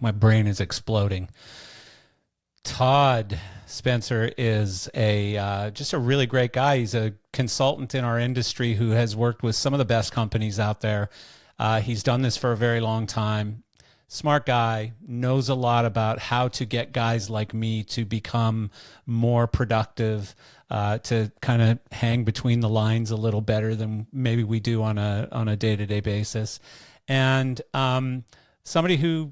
My brain is exploding. Todd Spencer is just a really great guy. He's a consultant in our industry who has worked with some of the best companies out there. He's done this for a very long time. Smart guy, knows a lot about how to get guys like me to become more productive, to kind of hang between the lines a little better than maybe we do on a day-to-day basis. And somebody who,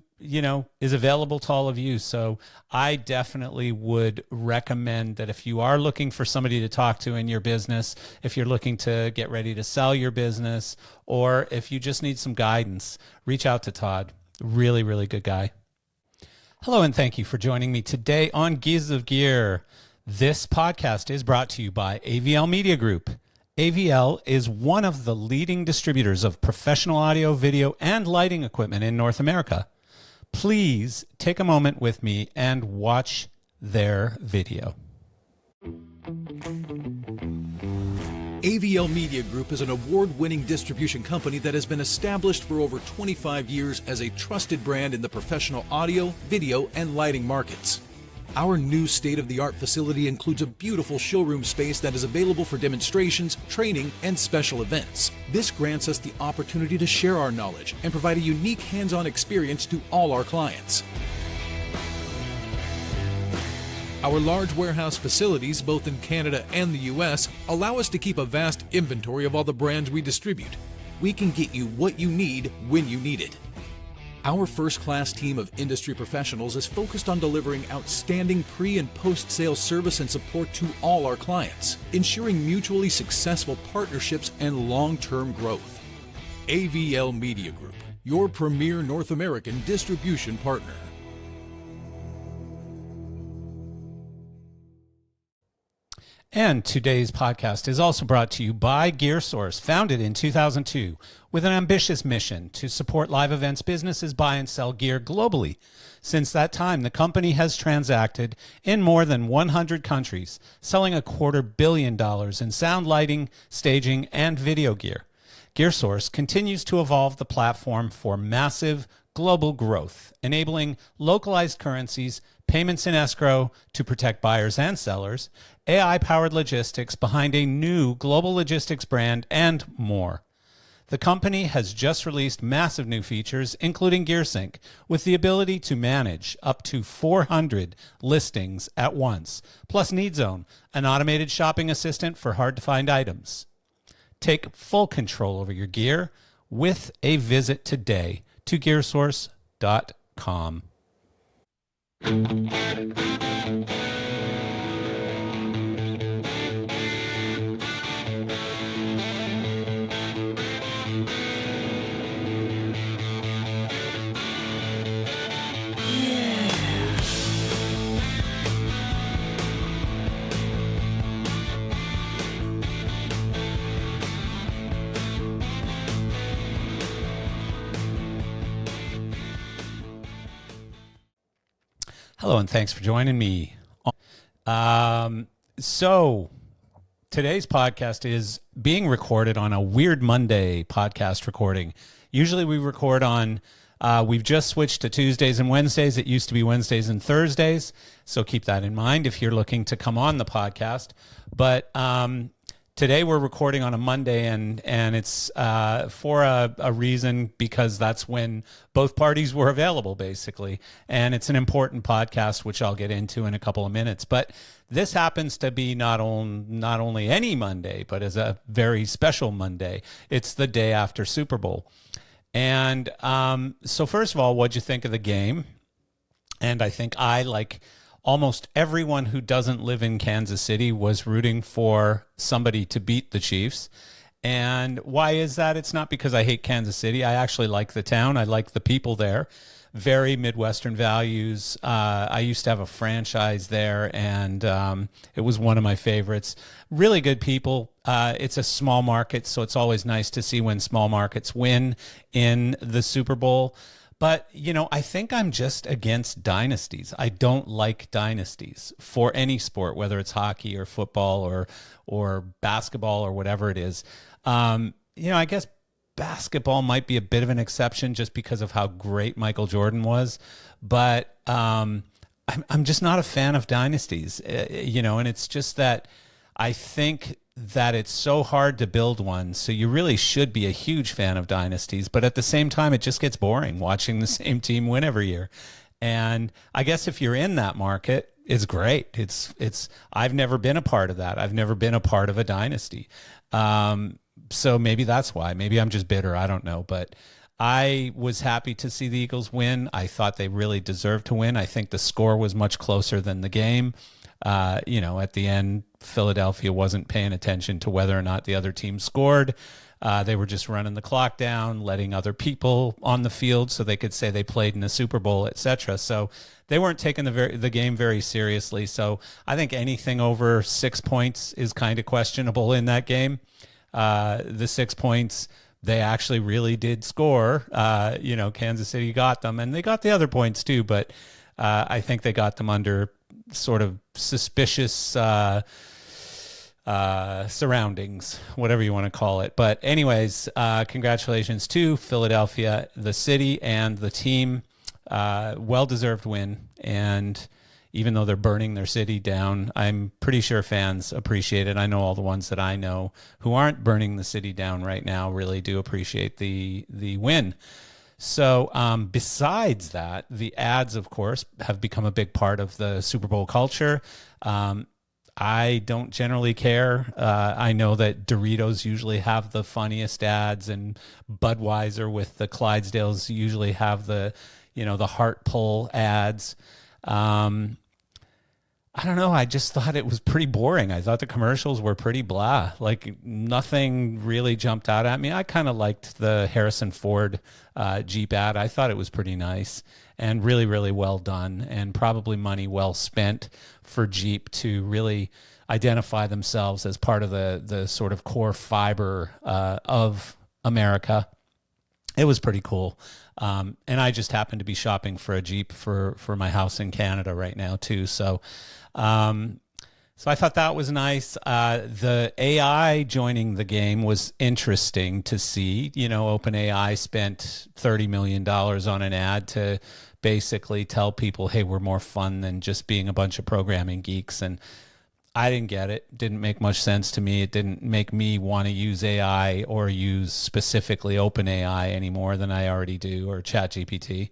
is available to all of you. So I definitely would recommend that if you are looking for somebody to talk to in your business, if you're looking to get ready to sell your business, or if you just need some guidance, reach out to Todd. Really, really good guy. Hello, and thank you for joining me today on Gears of Gear. This podcast is brought to you by AVL Media Group. AVL is one of the leading distributors of professional audio, video, and lighting equipment in North America. Please take a moment with me and watch their video. AVL Media Group is an award-winning distribution company that has been established for over 25 years as a trusted brand in the professional audio, video, and lighting markets. Our new state-of-the-art facility includes a beautiful showroom space that is available for demonstrations, training, and special events. This grants us the opportunity to share our knowledge and provide a unique hands-on experience to all our clients. Our large warehouse facilities, both in Canada and the US, allow us to keep a vast inventory of all the brands we distribute. We can get you what you need when you need it. Our first-class team of industry professionals is focused on delivering outstanding pre- and post-sale service and support to all our clients, ensuring mutually successful partnerships and long-term growth. AVL Media Group, your premier North American distribution partner. And today's podcast is also brought to you by GearSource, founded in 2002 with an ambitious mission to support live events businesses buy and sell gear globally. Since that time, the company has transacted in more than 100 countries, selling $250 million in sound, lighting, staging, and video gear. GearSource continues to evolve the platform for massive global growth, enabling localized currencies, payments in escrow to protect buyers and sellers, AI-powered logistics behind a new global logistics brand, and more. The company has just released massive new features, including GearSync, with the ability to manage up to 400 listings at once, plus NeedZone, an automated shopping assistant for hard-to-find items. Take full control over your gear with a visit today to gearsource.com. Hello, and thanks for joining me. So today's podcast is being recorded on a Weird Monday podcast recording. Usually we record on, we've just switched to Tuesdays and Wednesdays. It used to be Wednesdays and Thursdays. So keep that in mind if you're looking to come on the podcast. But today we're recording on a Monday, and it's for a reason, because that's when both parties were available, basically. And it's an important podcast, which I'll get into in a couple of minutes. But this happens to be not only any Monday, but is a very special Monday. It's the day after Super Bowl. And so first of all, what'd you think of the game? And I think like almost everyone who doesn't live in Kansas City was rooting for somebody to beat the Chiefs. And why is that? It's not because I hate Kansas City. I actually like the town. I like the people there. Very Midwestern values. I used to have a franchise there, and it was one of my favorites. Really good people. It's a small market, so it's always nice to see when small markets win in the Super Bowl. But, I think I'm just against dynasties. I don't like dynasties for any sport, whether it's hockey or football or basketball or whatever it is. I guess basketball might be a bit of an exception just because of how great Michael Jordan was. But I'm just not a fan of dynasties, and it's just that I think that it's so hard to build one. So you really should be a huge fan of dynasties. But at the same time, it just gets boring watching the same team win every year. And I guess if you're in that market, it's great. I've never been a part of that. I've never been a part of a dynasty. So maybe that's why. Maybe I'm just bitter. I don't know. But I was happy to see the Eagles win. I thought they really deserved to win. I think the score was much closer than the game. At the end, Philadelphia wasn't paying attention to whether or not the other team scored. They were just running the clock down, letting other people on the field so they could say they played in the Super Bowl, etc. So they weren't taking the game very seriously. So I think anything over 6 points is kind of questionable in that game. The 6 points, they actually really did score. Kansas City got them, and they got the other points too. But I think they got them under sort of suspicious surroundings, whatever you want to call it. But anyways, congratulations to Philadelphia, the city, and the team. Well-deserved win. And even though they're burning their city down, I'm pretty sure fans appreciate it. I know all the ones that I know who aren't burning the city down right now really do appreciate the win. So besides that, the ads, of course, have become a big part of the Super Bowl culture. I don't generally care. I know that Doritos usually have the funniest ads, and Budweiser with the Clydesdales usually have the heart pull ads. I don't know. I just thought it was pretty boring. I thought the commercials were pretty blah. Like nothing really jumped out at me. I kind of liked the Harrison Ford Jeep ad. I thought it was pretty nice and really, really well done, and probably money well spent for Jeep to really identify themselves as part of the sort of core fiber of America. It was pretty cool. And I just happened to be shopping for a Jeep for my house in Canada right now too. So I thought that was nice. The AI joining the game was interesting to see. OpenAI spent $30 million on an ad to basically tell people, hey, we're more fun than just being a bunch of programming geeks. And I didn't get it. Didn't make much sense to me. It didn't make me want to use AI or use specifically OpenAI any more than I already do, or ChatGPT.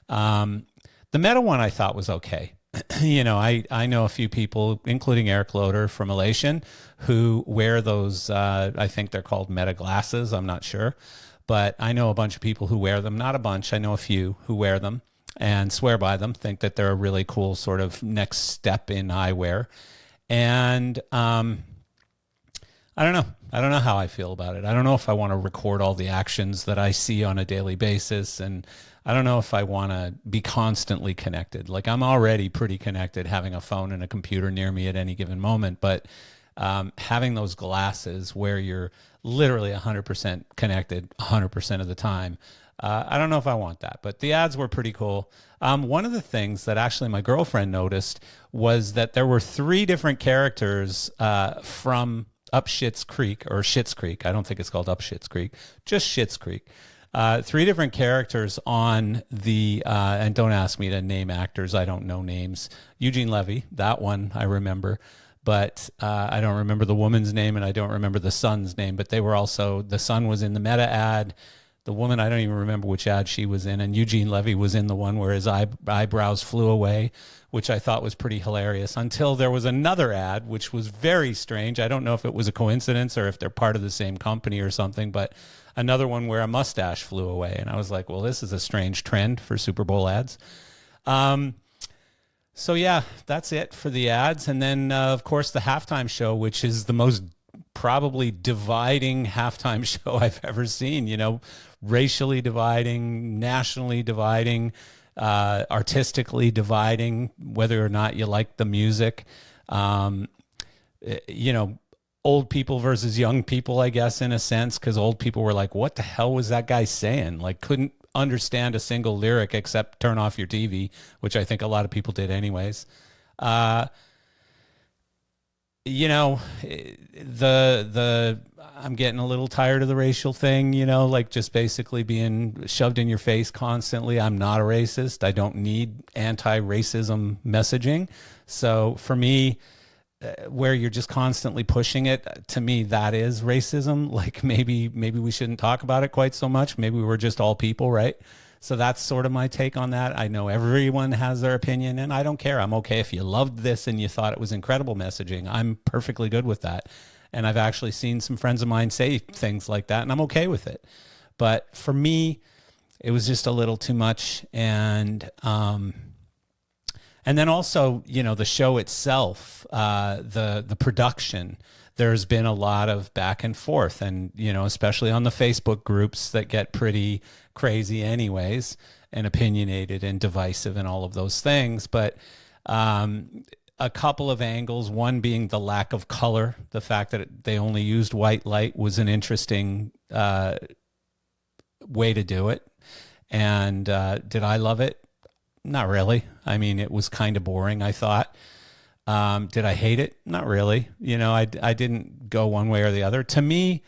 The Meta one I thought was okay. I know a few people, including Eric Loader from Elation, who wear those, I think they're called Meta glasses. I'm not sure. But I know a bunch of people who wear them. Not a bunch. I know a few who wear them and swear by them, think that they're a really cool sort of next step in eyewear. And I don't know. I don't know how I feel about it. I don't know if I want to record all the actions that I see on a daily basis. And I don't know if I want to be constantly connected. Like, I'm already pretty connected, having a phone and a computer near me at any given moment. But having those glasses where you're literally 100% connected 100% of the time, I don't know if I want that. But the ads were pretty cool. One of the things that actually my girlfriend noticed was that there were 3 different characters from Up Schitt's Creek, or Schitt's Creek. I don't think it's called Up Schitt's Creek, just Schitt's Creek. 3 different characters on the, and don't ask me to name actors. I don't know names. Eugene Levy, that one I remember. But I don't remember the woman's name, and I don't remember the son's name. But they were also, the son was in the Meta ad. The woman, I don't even remember which ad she was in. And Eugene Levy was in the one where his eyebrows flew away, which I thought was pretty hilarious, until there was another ad, which was very strange. I don't know if it was a coincidence or if they're part of the same company or something, but another one where a mustache flew away. And I was like, well, this is a strange trend for Super Bowl ads. So yeah, that's it for the ads. And then, of course, the halftime show, which is the most probably dividing halftime show I've ever seen, racially dividing, nationally dividing, artistically dividing, whether or not you like the music, old people versus young people, I guess, in a sense, because old people were like, what the hell was that guy saying? Like, couldn't understand a single lyric except turn off your TV, which I think a lot of people did anyways. you know, the I'm getting a little tired of the racial thing, you know, like just basically being shoved in your face constantly. I'm not a racist. I don't need anti-racism messaging. So for me, where you're just constantly pushing it, to me that is racism. Like maybe we shouldn't talk about it quite so much. Maybe we're just all people, right? So that's sort of my take on that. I know everyone has their opinion, and I don't care. I'm okay if you loved this and you thought it was incredible messaging. I'm perfectly good with that. And I've actually seen some friends of mine say things like that, and I'm okay with it. But for me, it was just a little too much. And then also, you know, the show itself, the production, there's been a lot of back and forth, and, you know, especially on the Facebook groups that get pretty crazy anyways, and opinionated and divisive and all of those things. But a couple of angles, one being the lack of color, the fact that they only used white light was an interesting way to do it. And did I love it? Not really. I mean, it was kind of boring, I thought. Did I hate it? Not really. You know, I didn't go one way or the other. To me,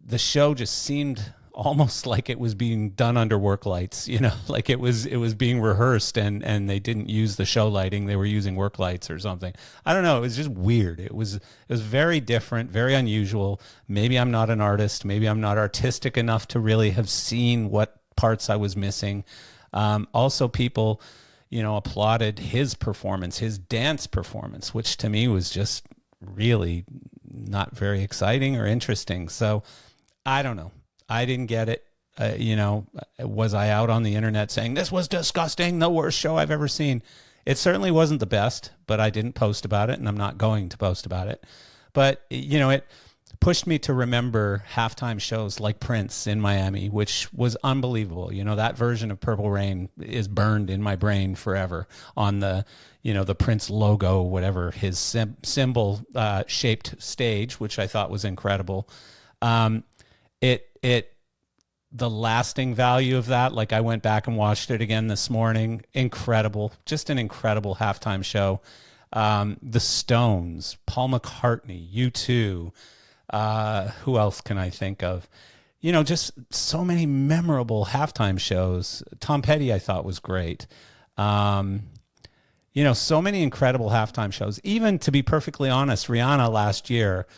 the show just seemed almost like it was being done under work lights, you know, like it was being rehearsed, and they didn't use the show lighting. They were using work lights or something. I don't know. It was just weird. It was very different, very unusual. Maybe I'm not an artist. Maybe I'm not artistic enough to really have seen what parts I was missing. Also, people, you know, applauded his performance, his dance performance, which to me was just really not very exciting or interesting. So I don't know. I didn't get it. You know, was I out on the internet saying this was disgusting, the worst show I've ever seen? It certainly wasn't the best, but I didn't post about it, and I'm not going to post about it. But, you know, it pushed me to remember halftime shows like Prince in Miami, which was unbelievable. You know, that version of Purple Rain is burned in my brain forever on the, you know, the Prince logo, whatever, his symbol shaped stage, which I thought was incredible. The lasting value of that, like I went back and watched it again this morning. Incredible. Just an incredible halftime show. The Stones, Paul McCartney, U2, who else can I think of? You know, just so many memorable halftime shows. Tom Petty, I thought, was great. You know, so many incredible halftime shows. Even, to be perfectly honest, Rihanna last year,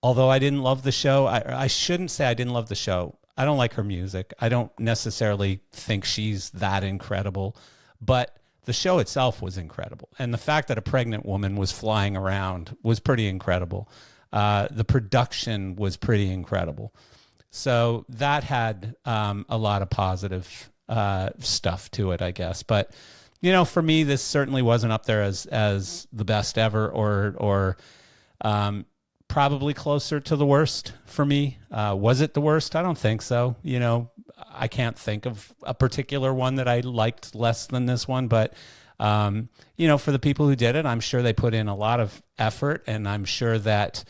although I didn't love the show, I shouldn't say I didn't love the show. I don't like her music. I don't necessarily think she's that incredible, but the show itself was incredible. And the fact that a pregnant woman was flying around was pretty incredible. The production was pretty incredible. So that had a lot of positive stuff to it, I guess. But, you know, for me, this certainly wasn't up there as the best ever, or probably closer to the worst for me. Was it the worst? I don't think so. You know, I can't think of a particular one that I liked less than this one, but you know, for the people who did it, I'm sure they put in a lot of effort, and I'm sure that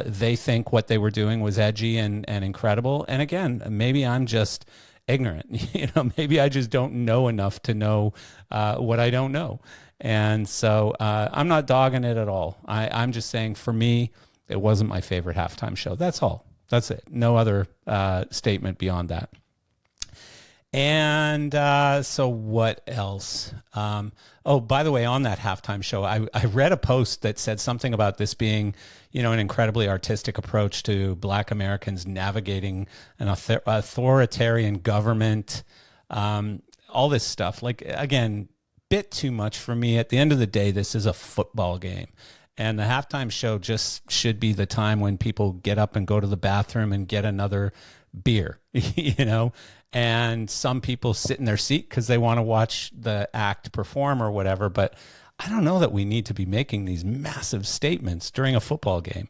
they think what they were doing was edgy and incredible. And again, maybe I'm just ignorant. You know, maybe I just don't know enough to know what I don't know. And so I'm not dogging it at all. I'm just saying, for me, it wasn't my favorite halftime show. That's all. That's it. No other statement beyond that. And so what else? Oh, by the way, on that halftime show, I read a post that said something about this being, you know, an incredibly artistic approach to Black Americans navigating an authoritarian government, all this stuff. Like, again, bit too much for me. At the end of the day, this is a football game. And the halftime show just should be the time when people get up and go to the bathroom and get another beer, you know, and some people sit in their seat because they want to watch the act perform or whatever. But I don't know that we need to be making these massive statements during a football game.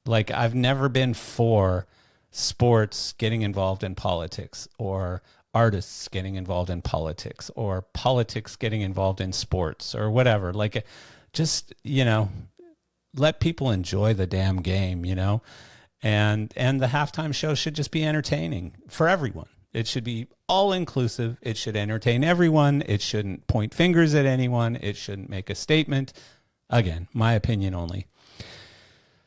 Like, I've never been for sports getting involved in politics, or artists getting involved in politics, or politics getting involved in sports, or whatever. Like, just, you know, let people enjoy the damn game, you know? And the halftime show should just be entertaining for everyone. It should be all inclusive. It should entertain everyone. It shouldn't point fingers at anyone. It shouldn't make a statement. Again, my opinion only.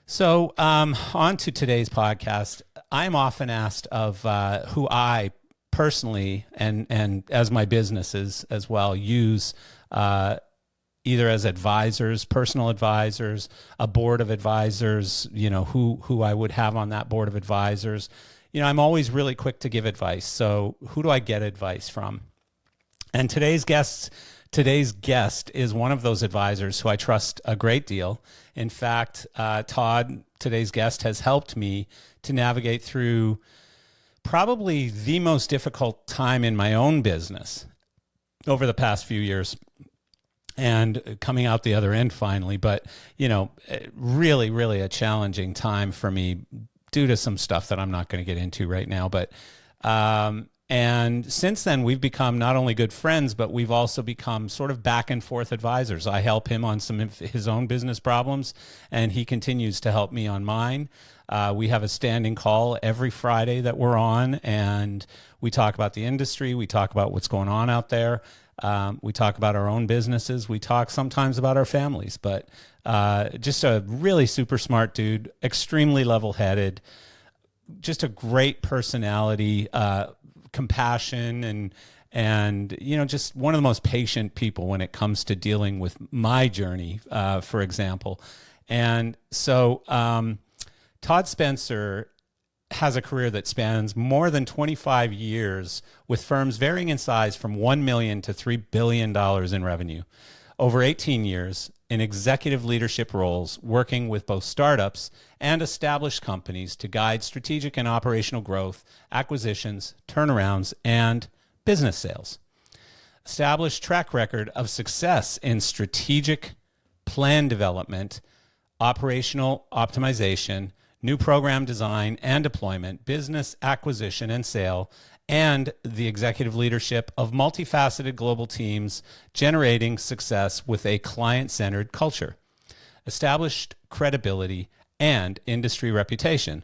So, on to today's podcast. I'm often asked of who I personally and as my businesses as well use either as advisors, personal advisors, a board of advisors. Who I would have on that board of advisors. I'm always really quick to give advice. So, who do I get advice from? And today's guest is one of those advisors who I trust a great deal. In fact, Todd, today's guest, has helped me to navigate through probably the most difficult time in my own business over the past few years and coming out the other end finally. But, really, really a challenging time for me due to some stuff that I'm not going to get into right now. But, and since then, we've become not only good friends, but we've also become sort of back and forth advisors. I help him on some of his own business problems, and he continues to help me on mine. We have a standing call every Friday that we're on, and we talk about the industry. We talk about what's going on out there. We talk about our own businesses. We talk sometimes about our families, but just a really super smart dude, extremely level-headed, just a great personality, compassion and just one of the most patient people when it comes to dealing with my journey, for example. And so Todd Spencer has a career that spans more than 25 years with firms varying in size from $1 million to $3 billion in revenue. Over 18 years in executive leadership roles, working with both startups and established companies to guide strategic and operational growth, acquisitions, turnarounds, and business sales. Established track record of success in strategic plan development, operational optimization, new program design and deployment, business acquisition and sale, and the executive leadership of multifaceted global teams generating success with a client-centered culture, established credibility and industry reputation,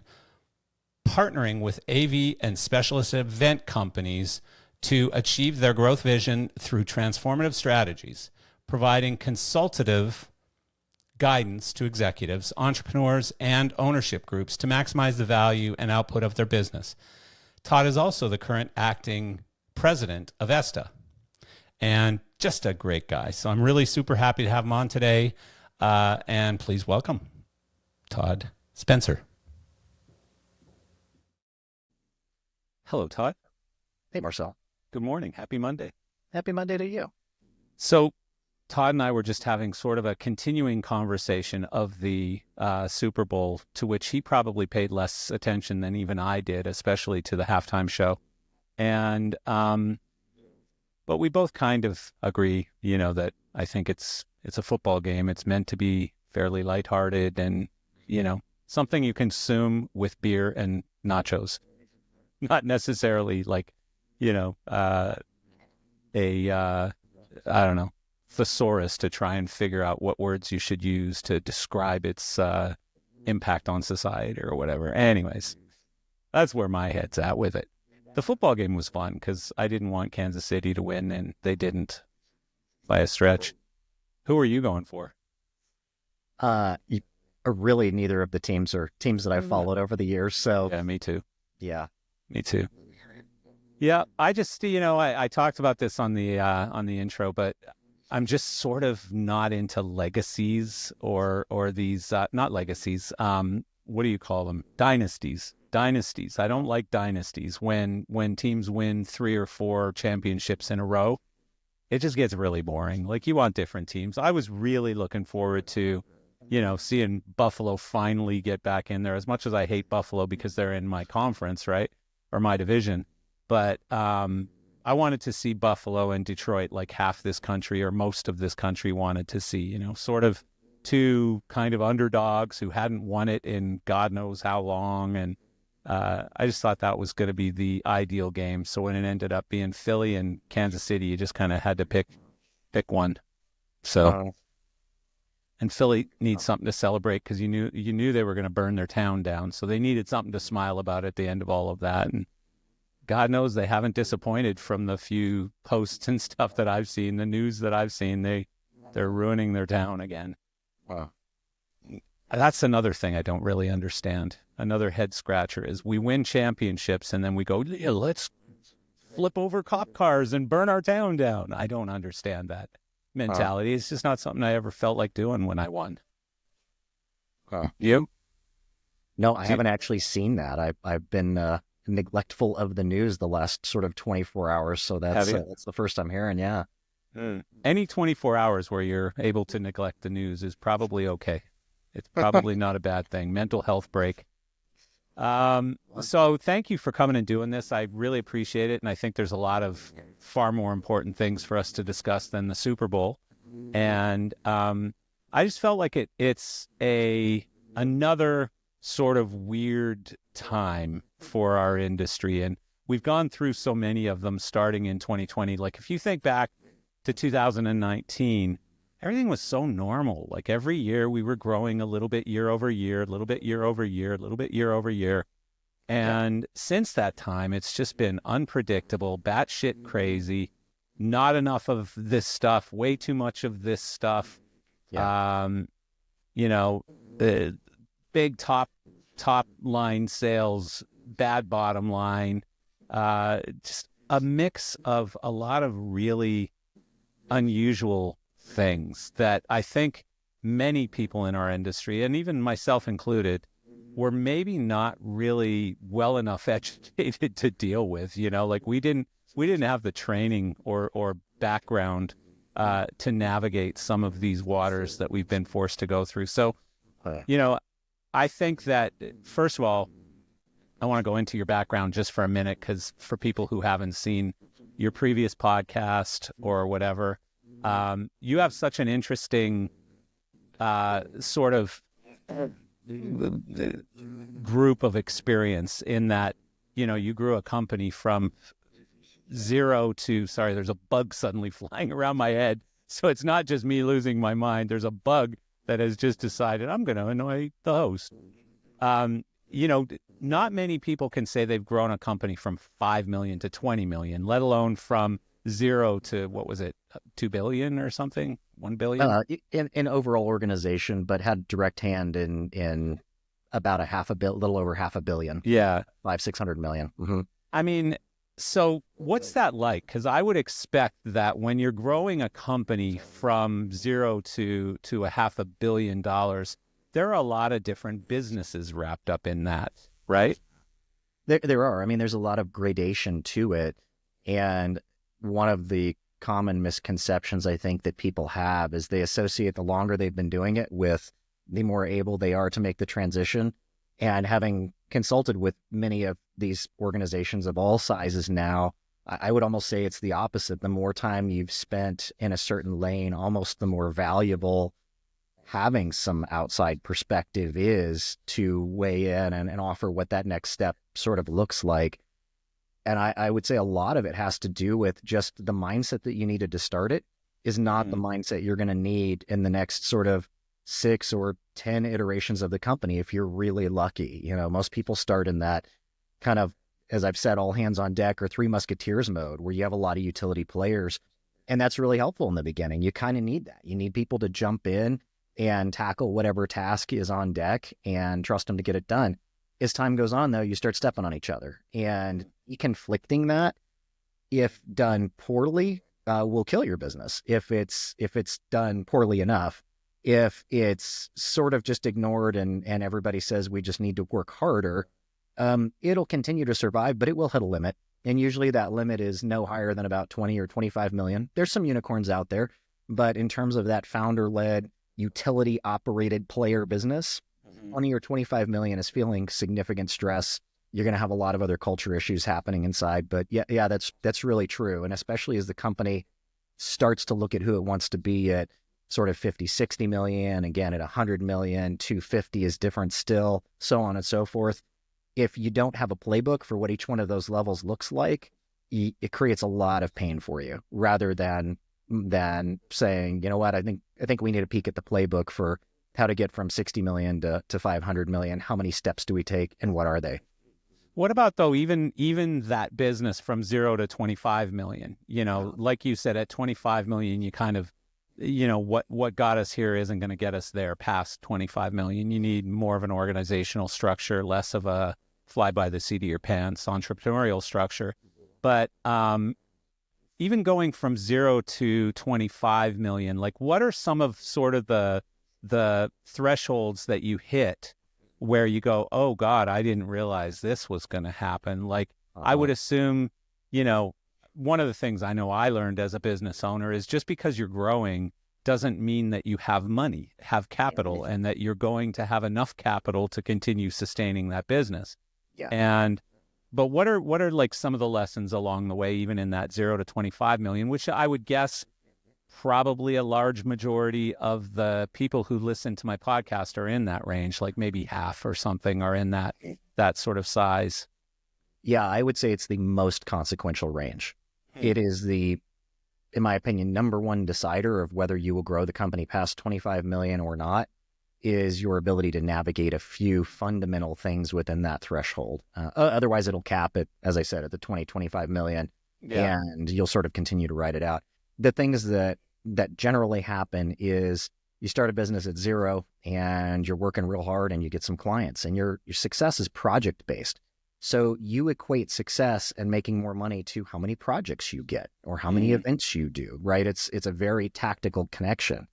partnering with AV and specialist event companies to achieve their growth vision through transformative strategies, providing consultative guidance to executives, entrepreneurs, and ownership groups to maximize the value and output of their business. Todd is also the current acting president of ESTA and just a great guy. So I'm really super happy to have him on today. And please welcome Todd Spencer. Hello, Todd. Hey, Marcel. Good morning. Happy Monday. Happy Monday to you. So Todd and I were just having sort of a continuing conversation of the Super Bowl, to which he probably paid less attention than even I did, especially to the halftime show. And but we both kind of agree, that I think it's a football game. It's meant to be fairly lighthearted and, something you consume with beer and nachos, not necessarily like, I don't know, thesaurus to try and figure out what words you should use to describe its impact on society or whatever. Anyways, that's where my head's at with it. The football game was fun because I didn't want Kansas City to win, and they didn't by a stretch. Who are you going for? Really, neither of the teams are teams that I've followed over the years. So Yeah, me too. Yeah. Me too. Yeah, I just, I talked about this on the intro, but I'm just sort of not into legacies or these, not legacies. What do you call them? Dynasties. I don't like dynasties when teams win 3 or 4 championships in a row. It just gets really boring. Like, you want different teams. I was really looking forward to, seeing Buffalo finally get back in there, as much as I hate Buffalo because they're in my conference, right? Or my division. But I wanted to see Buffalo and Detroit, like half this country or most of this country wanted to see, sort of two kind of underdogs who hadn't won it in God knows how long. And I just thought that was going to be the ideal game. So when it ended up being Philly and Kansas City, you just kind of had to pick one. So, and Philly needs something to celebrate because you knew they were going to burn their town down. So they needed something to smile about at the end of all of that. And God knows they haven't disappointed from the few posts and stuff that I've seen, the news that I've seen. They're ruining their town again. Wow. That's another thing I don't really understand. Another head scratcher is we win championships and then we go, yeah, let's flip over cop cars and burn our town down. I don't understand that mentality. It's just not something I ever felt like doing when I won. You? No, I haven't actually seen that. I've been neglectful of the news the last sort of 24 hours, so that's the first I'm hearing. Yeah. Any 24 hours where you're able to neglect the news is probably okay. It's probably not a bad thing. Mental health break. So thank you for coming and doing this. I really appreciate it. And I think there's a lot of far more important things for us to discuss than the Super Bowl. And I just felt like it's another sort of weird time for our industry. And we've gone through so many of them starting in 2020. Like if you think back to 2019, everything was so normal. Like every year we were growing a little bit year over year, a little bit year over year, a little bit year over year. And since that time, it's just been unpredictable, batshit crazy, not enough of this stuff, way too much of this stuff. Yeah. The big top line sales, bad bottom line, just a mix of a lot of really unusual things that I think many people in our industry, and even myself included, were maybe not really well enough educated to deal with. Like we didn't have the training or background to navigate some of these waters that we've been forced to go through. So, I think that, first of all, I want to go into your background just for a minute, because for people who haven't seen your previous podcast or whatever, you have such an interesting sort of group of experience in that, you grew a company from zero to, sorry, there's a bug suddenly flying around my head. So it's not just me losing my mind. There's a bug that has just decided I'm going to annoy the host. Not many people can say they've grown a company from 5 million to 20 million, let alone from zero to, what was it, 2 billion or something, 1 billion? In overall organization, but had direct hand in about little over half a billion. Yeah. 600 million. Mm-hmm. I mean, so what's that like? Because I would expect that when you're growing a company from zero to $500 million, there are a lot of different businesses wrapped up in that, right? There are. I mean, there's a lot of gradation to it. And one of the common misconceptions I think that people have is they associate the longer they've been doing it with the more able they are to make the transition. And having consulted with many of these organizations of all sizes now, I would almost say it's the opposite. The more time you've spent in a certain lane, almost the more valuable having some outside perspective is to weigh in and offer what that next step sort of looks like. And I would say a lot of it has to do with just the mindset that you needed to start it is not the mindset you're going to need in the next sort of 6 or 10 iterations of the company if you're really lucky. Most people start in that kind of, as I've said, all hands on deck or Three Musketeers mode where you have a lot of utility players. And that's really helpful in the beginning. You kind of need that. You need people to jump in and tackle whatever task is on deck and trust them to get it done. As time goes on, though, you start stepping on each other. And conflicting that, if done poorly, will kill your business. If it's done poorly enough, if it's sort of just ignored and everybody says we just need to work harder, it'll continue to survive, but it will hit a limit. And usually that limit is no higher than about 20 or 25 million. There's some unicorns out there, but in terms of that founder-led, utility-operated player business, 20 or 25 million is feeling significant stress. You're going to have a lot of other culture issues happening inside. But yeah, that's really true. And especially as the company starts to look at who it wants to be at sort of 50, 60 million, again at 100 million, 250 is different still, so on and so forth. If you don't have a playbook for what each one of those levels looks like, it creates a lot of pain for you rather than saying, you know what, I think we need a peek at the playbook for how to get from 60 million to 500 million. How many steps do we take and what are they? What about, though, even that business from 0 to 25 million, like you said, at 25 million, you kind of what got us here isn't going to get us there past 25 million. You need more of an organizational structure, less of a fly by the seat of your pants entrepreneurial structure. But even going from 0 to 25 million, like what are some of sort of the thresholds that you hit where you go, oh God, I didn't realize this was going to happen? Like I would assume, one of the things I know I learned as a business owner is just because you're growing doesn't mean that you have money, have capital, and that you're going to have enough capital to continue sustaining that business. Yeah. But what are like some of the lessons along the way, even in that 0 to 25 million, which I would guess probably a large majority of the people who listen to my podcast are in that range, like maybe half or something are in that sort of size. Yeah, I would say it's the most consequential range. It is in my opinion, number one decider of whether you will grow the company past 25 million or not is your ability to navigate a few fundamental things within that threshold. Otherwise, it'll cap it, as I said, at the 25 million, and you'll sort of continue to ride it out. The things that generally happen is you start a business at 0 and you're working real hard and you get some clients, and your success is project-based. So you equate success and making more money to how many projects you get or how many events you do, right? It's a very tactical connection.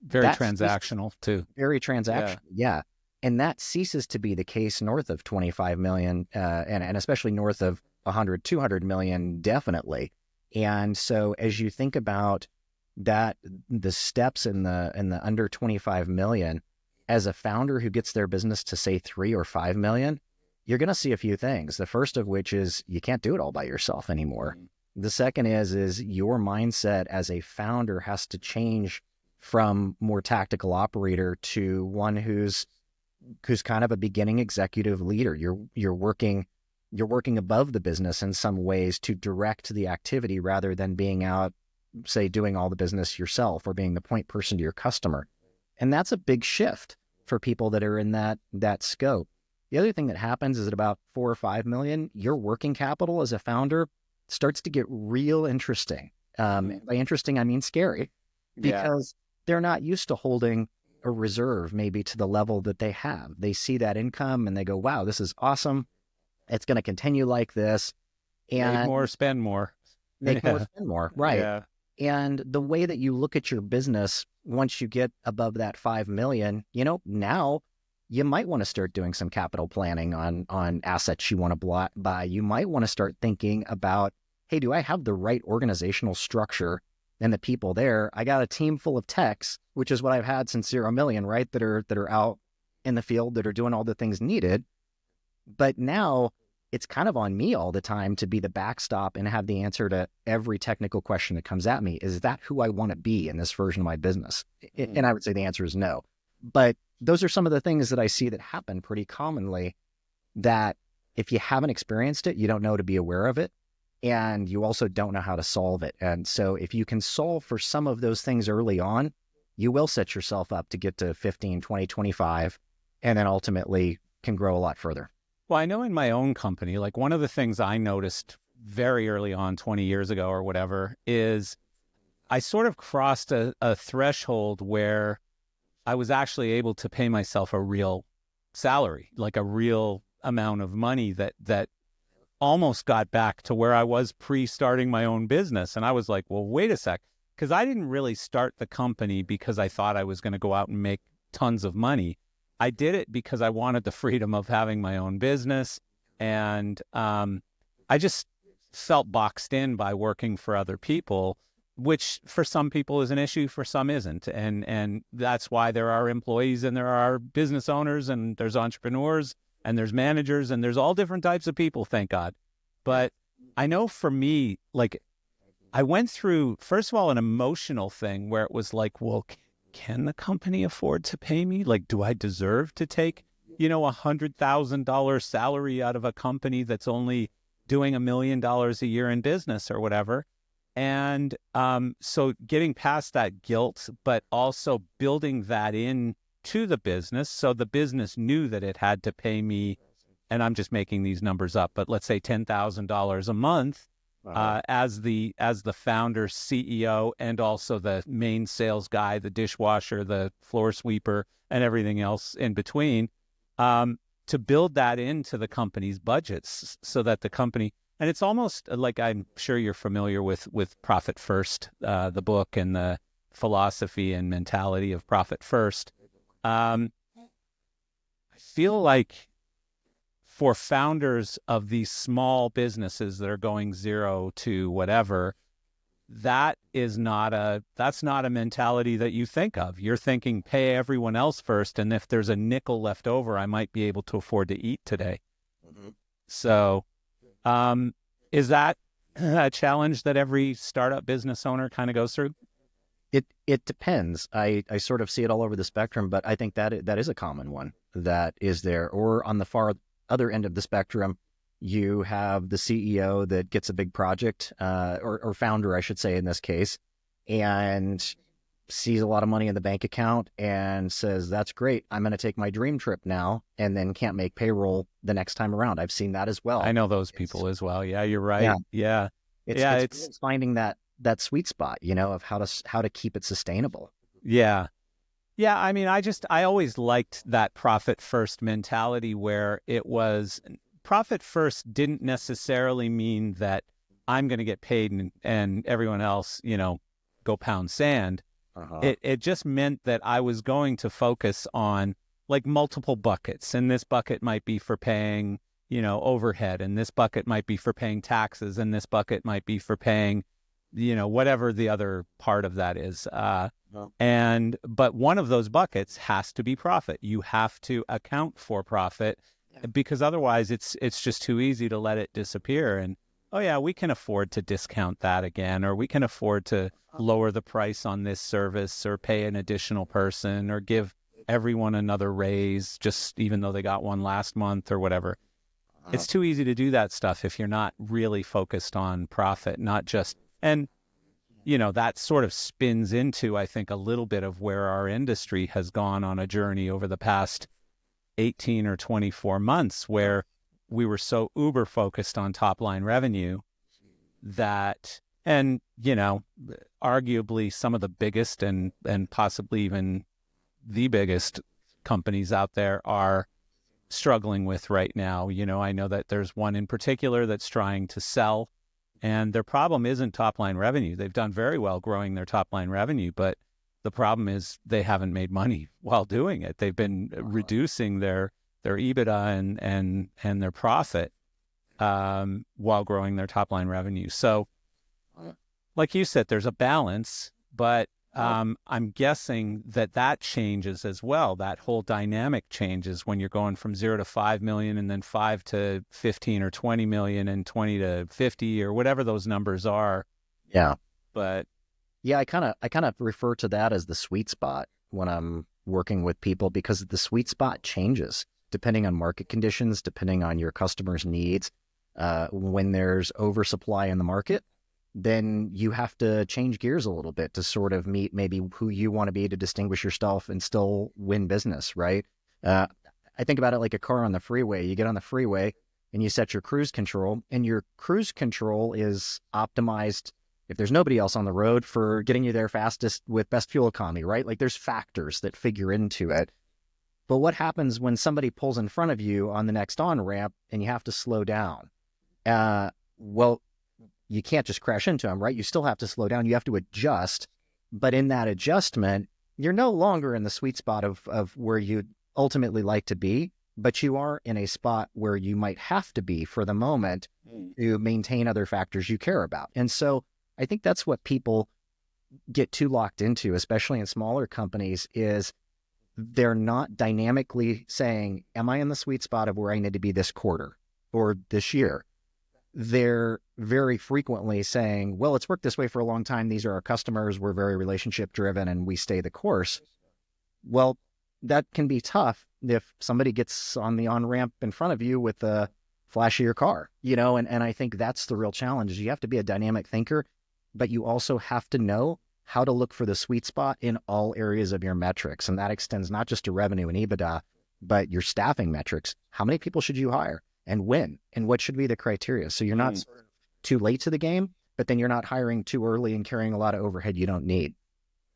Very transactional too. Very transactional, yeah. And that ceases to be the case north of 25 million, and especially north of 100, 200 million, definitely. And so as you think about that, the steps in the under 25 million, as a founder who gets their business to say 3 or 5 million, you're going to see a few things. The first of which is you can't do it all by yourself anymore. The second is your mindset as a founder has to change from more tactical operator to one who's kind of a beginning executive leader. You're working above the business in some ways to direct the activity rather than being out, say, doing all the business yourself or being the point person to your customer. And that's a big shift for people that are in that scope. The other thing that happens is at about 4 or 5 million, your working capital as a founder starts to get real interesting. By interesting, I mean scary, because they're not used to holding a reserve maybe to the level that they have. They see that income and they go, wow, this is awesome. It's going to continue like this. And make more, spend more. Make more, spend more. Right. Yeah. And the way that you look at your business, once you get above that 5 million, now you might want to start doing some capital planning on assets you want to buy. You might want to start thinking about, hey, do I have the right organizational structure and the people there? I got a team full of techs, which is what I've had since 0 million, right? That are out in the field, that are doing all the things needed. But now it's kind of on me all the time to be the backstop and have the answer to every technical question that comes at me. Is that who I want to be in this version of my business? And I would say the answer is no. But those are some of the things that I see that happen pretty commonly, that if you haven't experienced it, you don't know to be aware of it. And you also don't know how to solve it. And so if you can solve for some of those things early on, you will set yourself up to get to 15, 20, 25, and then ultimately can grow a lot further. Well, I know in my own company, like one of the things I noticed very early on, 20 years ago or whatever, is I sort of crossed a threshold where I was actually able to pay myself a real salary, like a real amount of money that almost got back to where I was pre-starting my own business. And I was like, well, wait a sec, because I didn't really start the company because I thought I was going to go out and make tons of money. I did it because I wanted the freedom of having my own business. And I just felt boxed in by working for other people, which for some people is an issue, for some isn't. And that's why there are employees and there are business owners and there's entrepreneurs and there's managers and there's all different types of people, thank God. But I know for me, like I went through, first of all, an emotional thing where it was like, well, can the company afford to pay me? Like, do I deserve to take, $100,000 salary out of a company that's only doing $1 million a year in business or whatever? And so getting past that guilt, but also building that in to the business. So the business knew that it had to pay me, and I'm just making these numbers up, but let's say $10,000 a month. as the founder, CEO, and also the main sales guy, the dishwasher, the floor sweeper, and everything else in between, to build that into the company's budgets so that the company, and it's almost like, I'm sure you're familiar with Profit First, the book and the philosophy and mentality of Profit First. I feel like for founders of these small businesses that are going zero to whatever, that's not a mentality that you think of. You're thinking pay everyone else first, and if there's a nickel left over, I might be able to afford to eat today. Mm-hmm. So, is that a challenge that every startup business owner kind of goes through? It depends. I sort of see it all over the spectrum, but I think that is a common one that is there. Or on the far other end of the spectrum, you have the CEO that gets a big project, or founder, I should say, in this case, and sees a lot of money in the bank account and says, that's great, I'm going to take my dream trip now, and then can't make payroll the next time around. I've seen that as well. I know those people as well. Yeah, you're right. Yeah. It's finding that sweet spot, of how to keep it sustainable. Yeah. Yeah, I mean, I always liked that profit first mentality, where it was profit first didn't necessarily mean that I'm going to get paid and everyone else, go pound sand. Uh-huh. It just meant that I was going to focus on like multiple buckets, and this bucket might be for paying, overhead, and this bucket might be for paying taxes, and this bucket might be for paying, whatever the other part of that is. But one of those buckets has to be profit. You have to account for profit, because otherwise it's just too easy to let it disappear. And, oh yeah, we can afford to discount that again, or we can afford to lower the price on this service, or pay an additional person, or give everyone another raise, just even though they got one last month or whatever. It's too easy to do that stuff if you're not really focused on profit, not just, and that sort of spins into, I think, a little bit of where our industry has gone on a journey over the past 18 or 24 months, where we were so uber focused on top line revenue that, and, arguably some of the biggest and possibly even the biggest companies out there are struggling with right now. I know that there's one in particular that's trying to sell, and their problem isn't top-line revenue. They've done very well growing their top-line revenue, but the problem is they haven't made money while doing it. They've been reducing their EBITDA and their profit while growing their top-line revenue. So, like you said, there's a balance, but I'm guessing that changes as well. That whole dynamic changes when you're going from 0 to 5 million, and then 5 to 15 or 20 million, and 20 to 50, or whatever those numbers are. Yeah. But yeah, I kind of refer to that as the sweet spot when I'm working with people, because the sweet spot changes depending on market conditions, depending on your customers' needs. When there's oversupply in the market, then you have to change gears a little bit to sort of meet maybe who you want to be to distinguish yourself and still win business, right? I think about it like a car on the freeway. You get on the freeway and you set your cruise control, and your cruise control is optimized, if there's nobody else on the road, for getting you there fastest with best fuel economy, right? Like there's factors that figure into it. But what happens when somebody pulls in front of you on the next on-ramp and you have to slow down? Well, you can't just crash into them, right? You still have to slow down. You have to adjust. But in that adjustment, you're no longer in the sweet spot of where you'd ultimately like to be, but you are in a spot where you might have to be for the moment to maintain other factors you care about. And so I think that's what people get too locked into, especially in smaller companies, is they're not dynamically saying, am I in the sweet spot of where I need to be this quarter or this year? They're very frequently saying, well, it's worked this way for a long time. These are our customers. We're very relationship driven and we stay the course. Well, that can be tough if somebody gets on the on-ramp in front of you with a flashier car, and I think that's the real challenge, is you have to be a dynamic thinker, but you also have to know how to look for the sweet spot in all areas of your metrics. And that extends not just to revenue and EBITDA, but your staffing metrics. How many people should you hire? And when, and what should be the criteria? So you're not sort of too late to the game, but then you're not hiring too early and carrying a lot of overhead you don't need.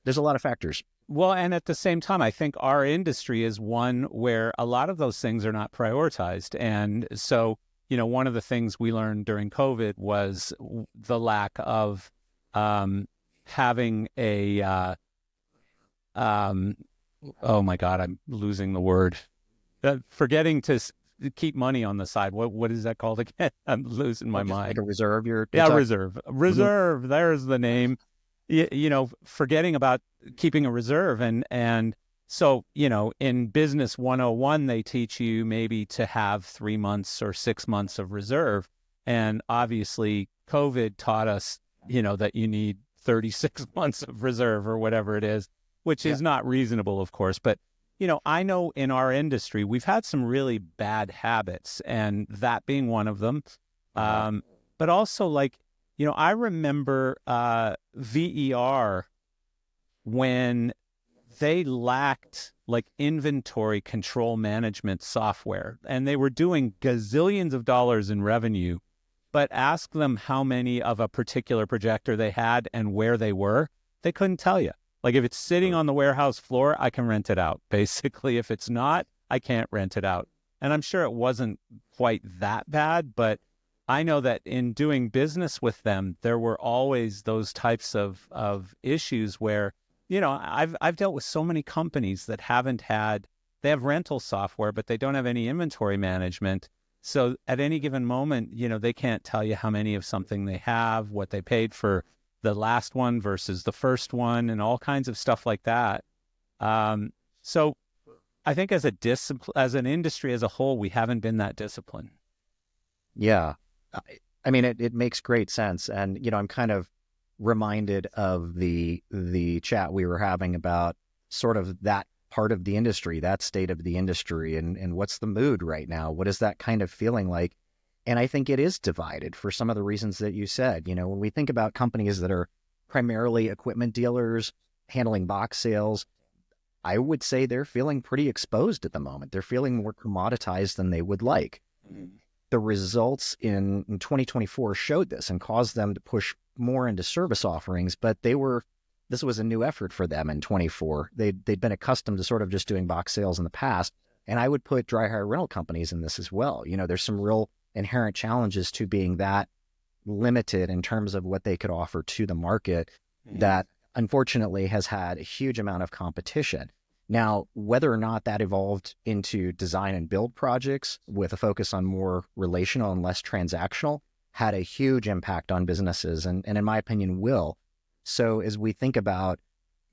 There's a lot of factors. Well, and at the same time, I think our industry is one where a lot of those things are not prioritized. And so, one of the things we learned during COVID was the lack of having a, oh my God, I'm losing the word. Forgetting to keep money on the side. What is that called again? I'm losing my mind. Like a reserve. Reserve. Reserve. There's the name. Forgetting about keeping a reserve. And so, in Business 101, they teach you maybe to have 3 months or 6 months of reserve. And obviously, COVID taught us, that you need 36 months of reserve or whatever it is, which is not reasonable, of course. But, I know in our industry, we've had some really bad habits, and that being one of them. But also, like, I remember VER when they lacked like inventory control management software, and they were doing gazillions of dollars in revenue, but ask them how many of a particular projector they had and where they were, they couldn't tell you. Like, if it's sitting on the warehouse floor, I can rent it out. Basically, if it's not, I can't rent it out. And I'm sure it wasn't quite that bad, but I know that in doing business with them, there were always those types of issues where, I've dealt with so many companies that they have rental software, but they don't have any inventory management. So at any given moment, they can't tell you how many of something they have, what they paid for the last one versus the first one, and all kinds of stuff like that. So I think as an industry as a whole, we haven't been that disciplined. Yeah. I mean, it makes great sense. And, I'm kind of reminded of the chat we were having about sort of that part of the industry, that state of the industry, and what's the mood right now? What is that kind of feeling like? And I think it is divided for some of the reasons that you said. When we think about companies that are primarily equipment dealers handling box sales, I would say they're feeling pretty exposed at the moment. They're feeling more commoditized than they would like. The results in 2024 showed this and caused them to push more into service offerings, but this was a new effort for them in 24. They'd been accustomed to sort of just doing box sales in the past. And I would put dry hire rental companies in this as well. There's some real inherent challenges to being that limited in terms of what they could offer to the market that unfortunately has had a huge amount of competition. Now, whether or not that evolved into design and build projects with a focus on more relational and less transactional had a huge impact on businesses and in my opinion will. So as we think about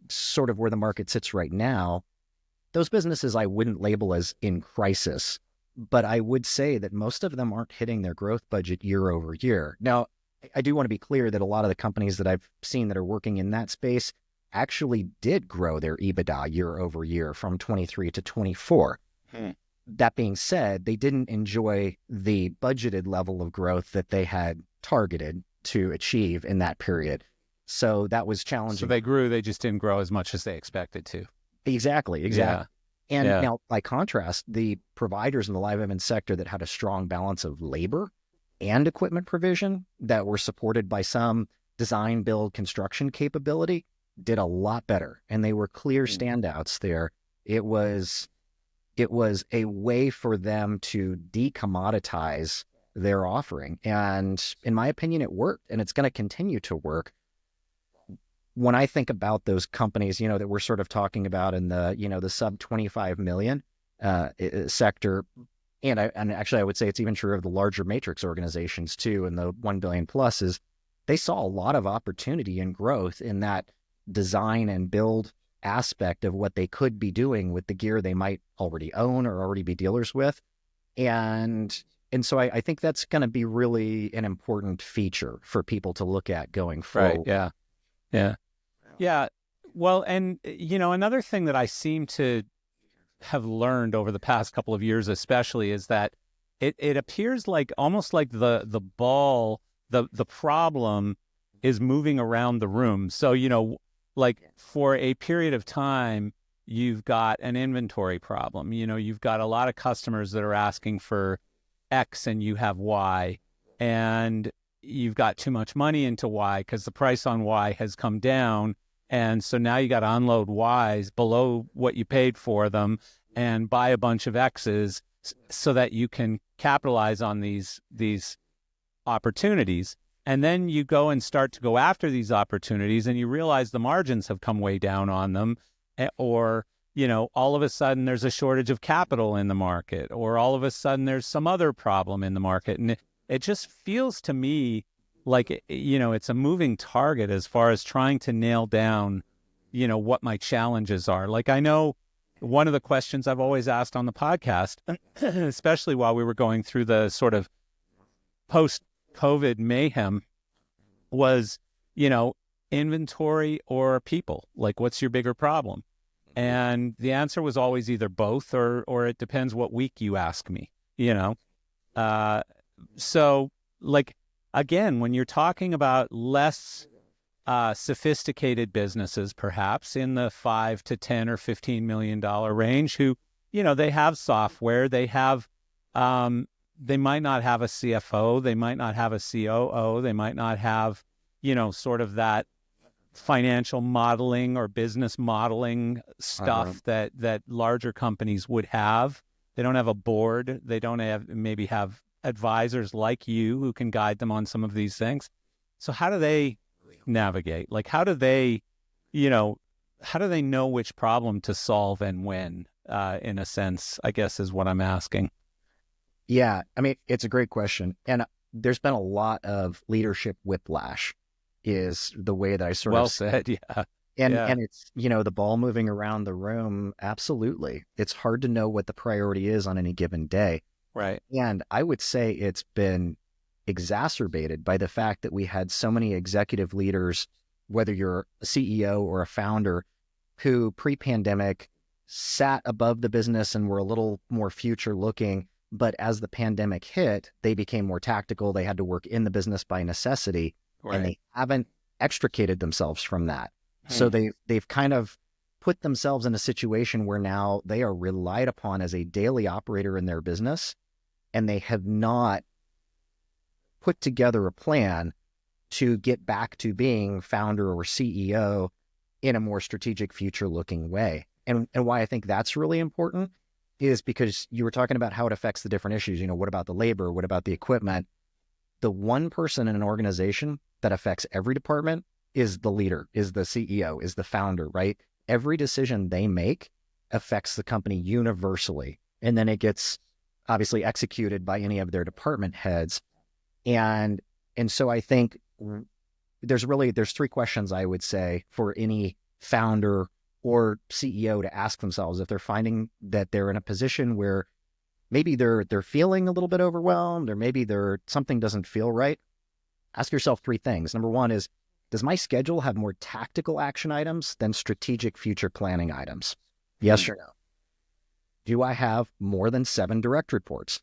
sort of where the market sits right now, those businesses I wouldn't label as in crisis, but I would say that most of them aren't hitting their growth budget year over year. Now, I do want to be clear that a lot of the companies that I've seen that are working in that space actually did grow their EBITDA year over year from 23 to 24. That being said, they didn't enjoy the budgeted level of growth that they had targeted to achieve in that period. So that was challenging. So they grew, they just didn't grow as much as they expected to. Exactly. Yeah. And now, by contrast, the providers in the live event sector that had a strong balance of labor and equipment provision that were supported by some design, build, construction capability did a lot better. And they were clear standouts there. It was a way for them to decommoditize their offering. And in my opinion, it worked, and it's going to continue to work. When I think about those companies, that we're sort of talking about in the, the sub 25 million sector, and actually I would say it's even true of the larger matrix organizations too, and the 1 billion plus, is they saw a lot of opportunity and growth in that design and build aspect of what they could be doing with the gear they might already own or already be dealers with. And so I think that's going to be really an important feature for people to look at going forward. Right. Yeah. Well, and, another thing that I seem to have learned over the past couple of years, especially, is that it appears like almost like the ball, the problem is moving around the room. So, like for a period of time, you've got an inventory problem. You've got a lot of customers that are asking for X and you have Y. And you've got too much money into Y because the price on Y has come down. And so now you got to unload Ys below what you paid for them and buy a bunch of X's so that you can capitalize on these opportunities. And then you go and start to go after these opportunities and you realize the margins have come way down on them, or, all of a sudden there's a shortage of capital in the market, or all of a sudden there's some other problem in the market. And it just feels to me like, it's a moving target as far as trying to nail down, what my challenges are. Like, I know one of the questions I've always asked on the podcast, especially while we were going through the sort of post-COVID mayhem, was, inventory or people? Like, what's your bigger problem? And the answer was always either both, or it depends what week you ask me, So, like, again, when you're talking about less sophisticated businesses, perhaps in the $5 to $10 or $15 million range, who, they have software, they have, they might not have a CFO, they might not have a COO, they might not have, sort of that financial modeling or business modeling stuff that larger companies would have. They don't have a board. They don't maybe have advisors like you who can guide them on some of these things. So how do they navigate? Like, how do they know which problem to solve and when, in a sense, I guess is what I'm asking. Yeah, I mean, it's a great question. And there's been a lot of leadership whiplash is the way that I sort well of said, yeah. And it's, the ball moving around the room. Absolutely. It's hard to know what the priority is on any given day. Right. And I would say it's been exacerbated by the fact that we had so many executive leaders, whether you're a CEO or a founder, who pre-pandemic sat above the business and were a little more future looking. But as the pandemic hit, they became more tactical. They had to work in the business by necessity. Right. And they haven't extricated themselves from that. So they've kind of put themselves in a situation where now they are relied upon as a daily operator in their business, and they have not put together a plan to get back to being founder or CEO in a more strategic, future-looking way. And why I think that's really important is because you were talking about how it affects the different issues. What about the labor? What about the equipment? The one person in an organization that affects every department is the leader, is the CEO, is the founder, right? Every decision they make affects the company universally. And then it gets obviously executed by any of their department heads. And so I think there's three questions I would say for any founder or CEO to ask themselves if they're finding that they're in a position where maybe they're feeling a little bit overwhelmed, or maybe something doesn't feel right. Ask yourself three things. Number one is, does my schedule have more tactical action items than strategic future planning items? Yes or no? Do I have more than 7 direct reports?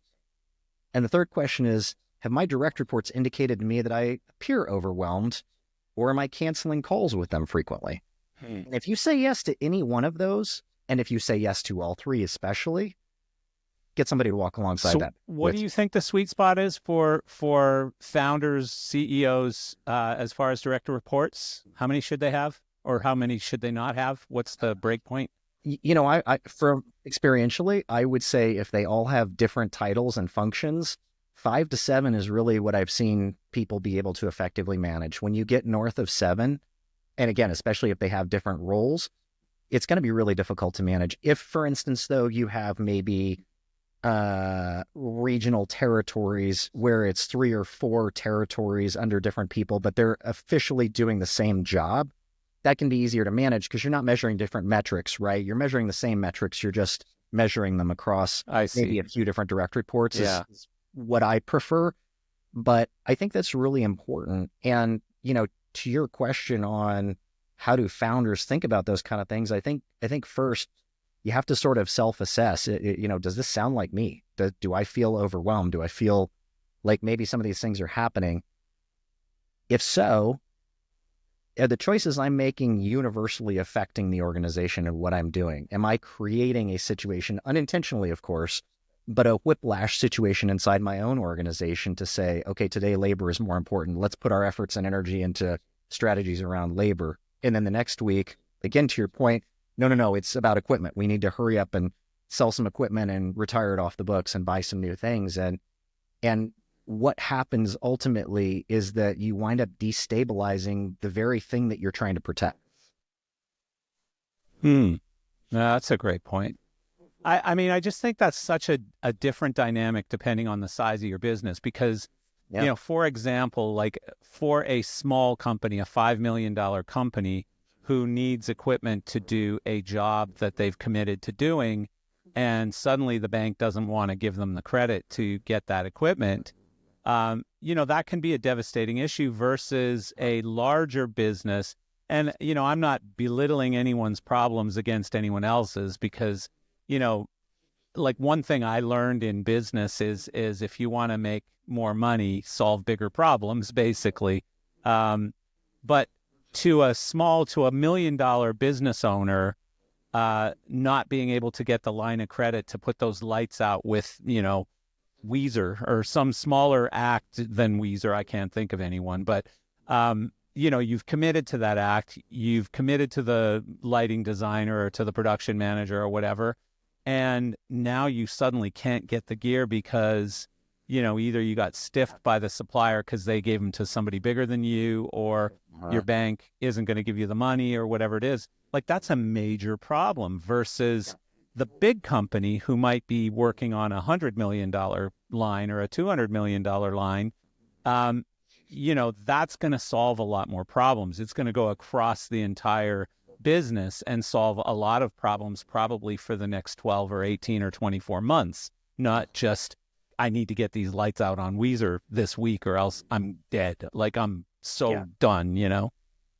And the third question is, have my direct reports indicated to me that I appear overwhelmed, or am I canceling calls with them frequently? And if you say yes to any one of those, and if you say yes to all three especially, get somebody to walk alongside that. What do you think the sweet spot is for founders, CEOs, as far as direct reports? How many should they have, or how many should they not have? What's the break point? I from experientially, I would say if they all have different titles and functions, 5 to 7 is really what I've seen people be able to effectively manage. When you get north of 7, and again, especially if they have different roles, it's going to be really difficult to manage. If, for instance, though, you have maybe regional territories where it's 3 or 4 territories under different people, but they're officially doing the same job, that can be easier to manage because you're not measuring different metrics, right? You're measuring the same metrics. You're just measuring them across maybe a few different direct reports is what I prefer. But I think that's really important. And, to your question on how do founders think about those kind of things, I think first you have to sort of self-assess. Does this sound like me? Do I feel overwhelmed? Do I feel like maybe some of these things are happening? If so, are the choices I'm making universally affecting the organization and what I'm doing? Am I creating a situation, unintentionally, of course, but a whiplash situation inside my own organization to say, okay, today labor is more important. Let's put our efforts and energy into strategies around labor. And then the next week, again, to your point, no, it's about equipment. We need to hurry up and sell some equipment and retire it off the books and buy some new things. And what happens ultimately is that you wind up destabilizing the very thing that you're trying to protect. No, that's a great point. I mean, I just think that's such a different dynamic depending on the size of your business because, Yeah. you know, for example, like for a small company, a $5 million company who needs equipment to do a job that they've committed to doing, and suddenly the bank doesn't want to give them the credit to get that equipment, you know, that can be a devastating issue versus a larger business. And, you know, I'm not belittling anyone's problems against anyone else's because, you know, like one thing I learned in business is if you want to make more money, solve bigger problems, basically. But to a $1 million business owner, not being able to get the line of credit to put those lights out with, you know, Weezer or some smaller act than Weezer, I can't think of anyone, but you know, you've committed to that act, you've committed to the lighting designer or to the production manager or whatever, and now you suddenly can't get the gear because, you know, either you got stiffed by the supplier because they gave them to somebody bigger than you, or your bank isn't going to give you the money or whatever it is. Like, that's a major problem versus the big company who might be working on $100 million line or a $200 million line. You know, that's going to solve a lot more problems. It's going to go across the entire business and solve a lot of problems probably for the next 12 or 18 or 24 months, not just, I need to get these lights out on Weezer this week or else I'm dead. Like, I'm so done, you know?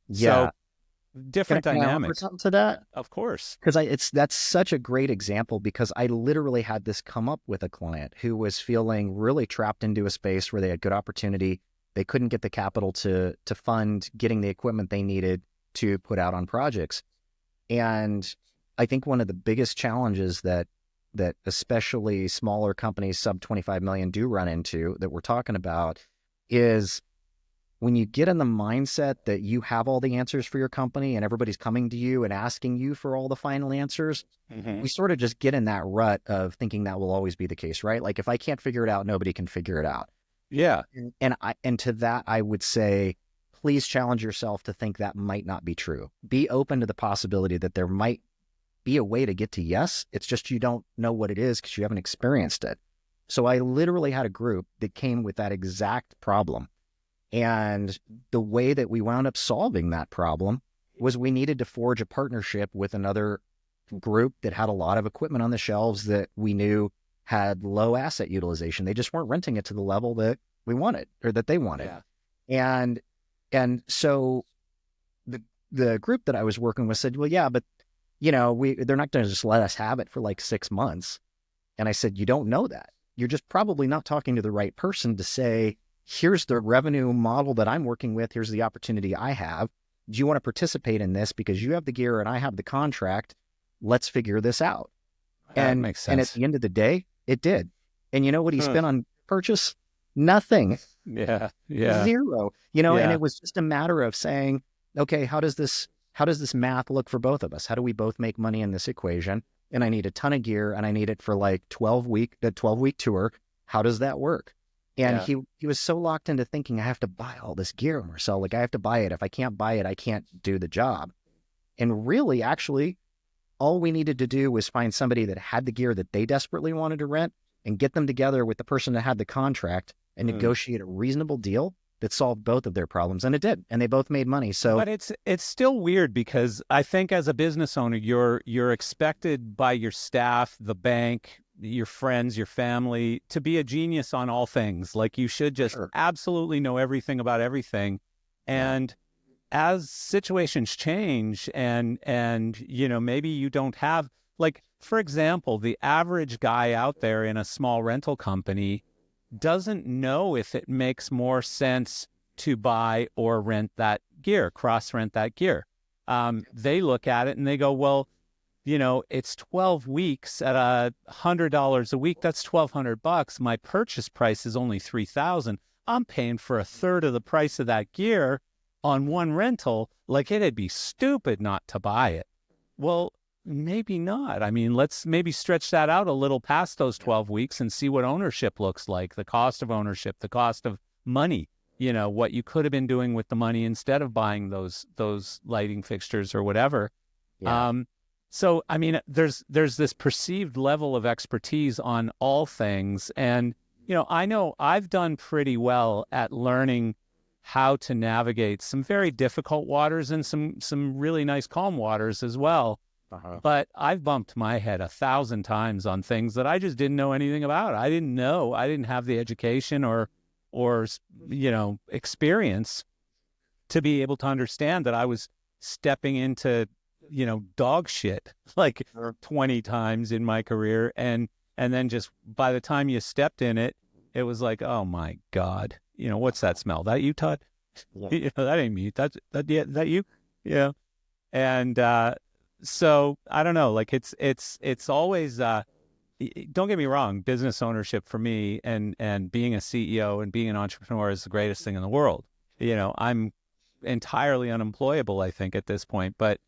Yeah. So different Can I offer dynamics. something to that? Of course. Because that's such a great example because I literally had this come up with a client who was feeling really trapped into a space where they had good opportunity. They couldn't get the capital to fund getting the equipment they needed to put out on projects. And I think one of the biggest challenges that especially smaller companies sub 25 million do run into that we're talking about is when you get in the mindset that you have all the answers for your company and everybody's coming to you and asking you for all the final answers, we sort of just get in that rut of thinking that will always be the case, right? Like, if I can't figure it out, nobody can figure it out. Yeah. And to that, I would say, please challenge yourself to think that might not be true. Be open to the possibility that there might be a way to get to yes. It's just you don't know what it is because you haven't experienced it. So I literally had a group that came with that exact problem. And the way that we wound up solving that problem was we needed to forge a partnership with another group that had a lot of equipment on the shelves that we knew had low asset utilization. They just weren't renting it to the level that we wanted or that they wanted. Yeah. And so the group that I was working with said, well, yeah, but you know, they're not going to just let us have it for like 6 months. And I said, you don't know that. You're just probably not talking to the right person to say, here's the revenue model that I'm working with. Here's the opportunity I have. Do you want to participate in this? Because you have the gear and I have the contract. Let's figure this out. That makes sense. And at the end of the day, it did. And you know what he spent on purchase? Nothing. Yeah. Zero. You know, and it was just a matter of saying, okay, how does this math look for both of us? How do we both make money in this equation? And I need a ton of gear and I need it for like 12-week tour. How does that work? And he was so locked into thinking, I have to buy all this gear, Marcel. Like, I have to buy it. If I can't buy it, I can't do the job. And really, actually, all we needed to do was find somebody that had the gear that they desperately wanted to rent and get them together with the person that had the contract and negotiate a reasonable deal that solved both of their problems. And it did. And they both made money. So, but it's still weird because I think as a business owner, you're expected by your staff, the bank, your friends, your family, to be a genius on all things. Like, you should just absolutely know everything about everything. And as situations change and, you know, maybe you don't have, like, for example, the average guy out there in a small rental company doesn't know if it makes more sense to buy or rent that gear, cross-rent that gear. They look at it and they go, well, it's 12 weeks at $100 a week. That's $1,200. My purchase price is only $3,000. I'm paying for a third of the price of that gear on one rental. Like, it'd be stupid not to buy it. Well, maybe not. I mean, let's maybe stretch that out a little past those 12 weeks and see what ownership looks like, the cost of ownership, the cost of money, what you could have been doing with the money instead of buying those lighting fixtures or whatever. Yeah. So, I mean, there's this perceived level of expertise on all things. And, I know I've done pretty well at learning how to navigate some very difficult waters and some really nice calm waters as well. Uh-huh. But I've bumped my head 1,000 times on things that I just didn't know anything about. I didn't know. I didn't have the education or experience to be able to understand that I was stepping into, dog shit like 20 times in my career. And then just by the time you stepped in it, it was like, oh my God, what's that smell? That you, Todd? Yeah. That ain't me. That you? Yeah. And, so I don't know, like it's always, don't get me wrong, business ownership for me and being a CEO and being an entrepreneur is the greatest thing in the world. I'm entirely unemployable, I think, at this point, but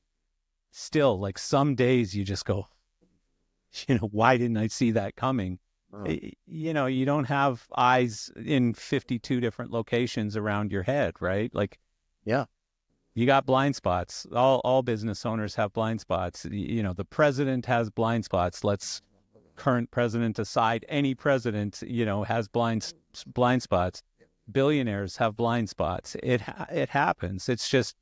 still, like, some days you just go, why didn't I see that coming? You don't have eyes in 52 different locations around your head, right? Like, Yeah. you got blind spots. All business owners have blind spots. The president has blind spots. Let's current president aside, any president, has blind spots. Billionaires have blind spots. It happens. It's just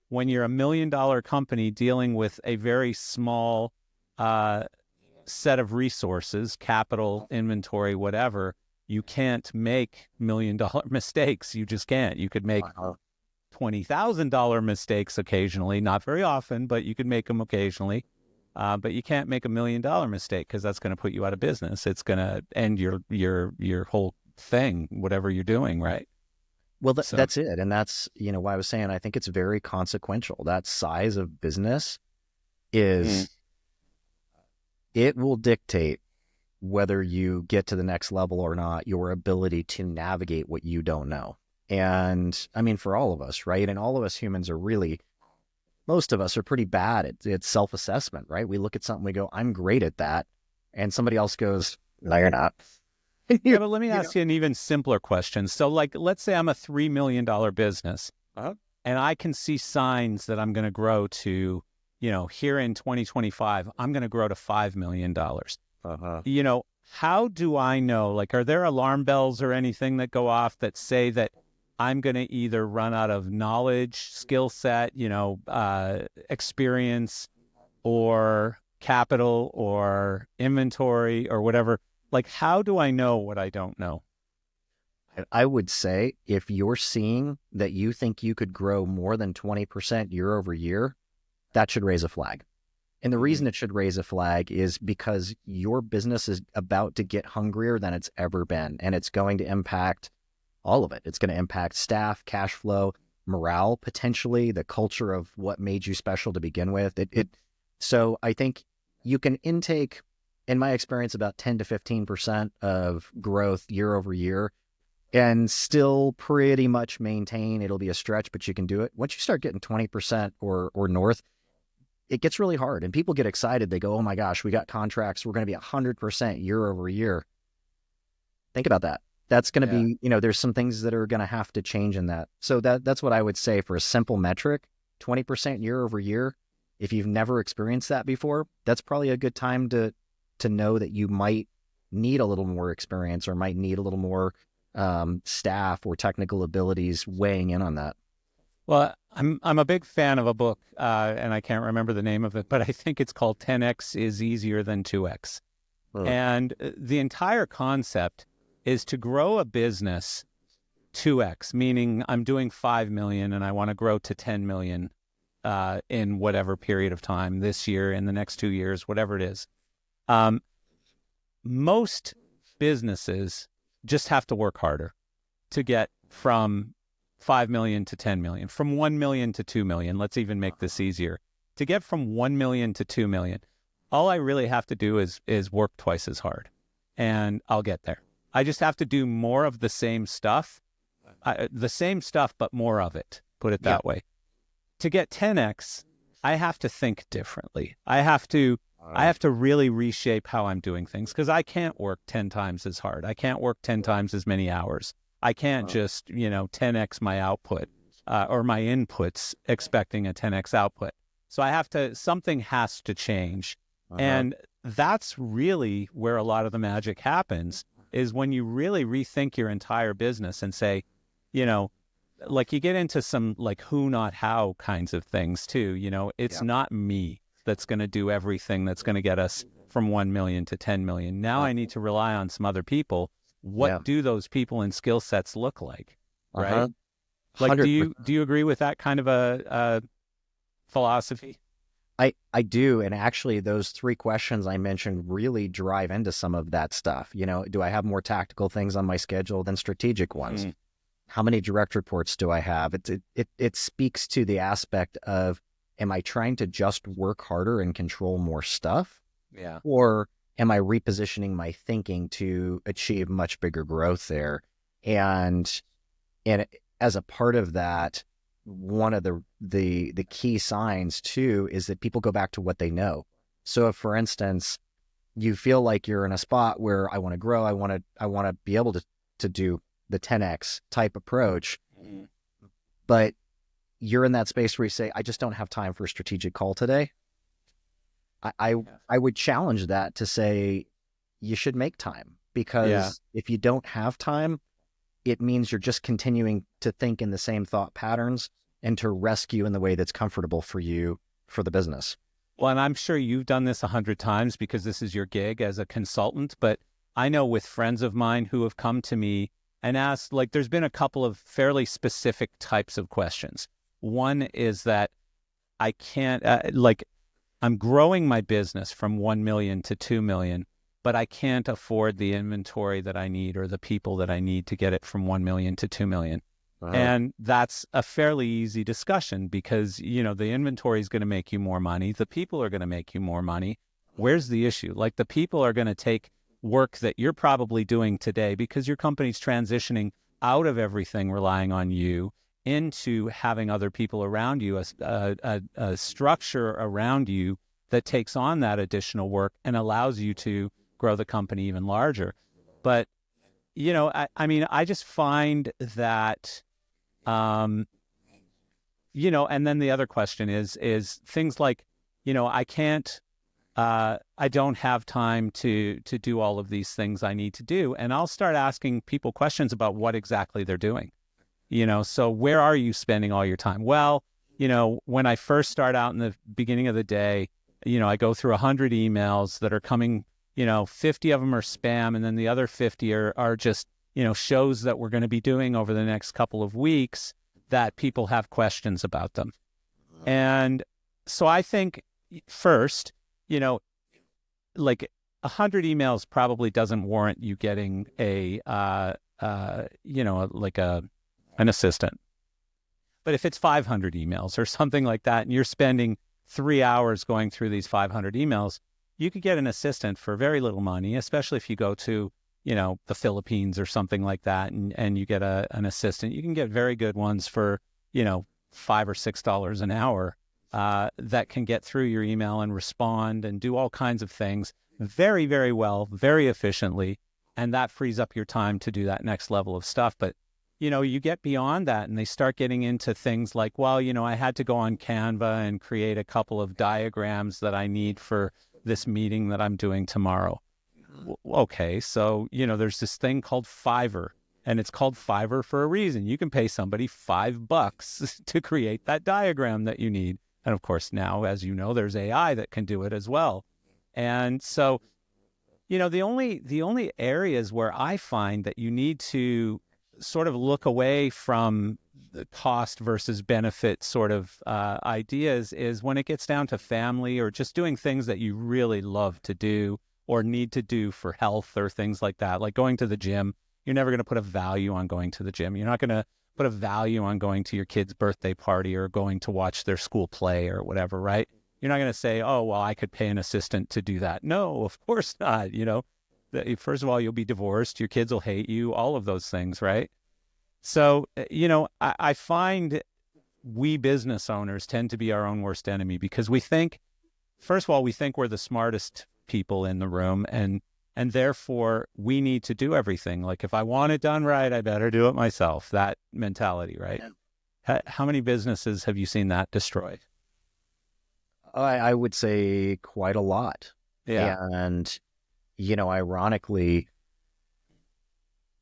when you're $1 million company dealing with a very small set of resources, capital, inventory, whatever, you can't make $1 million mistakes. You just can't. You could make $20,000 mistakes occasionally, not very often, but you could make them occasionally. But you can't make $1 million mistake because that's going to put you out of business. It's going to end your whole thing, whatever you're doing, right? Well, that's it. And that's, why I was saying, I think it's very consequential. That size of business is, it will dictate whether you get to the next level or not, your ability to navigate what you don't know. And I mean, for all of us, right? And all of us humans are really, most of us are pretty bad at self-assessment, right? We look at something, we go, I'm great at that. And somebody else goes, no, you're not. Yeah, but let me ask you an even simpler question. So, like, let's say I'm a $3 million business, and I can see signs that I'm going to grow to, here in 2025, I'm going to grow to $5 million. How do I know? Like, are there alarm bells or anything that go off that say that I'm going to either run out of knowledge, skill set, experience, or capital, or inventory, or whatever? Like, how do I know what I don't know? I would say if you're seeing that you think you could grow more than 20% year over year, that should raise a flag. And the reason it should raise a flag is because your business is about to get hungrier than it's ever been. And it's going to impact all of it. It's going to impact staff, cash flow, morale, potentially, the culture of what made you special to begin with. So I think you can intake, in my experience, about 10 to 15% of growth year over year and still pretty much maintain. It'll be a stretch, but you can do it. Once you start getting 20% or north, it gets really hard and people get excited. They go, oh my gosh, we got contracts. We're going to be 100% year over year. Think about that. That's going to be, there's some things that are going to have to change in that. So that's what I would say for a simple metric, 20% year over year. If you've never experienced that before, that's probably a good time to know that you might need a little more experience or might need a little more staff or technical abilities weighing in on that. Well, I'm a big fan of a book, and I can't remember the name of it, but I think it's called 10X is Easier Than 2X. And the entire concept is to grow a business 2X, meaning I'm doing 5 million and I want to grow to 10 million in whatever period of time, this year, in the next 2 years, whatever it is. Most businesses just have to work harder to get from 5 million to 10 million, from 1 million to 2 million. Let's even make this easier. To get from 1 million to 2 million, all I really have to do is work twice as hard, and I'll get there. I just have to do more of the same stuff, but more of it. Put it Yeah. that way. To get 10x, I have to think differently. I have to really reshape how I'm doing things, because I can't work 10 times as hard. I can't work 10 times as many hours. I can't just, 10x my output or my inputs expecting a 10x output. So something has to change. And that's really where a lot of the magic happens, is when you really rethink your entire business and say, like you get into some like who, not how kinds of things too. It's not me that's going to do everything that's going to get us from 1 million to 10 million. Now I need to rely on some other people. What do those people and skill sets look like? Right? Like, 100%. do you agree with that kind of a philosophy? I do. And actually, those three questions I mentioned really drive into some of that stuff. Do I have more tactical things on my schedule than strategic ones? How many direct reports do I have? It speaks to the aspect of, am I trying to just work harder and control more stuff? Yeah. Or am I repositioning my thinking to achieve much bigger growth there? And as a part of that, one of the key signs too is that people go back to what they know. So if, for instance, you feel like you're in a spot where I want to grow, I want to be able to do the 10x type approach, but you're in that space where you say, I just don't have time for a strategic call today. I would challenge that to say you should make time, because if you don't have time, it means you're just continuing to think in the same thought patterns and to rescue in the way that's comfortable for you for the business. Well, and I'm sure you've done this 100 times because this is your gig as a consultant, but I know with friends of mine who have come to me and asked, like, there's been a couple of fairly specific types of questions. One is that I can't, I'm growing my business from 1 million to 2 million, but I can't afford the inventory that I need or the people that I need to get it from 1 million to 2 million. And that's a fairly easy discussion, because, the inventory is going to make you more money. The people are going to make you more money. Where's the issue? Like, the people are going to take work that you're probably doing today because your company's transitioning out of everything relying on you into having other people around you, a structure around you that takes on that additional work and allows you to grow the company even larger. But, I just find that, and then the other question is things like, I don't have time to do all of these things I need to do. And I'll start asking people questions about what exactly they're doing. So where are you spending all your time? Well, when I first start out in the beginning of the day, I go through 100 emails that are coming, 50 of them are spam. And then the other 50 are just, shows that we're going to be doing over the next couple of weeks that people have questions about them. And so I think first, like 100 emails probably doesn't warrant you getting an assistant. But if it's 500 emails or something like that, and you're spending 3 hours going through these 500 emails, you could get an assistant for very little money, especially if you go to, the Philippines or something like that, and you get an assistant. You can get very good ones for, $5 or $6 an hour that can get through your email and respond and do all kinds of things very, very well, very efficiently. And that frees up your time to do that next level of stuff. But, you get beyond that and they start getting into things like, well, I had to go on Canva and create a couple of diagrams that I need for this meeting that I'm doing tomorrow. Okay, so, there's this thing called Fiverr, and it's called Fiverr for a reason. You can pay somebody $5 to create that diagram that you need. And of course, now, as you know, there's AI that can do it as well. And so, the only areas where I find that you need to sort of look away from the cost versus benefit sort of ideas is when it gets down to family or just doing things that you really love to do or need to do for health or things like that, like going to the gym. You're never going to put a value on going to the gym. You're not going to put a value on going to your kid's birthday party or going to watch their school play or whatever, right? You're not going to say, oh, well, I could pay an assistant to do that. No, of course not. First of all, you'll be divorced. Your kids will hate you, all of those things, right? So, I find we business owners tend to be our own worst enemy because we think, first of all, we think we're the smartest people in the room, and therefore we need to do everything. Like, if I want it done right, I better do it myself. That mentality, right? Yeah. How many businesses have you seen that destroyed? I would say quite a lot. Yeah. And, ironically,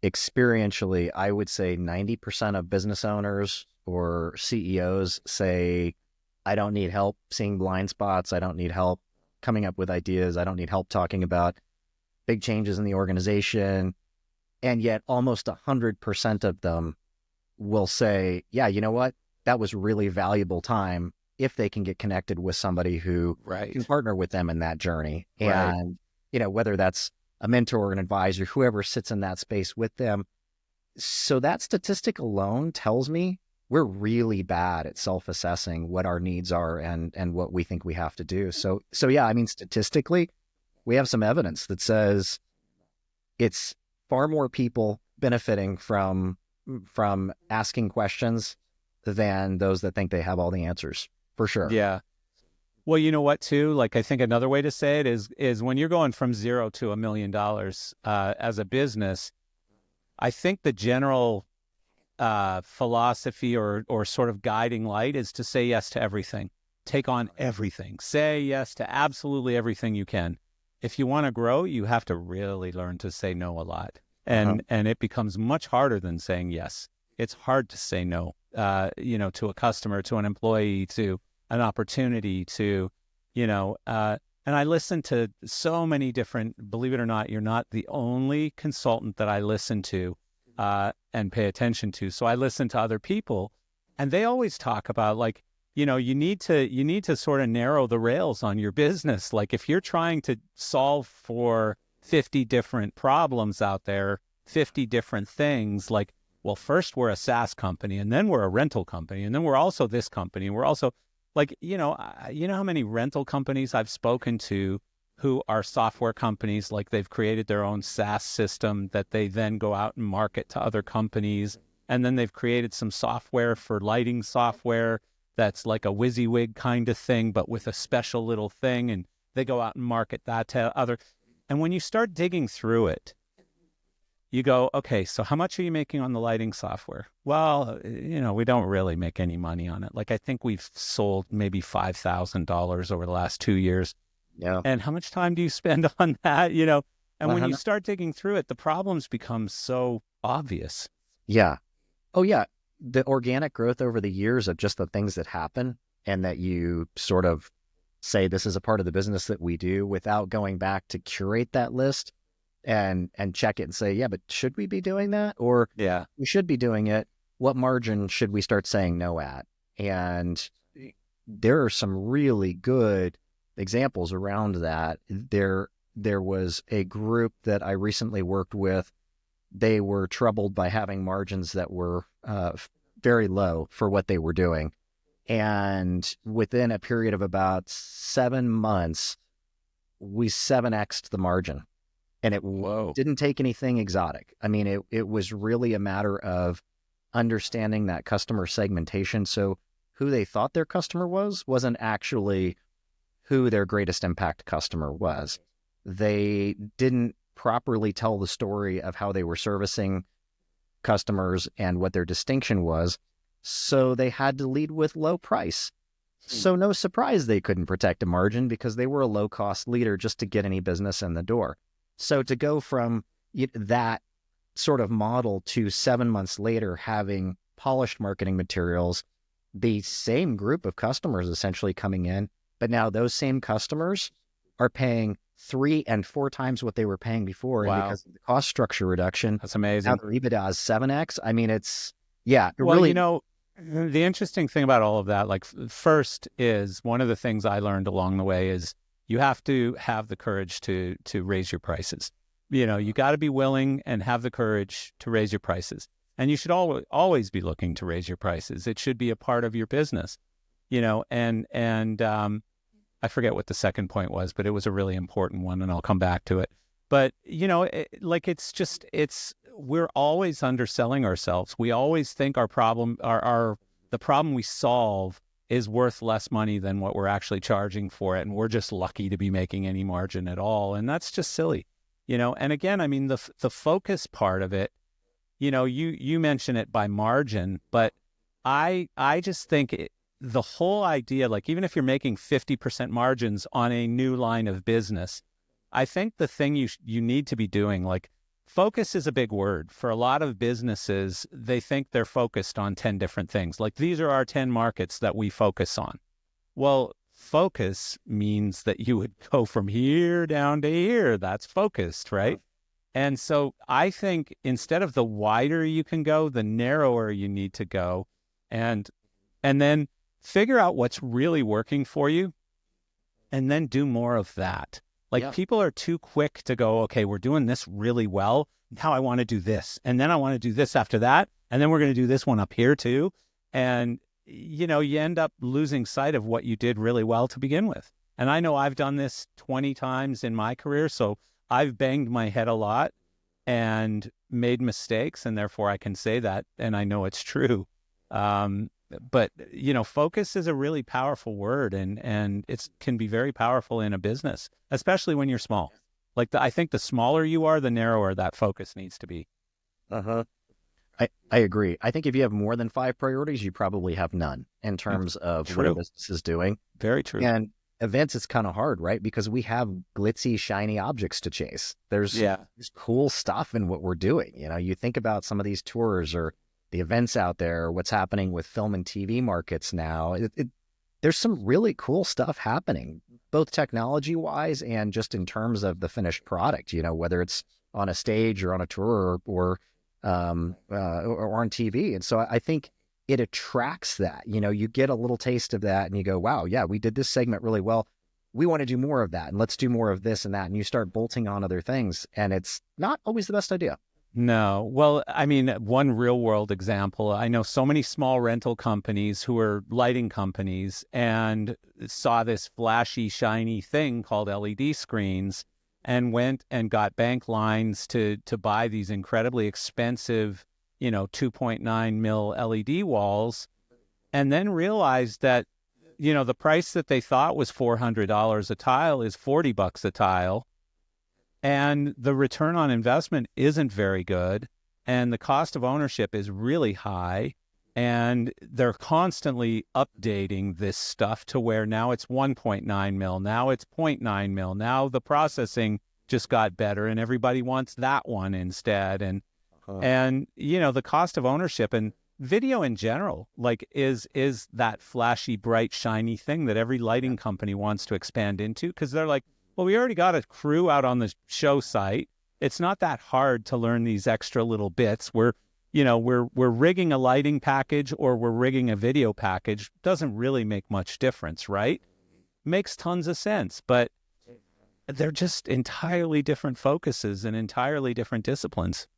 experientially, I would say 90% of business owners or CEOs say, I don't need help seeing blind spots. I don't need help coming up with ideas. I don't need help talking about big changes in the organization. And yet almost 100% of them will say, yeah, you know what? That was really valuable time if they can get connected with somebody who can partner with them in that journey. Right. And, whether that's a mentor or an advisor, whoever sits in that space with them. So that statistic alone tells me we're really bad at self-assessing what our needs are and what we think we have to do. So yeah, I mean, statistically, we have some evidence that says it's far more people benefiting from asking questions than those that think they have all the answers, for sure. Yeah. Well, you know what, too? Like, I think another way to say it is when you're going from $0 to $1 million as a business, I think the general philosophy or sort of guiding light is to say yes to everything. Take on everything. Say yes to absolutely everything you can. If you want to grow, you have to really learn to say no a lot. And it becomes much harder than saying yes. It's hard to say no, to a customer, to an employee, to an opportunity, to, and I listen to so many different, believe it or not, you're not the only consultant that I listen to and pay attention to. So I listen to other people, and they always talk about, like, you need to sort of narrow the rails on your business. Like, if you're trying to solve for 50 different problems out there, 50 different things, like, well, first we're a SaaS company, and then we're a rental company, and then we're also this company, and we're also, like, how many rental companies I've spoken to who are software companies, like they've created their own SaaS system that they then go out and market to other companies. And then they've created some software for lighting software that's like a WYSIWYG kind of thing, but with a special little thing. And they go out and market that to other. And when you start digging through it, you go, okay, so how much are you making on the lighting software? Well, we don't really make any money on it. Like, I think we've sold maybe $5,000 over the last 2 years. Yeah. And how much time do you spend on that? And when you start digging through it, the problems become so obvious. Yeah. Oh, yeah. The organic growth over the years of just the things that happen and that you sort of say, this is a part of the business that we do, without going back to curate that list and check it and say, yeah, but should we be doing that? Or yeah, we should be doing it. What margin should we start saying no at? And there are some really good examples around that. There was a group that I recently worked with. They were troubled by having margins that were very low for what they were doing. And within a period of about 7 months, we 7x'd the margin. And it didn't take anything exotic. I mean, it was really a matter of understanding that customer segmentation. So who they thought their customer wasn't actually who their greatest impact customer was. They didn't properly tell the story of how they were servicing customers and what their distinction was. So they had to lead with low price. So no surprise they couldn't protect a margin, because they were a low-cost leader just to get any business in the door. So to go from that sort of model to 7 months later having polished marketing materials, the same group of customers essentially coming in, but now those same customers are paying 3 and 4 times what they were paying before. Wow. And because of the cost structure reduction, that's amazing. Now their EBITDA is 7x. I mean, well, really. The interesting thing about all of that, like, first is, one of the things I learned along the way is you have to have the courage to raise your prices. You got to be willing and have the courage to raise your prices. And you should always be looking to raise your prices. It should be a part of your business, and I forget what the second point was, but it was a really important one, and I'll come back to it. But, we're always underselling ourselves. We always think the problem we solve is worth less money than what we're actually charging for it. And we're just lucky to be making any margin at all. And that's just silly, and again, I mean, the focus part of it, you mention it by margin, but I just think the whole idea, like even if you're making 50% margins on a new line of business, I think the thing you need to be doing, like focus is a big word. For a lot of businesses, they think they're focused on 10 different things. Like these are our 10 markets that we focus on. Well, focus means that you would go from here down to here. That's focused, right? And so I think instead of the wider you can go, the narrower you need to go, and then figure out what's really working for you, and then do more of that. Like people are too quick to go, okay, we're doing this really well. Now I want to do this. And then I want to do this after that. And then we're going to do this one up here too. And, you end up losing sight of what you did really well to begin with. And I know I've done this 20 times in my career. So I've banged my head a lot and made mistakes. And therefore I can say that. And I know it's true. But, focus is a really powerful word, and it can be very powerful in a business, especially when you're small. Like I think the smaller you are, the narrower that focus needs to be. I agree. I think if you have more than 5 priorities, you probably have none in terms of what a business is doing. Very true. And events, it's kind of hard, right? Because we have glitzy, shiny objects to chase. There's cool stuff in what we're doing. You think about some of these tours or the events out there, what's happening with film and TV markets now. There's some really cool stuff happening, both technology-wise and just in terms of the finished product, whether it's on a stage or on a tour or on TV. And so I think it attracts that. You get a little taste of that and you go, wow, yeah, we did this segment really well. We want to do more of that, and let's do more of this and that. And you start bolting on other things, and it's not always the best idea. No. Well, I mean, one real world example, I know so many small rental companies who are lighting companies and saw this flashy, shiny thing called LED screens and went and got bank lines to buy these incredibly expensive, 2.9 mil LED walls, and then realized that, the price that they thought was $400 a tile is $40 a tile. And the return on investment isn't very good. And the cost of ownership is really high. And they're constantly updating this stuff to where now it's 1.9 mil. Now it's 0.9 mil. Now the processing just got better and everybody wants that one instead. And the cost of ownership and video in general, like is that flashy, bright, shiny thing that every lighting company wants to expand into. Because they're like, well, we already got a crew out on the show site. It's not that hard to learn these extra little bits. We're rigging a lighting package or we're rigging a video package. Doesn't really make much difference, right? Makes tons of sense, but they're just entirely different focuses and entirely different disciplines.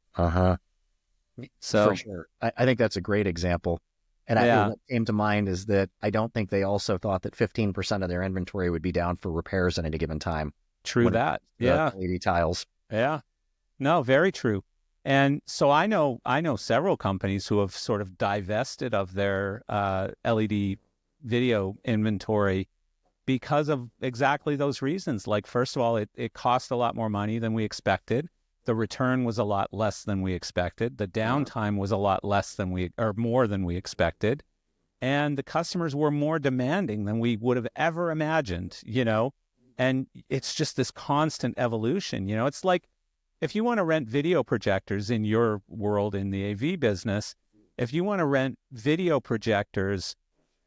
So for sure, I think that's a great example. And what came to mind is that I don't think they also thought that 15% of their inventory would be down for repairs at any given time. True that. Yeah. LED tiles. Yeah. No, very true. And so I know several companies who have sort of divested of their LED video inventory because of exactly those reasons. Like, first of all, it cost a lot more money than we expected. The return was a lot less than we expected. The downtime was a lot more than we expected. And the customers were more demanding than we would have ever imagined, and it's just this constant evolution. It's like if you want to rent video projectors in your world in the AV business, if you want to rent video projectors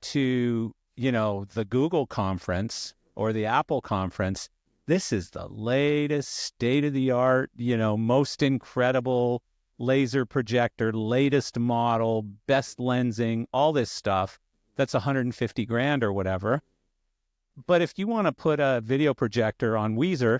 to, the Google conference or the Apple conference, this is the latest state-of-the-art, most incredible laser projector, latest model, best lensing, all this stuff. That's $150,000 or whatever. But if you want to put a video projector on Weezer,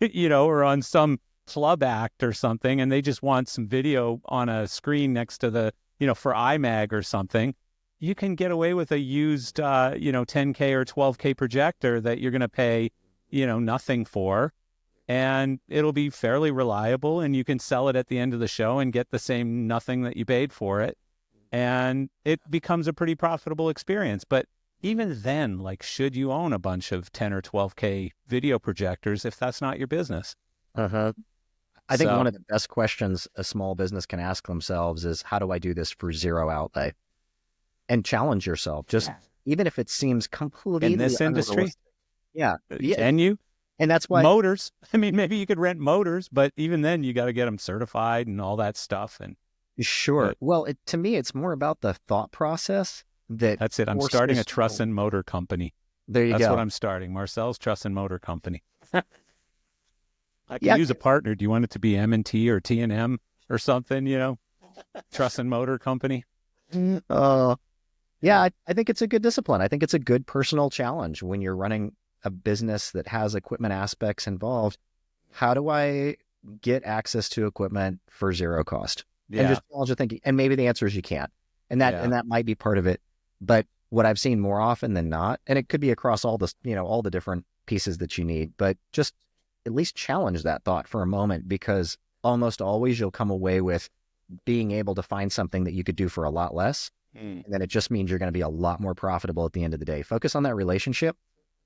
or on some club act or something, and they just want some video on a screen next to the, for iMag or something, you can get away with a used, 10K or 12K projector that you're going to pay, nothing for. And it'll be fairly reliable, and you can sell it at the end of the show and get the same nothing that you paid for it. And it becomes a pretty profitable experience. But even then, like, should you own a bunch of 10 or 12K video projectors if that's not your business? Uh-huh. I think one of the best questions a small business can ask themselves is, how do I do this for zero outlay? And challenge yourself, just even if it seems completely in this industry. Yeah. Can you? And that's why motors. I mean, maybe you could rent motors, but even then you got to get them certified and all that stuff. And sure. Well, to me, it's more about the thought process. That's it. I'm starting a truss and motor company. There you go. That's what I'm starting. Marcel's Truss and Motor Company. I can use a partner. Do you want it to be M&T or T&M or something, Truss and Motor Company? Yeah, I think it's a good discipline. I think it's a good personal challenge when you're running a business that has equipment aspects involved. How do I get access to equipment for zero cost? And just challenge the thinking. And maybe the answer is you can't. And that might be part of it. But what I've seen more often than not, and it could be across all the different pieces that you need, but just at least challenge that thought for a moment, because almost always you'll come away with being able to find something that you could do for a lot less. And then it just means you're going to be a lot more profitable at the end of the day. Focus on that relationship.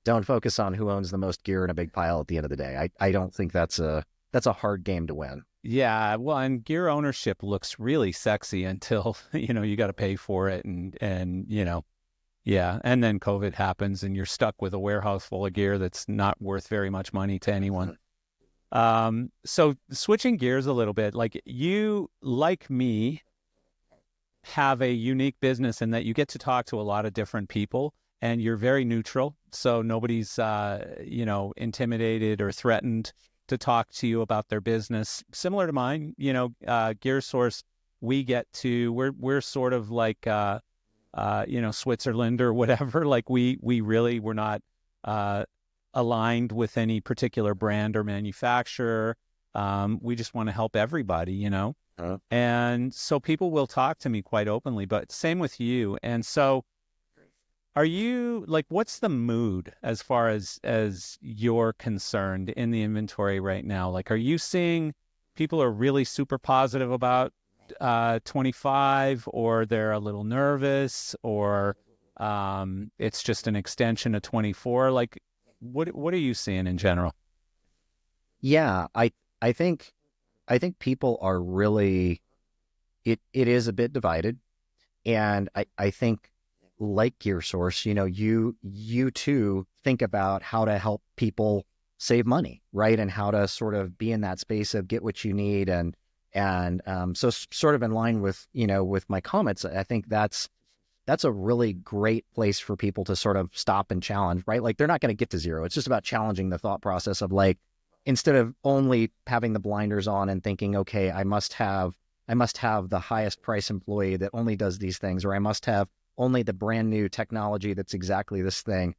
Don't focus on who owns the most gear in a big pile at the end of the day. I don't think that's a hard game to win. Yeah, well, and gear ownership looks really sexy until, you got to pay for it. And then COVID happens and you're stuck with a warehouse full of gear that's not worth very much money to anyone. So switching gears a little bit, like you, like me, have a unique business in that you get to talk to a lot of different people and you're very neutral. So nobody's, intimidated or threatened to talk to you about their business. Similar to mine, Gear Source, we're sort of like, Switzerland or whatever. Like we really, we're not, aligned with any particular brand or manufacturer. We just want to help everybody, And so people will talk to me quite openly, but same with you. And so are you like, what's the mood as far as you're concerned in the inventory right now? Like, are you seeing people are really super positive about 25, or they're a little nervous, or it's just an extension of 24? Like, what are you seeing in general? Yeah, I think people are really, it is a bit divided. And I think, like Gear Source, you too think about how to help people save money, right? And how to sort of be in that space of get what you need. And so sort of in line with, with my comments, I think that's a really great place for people to sort of stop and challenge, right? Like they're not going to get to zero. It's just about challenging the thought process of, like, instead of only having the blinders on and thinking, okay, I must have the highest price employee that only does these things, or I must have only the brand new technology that's exactly this thing.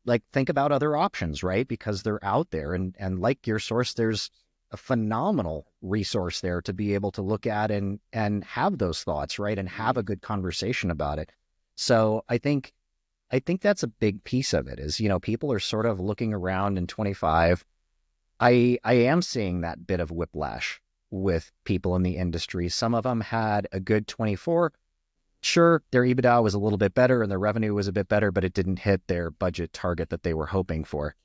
Like, think about other options, right? Because they're out there. And like Gear Source, there's a phenomenal resource there to be able to look at and have those thoughts, right? And have a good conversation about it. So I think that's a big piece of it is, people are sort of looking around in 25. I am seeing that bit of whiplash with people in the industry. Some of them had a good 24. Sure, their EBITDA was a little bit better and their revenue was a bit better, but it didn't hit their budget target that they were hoping for.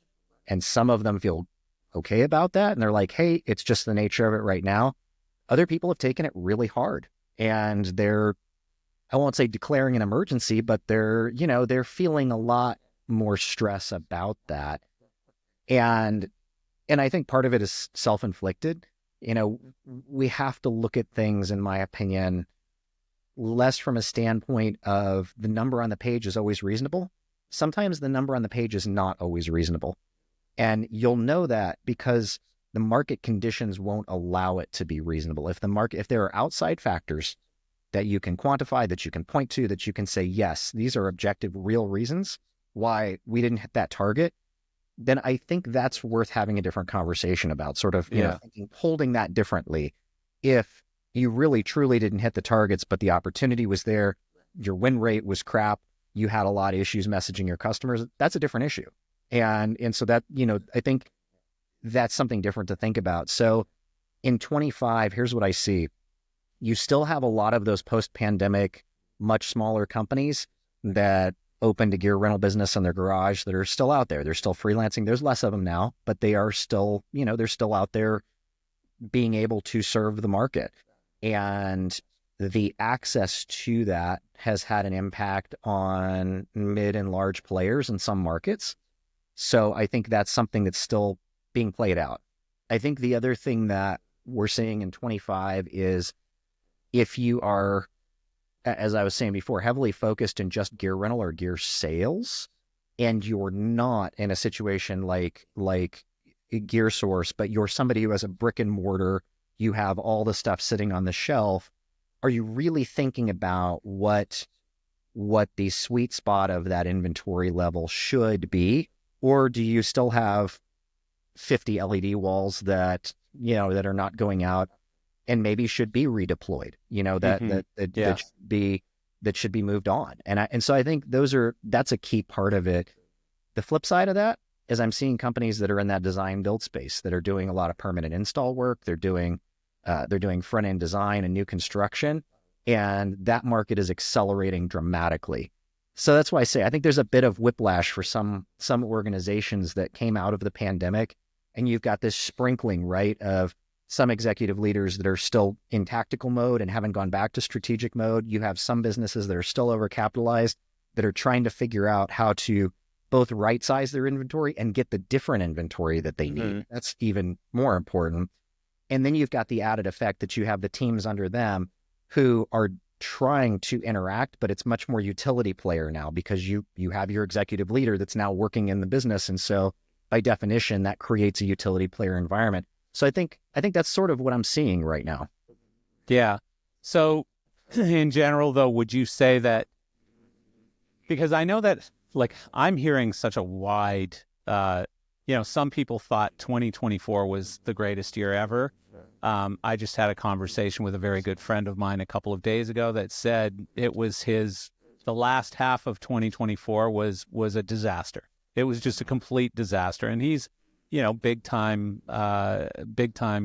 And some of them feel okay about that. And they're like, hey, it's just the nature of it right now. Other people have taken it really hard and they're, I won't say declaring an emergency, but they're feeling a lot more stress about that. And I think part of it is self-inflicted. We have to look at things, in my opinion, less from a standpoint of the number on the page is always reasonable. Sometimes the number on the page is not always reasonable. And you'll know that because the market conditions won't allow it to be reasonable. If there are outside factors that you can quantify, that you can point to, that you can say, yes, these are objective, real reasons why we didn't hit that target, then I think that's worth having a different conversation about, sort of, holding that differently. If you really truly didn't hit the targets, but the opportunity was there, your win rate was crap, you had a lot of issues messaging your customers, that's a different issue. And so that, I think that's something different to think about. So in 25, here's what I see. You still have a lot of those post-pandemic, much smaller companies that opened a gear rental business in their garage that are still out there. They're still freelancing. There's less of them now, but they are still, they're still out there being able to serve the market. And the access to that has had an impact on mid and large players in some markets. So I think that's something that's still being played out. I think the other thing that we're seeing in 25 is if you are, as I was saying before, heavily focused in just gear rental or gear sales, and you're not in a situation like Gear Source, but you're somebody who has a brick and mortar, you have all the stuff sitting on the shelf, are you really thinking about what the sweet spot of that inventory level should be? Or do you still have 50 LED walls that, that are not going out and maybe should be redeployed, that should be moved on. And so I think that's a key part of it. The flip side of that is I'm seeing companies that are in that design build space that are doing a lot of permanent install work. They're doing front end design and new construction, and that market is accelerating dramatically. So that's why I say I think there's a bit of whiplash for some organizations that came out of the pandemic, and you've got this sprinkling, right, of some executive leaders that are still in tactical mode and haven't gone back to strategic mode. You have some businesses that are still overcapitalized that are trying to figure out how to both right size their inventory and get the different inventory that they need. That's even more important. And then you've got the added effect that you have the teams under them who are trying to interact, but it's much more utility player now because you have your executive leader that's now working in the business. And so by definition, that creates a utility player environment. So I think that's sort of what I'm seeing right now. Yeah. So in general, though, would you say that, because I know that I'm hearing such a wide, some people thought 2024 was the greatest year ever. I just had a conversation with a very good friend of mine a couple of days ago that said it was the last half of 2024 was a disaster. It was just a complete disaster. And he's, big time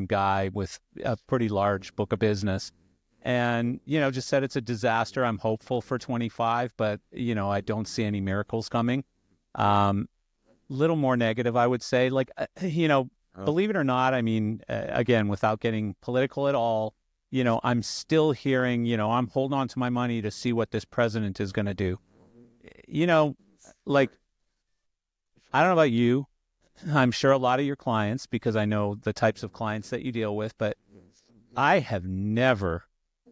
guy with a pretty large book of business. And, just said it's a disaster. I'm hopeful for 25, but, I don't see any miracles coming. Little more negative, I would say. Believe it or not, I mean, again, without getting political at all, I'm still hearing, I'm holding on to my money to see what this president is going to do. I don't know about you. I'm sure a lot of your clients, because I know the types of clients that you deal with, but I have never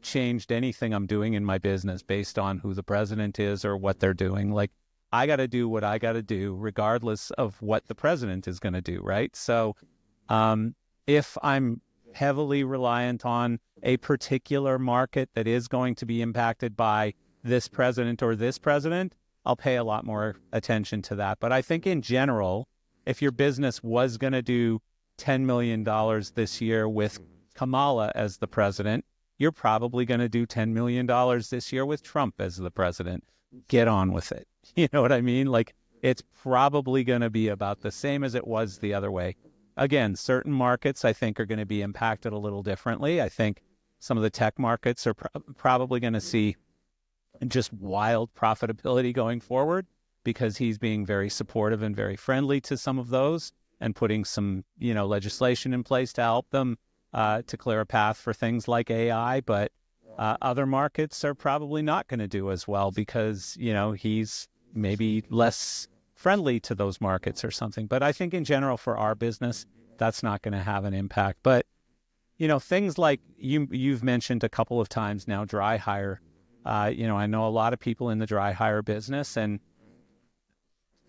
changed anything I'm doing in my business based on who the president is or what they're doing. I got to do what I got to do regardless of what the president is going to do, right? So if I'm heavily reliant on a particular market that is going to be impacted by this president or this president, I'll pay a lot more attention to that. But I think in general, if your business was going to do $10 million this year with Kamala as the president, you're probably going to do $10 million this year with Trump as the president. Get on with it. You know what I mean? It's probably going to be about the same as it was the other way. Again, certain markets I think are going to be impacted a little differently. I think some of the tech markets are probably going to see just wild profitability going forward because he's being very supportive and very friendly to some of those and putting some, legislation in place to help them to clear a path for things like AI. But other markets are probably not going to do as well because, he's maybe less friendly to those markets or something. But I think in general for our business, that's not going to have an impact. But, things like you've mentioned a couple of times now, dry hire. I know a lot of people in the dry hire business, and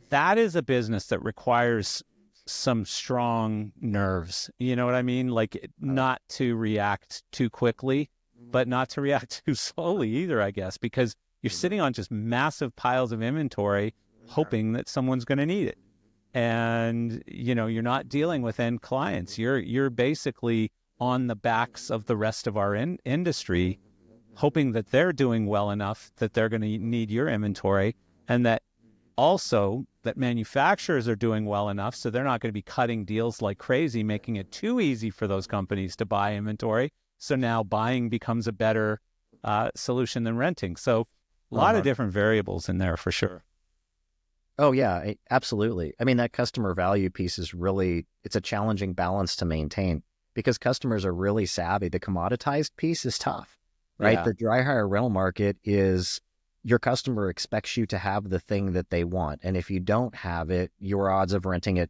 that is a business that requires some strong nerves. You know what I mean? Not to react too quickly, but not to react too slowly either, I guess, because you're sitting on just massive piles of inventory hoping that someone's going to need it. And, you're not dealing with end clients. You're basically on the backs of the rest of our industry, hoping that they're doing well enough that they're going to need your inventory, and that also that manufacturers are doing well enough so they're not going to be cutting deals like crazy, making it too easy for those companies to buy inventory. So now buying becomes a better solution than renting. So a lot of different variables in there for sure. Oh, yeah, absolutely. I mean, that customer value piece is really, it's a challenging balance to maintain because customers are really savvy. The commoditized piece is tough, right? Yeah. The dry hire rental market is your customer expects you to have the thing that they want. And if you don't have it, your odds of renting it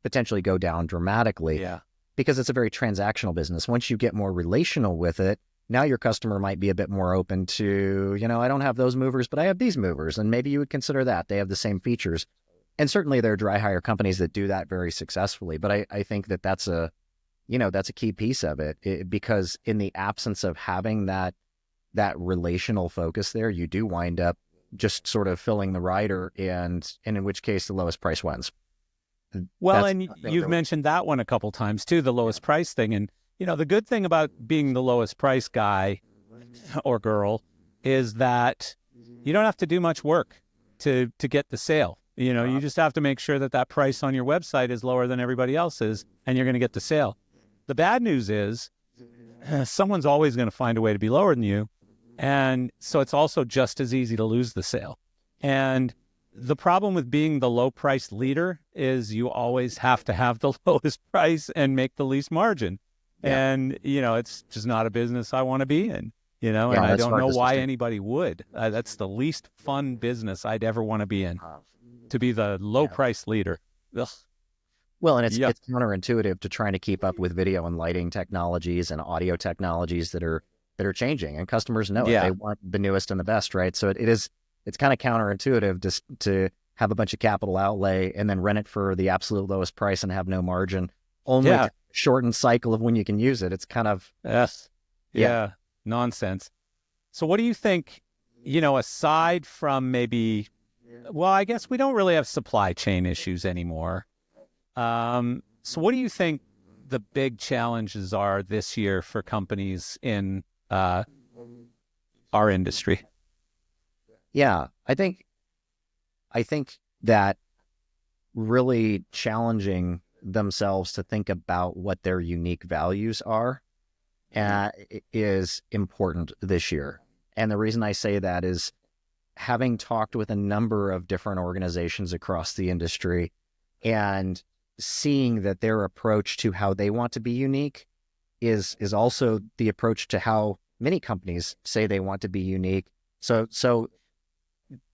potentially go down dramatically. Yeah. Because it's a very transactional business. Once you get more relational with it, now your customer might be a bit more open to, I don't have those movers, but I have these movers. And maybe you would consider that. They have the same features. And certainly there are dry hire companies that do that very successfully. But I think that that's a key piece of it, because in the absence of having that relational focus there, you do wind up just sort of filling the rider, and in which case the lowest price wins. Well, and you've mentioned that one a couple times too, the lowest price thing. And, the good thing about being the lowest price guy or girl is that you don't have to do much work to get the sale. You just have to make sure that price on your website is lower than everybody else's, and you're going to get the sale. The bad news is someone's always going to find a way to be lower than you. And so it's also just as easy to lose the sale. And the problem with being the low price leader is you always have to have the lowest price and make the least margin. Yeah. And, it's just not a business I want to be in, and I don't know why anybody would. That's the least fun business I'd ever want to be in, to be the low price leader. Ugh. Well, and it's counterintuitive to trying to keep up with video and lighting technologies and audio technologies that are changing, and customers know it. They want the newest and the best, right? So it's kind of counterintuitive to have a bunch of capital outlay and then rent it for the absolute lowest price and have no margin, only to shorten cycle of when you can use it. It's kind of nonsense. So what do you think, aside from maybe, well, I guess we don't really have supply chain issues anymore. So what do you think the big challenges are this year for companies in our industry? Yeah, I think that really challenging themselves to think about what their unique values are is important this year. And the reason I say that is, having talked with a number of different organizations across the industry and seeing that their approach to how they want to be unique is also the approach to how many companies say they want to be unique. So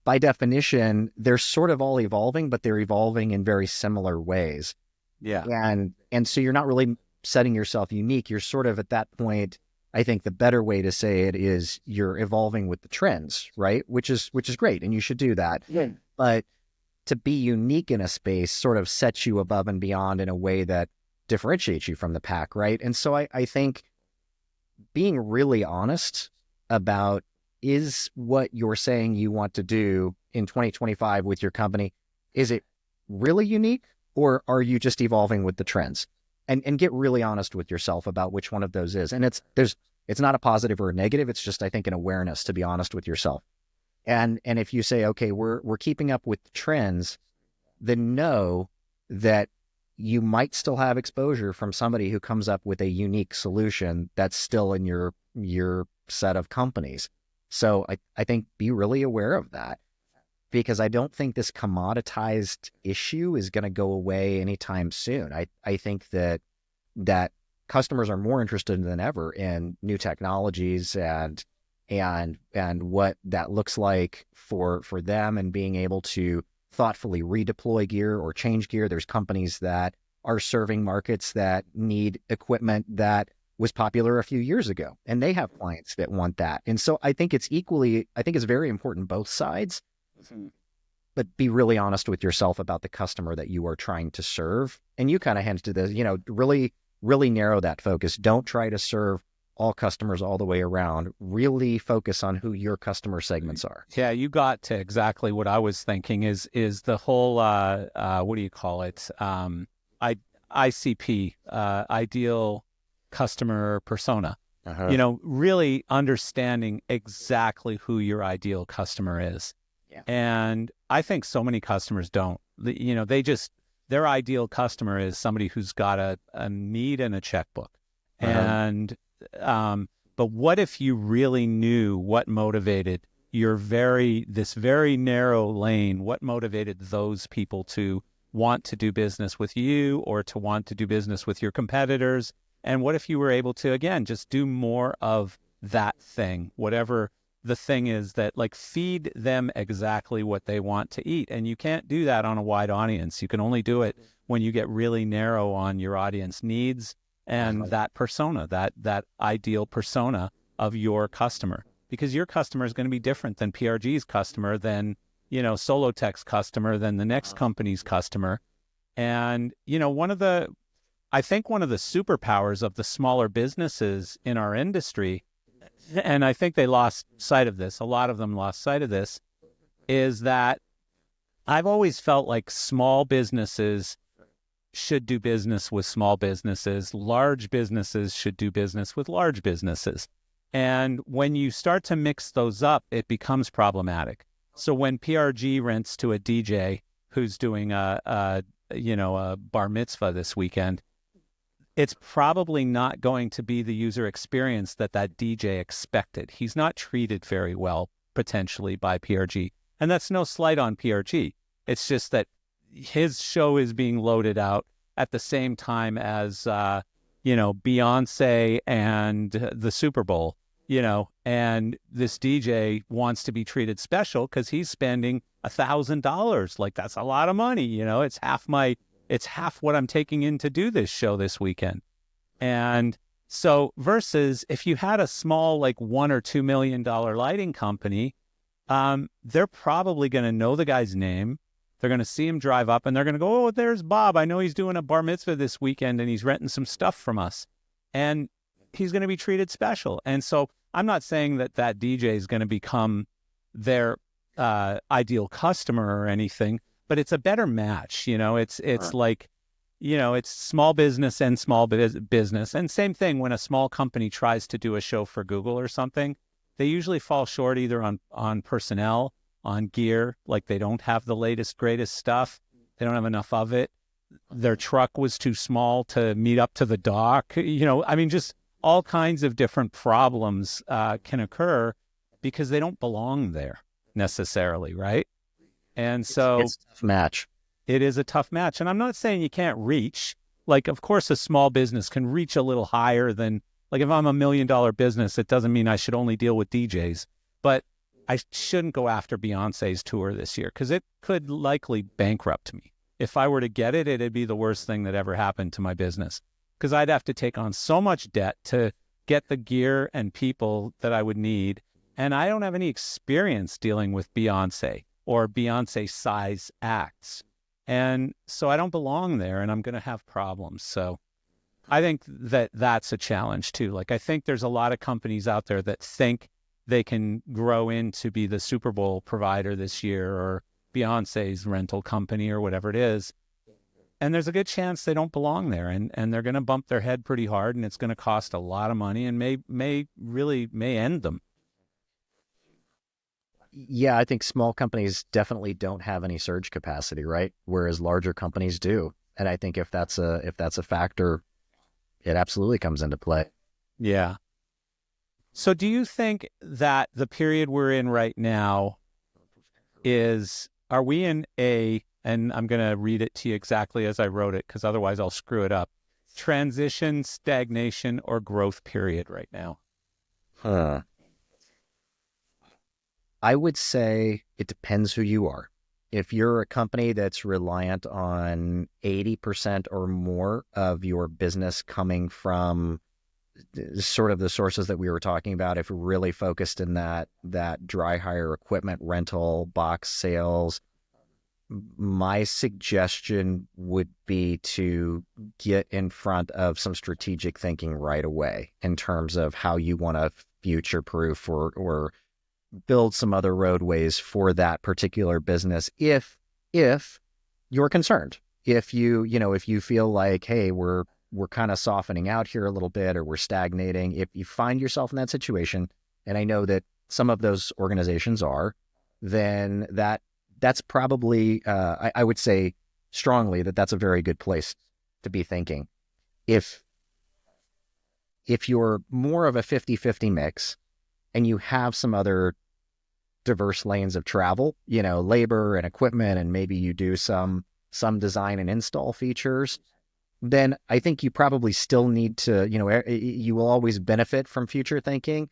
by definition, they're sort of all evolving, but they're evolving in very similar ways. Yeah. And so you're not really setting yourself unique. You're sort of at that point, I think the better way to say it is you're evolving with the trends, right? Which is great, and you should do that. Yeah. But to be unique in a space sort of sets you above and beyond in a way that differentiates you from the pack, right? And so I think being really honest about, is what you're saying you want to do in 2025 with your company, is it really unique, or are you just evolving with the trends? And get really honest with yourself about which one of those is. And it's not a positive or a negative. It's just, I think, an awareness to be honest with yourself. And if you say, okay, we're keeping up with the trends, then know that you might still have exposure from somebody who comes up with a unique solution that's still in your set of companies. So I think be really aware of that, because I don't think this commoditized issue is going to go away anytime soon. I think that customers are more interested than ever in new technologies and what that looks like for them, and being able to thoughtfully redeploy gear or change gear. There's companies that are serving markets that need equipment that was popular a few years ago, and they have clients that want that. And so I think it's very important both sides. Mm-hmm. But be really honest with yourself about the customer that you are trying to serve. And you kind of hinted to this, really, really narrow that focus. Don't try to serve all customers all the way around. Really focus on who your customer segments are. Yeah, you got to exactly what I was thinking is the whole, what do you call it? ICP, ideal customer persona. Uh-huh. Really understanding exactly who your ideal customer is. Yeah. And I think so many customers don't. They just, their ideal customer is somebody who's got a need and a checkbook. Uh-huh. And, but what if you really knew what motivated this very narrow lane, what motivated those people to want to do business with you or to want to do business with your competitors? And what if you were able to, again, just do more of that thing, whatever the thing is, that like feed them exactly what they want to eat? And you can't do that on a wide audience. You can only do it when you get really narrow on your audience needs and that persona, that ideal persona of your customer, because your customer is going to be different than PRG's customer, than, Solotech's customer, than the next company's customer. And, I think one of the superpowers of the smaller businesses in our industry, and I think they lost sight of this, a lot of them lost sight of this, is that I've always felt like small businesses should do business with small businesses. Large businesses should do business with large businesses. And when you start to mix those up, it becomes problematic. So when PRG rents to a DJ who's doing a bar mitzvah this weekend, it's probably not going to be the user experience that DJ expected. He's not treated very well, potentially, by PRG. And that's no slight on PRG. It's just that his show is being loaded out at the same time as, Beyonce and the Super Bowl, and this DJ wants to be treated special because he's spending $1,000. Like, that's a lot of money. It's half what I'm taking in to do this show this weekend. And so versus if you had a small, like $1 or $2 million lighting company, they're probably going to know the guy's name. They're going to see him drive up and they're going to go, oh, there's Bob. I know he's doing a bar mitzvah this weekend and he's renting some stuff from us. And he's going to be treated special. And so I'm not saying that DJ is going to become their ideal customer or anything, but it's a better match. It's like, it's small business and small business. And same thing when a small company tries to do a show for Google or something, they usually fall short either on personnel, on gear, like they don't have the latest, greatest stuff. They don't have enough of it. Their truck was too small to meet up to the dock. Just all kinds of different problems can occur because they don't belong there necessarily, right? And so it's a tough match. It is a tough match. And I'm not saying you can't reach. Like, of course, a small business can reach a little higher than, like, if I'm $1 million business, it doesn't mean I should only deal with DJs. But I shouldn't go after Beyonce's tour this year because it could likely bankrupt me. If I were to get it, it'd be the worst thing that ever happened to my business because I'd have to take on so much debt to get the gear and people that I would need. And I don't have any experience dealing with Beyonce or Beyonce size acts. And so I don't belong there and I'm going to have problems. So I think that that's a challenge too. Like, I think there's a lot of companies out there that think they can grow into be the Super Bowl provider this year or Beyonce's rental company or whatever it is. And there's a good chance they don't belong there and they're going to bump their head pretty hard and it's going to cost a lot of money and may end them. Yeah, I think small companies definitely don't have any surge capacity, right? Whereas larger companies do. And I think if that's a factor, it absolutely comes into play. Yeah. So do you think that the period we're in right now are we in and I'm going to read it to you exactly as I wrote it because otherwise I'll screw it up, transition, stagnation, or growth period right now? I would say it depends who you are. If you're a company that's reliant on 80% or more of your business coming from sort of the sources that we were talking about, if you're really focused in that dry hire equipment rental, box sales, my suggestion would be to get in front of some strategic thinking right away in terms of how you want to future-proof or build some other roadways for that particular business if you're concerned. If you feel like, hey, we're we're kind of softening out here a little bit, or we're stagnating. If you find yourself in that situation, and I know that some of those organizations are, then that's probably, I would say strongly that that's a very good place to be thinking. If you're more of a 50-50 mix and you have some other diverse lanes of travel, labor and equipment, and maybe you do some design and install features, then I think you probably still need to, you will always benefit from future thinking,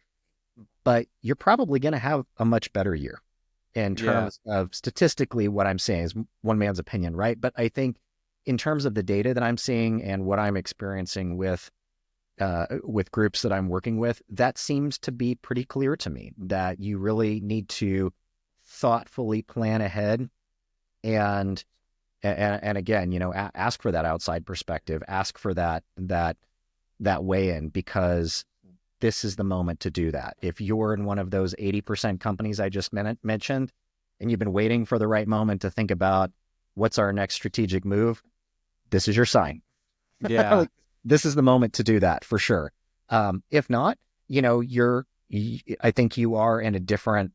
but you're probably going to have a much better year in terms of statistically. What I'm saying is one man's opinion, right? But I think in terms of the data that I'm seeing and what I'm experiencing with groups that I'm working with, that seems to be pretty clear to me, that you really need to thoughtfully plan ahead and again, ask for that outside perspective, ask for that weigh in, because this is the moment to do that. If you're in one of those 80% companies I just mentioned, and you've been waiting for the right moment to think about what's our next strategic move, this is your sign. Yeah. This is the moment to do that for sure. If not, I think you are in a different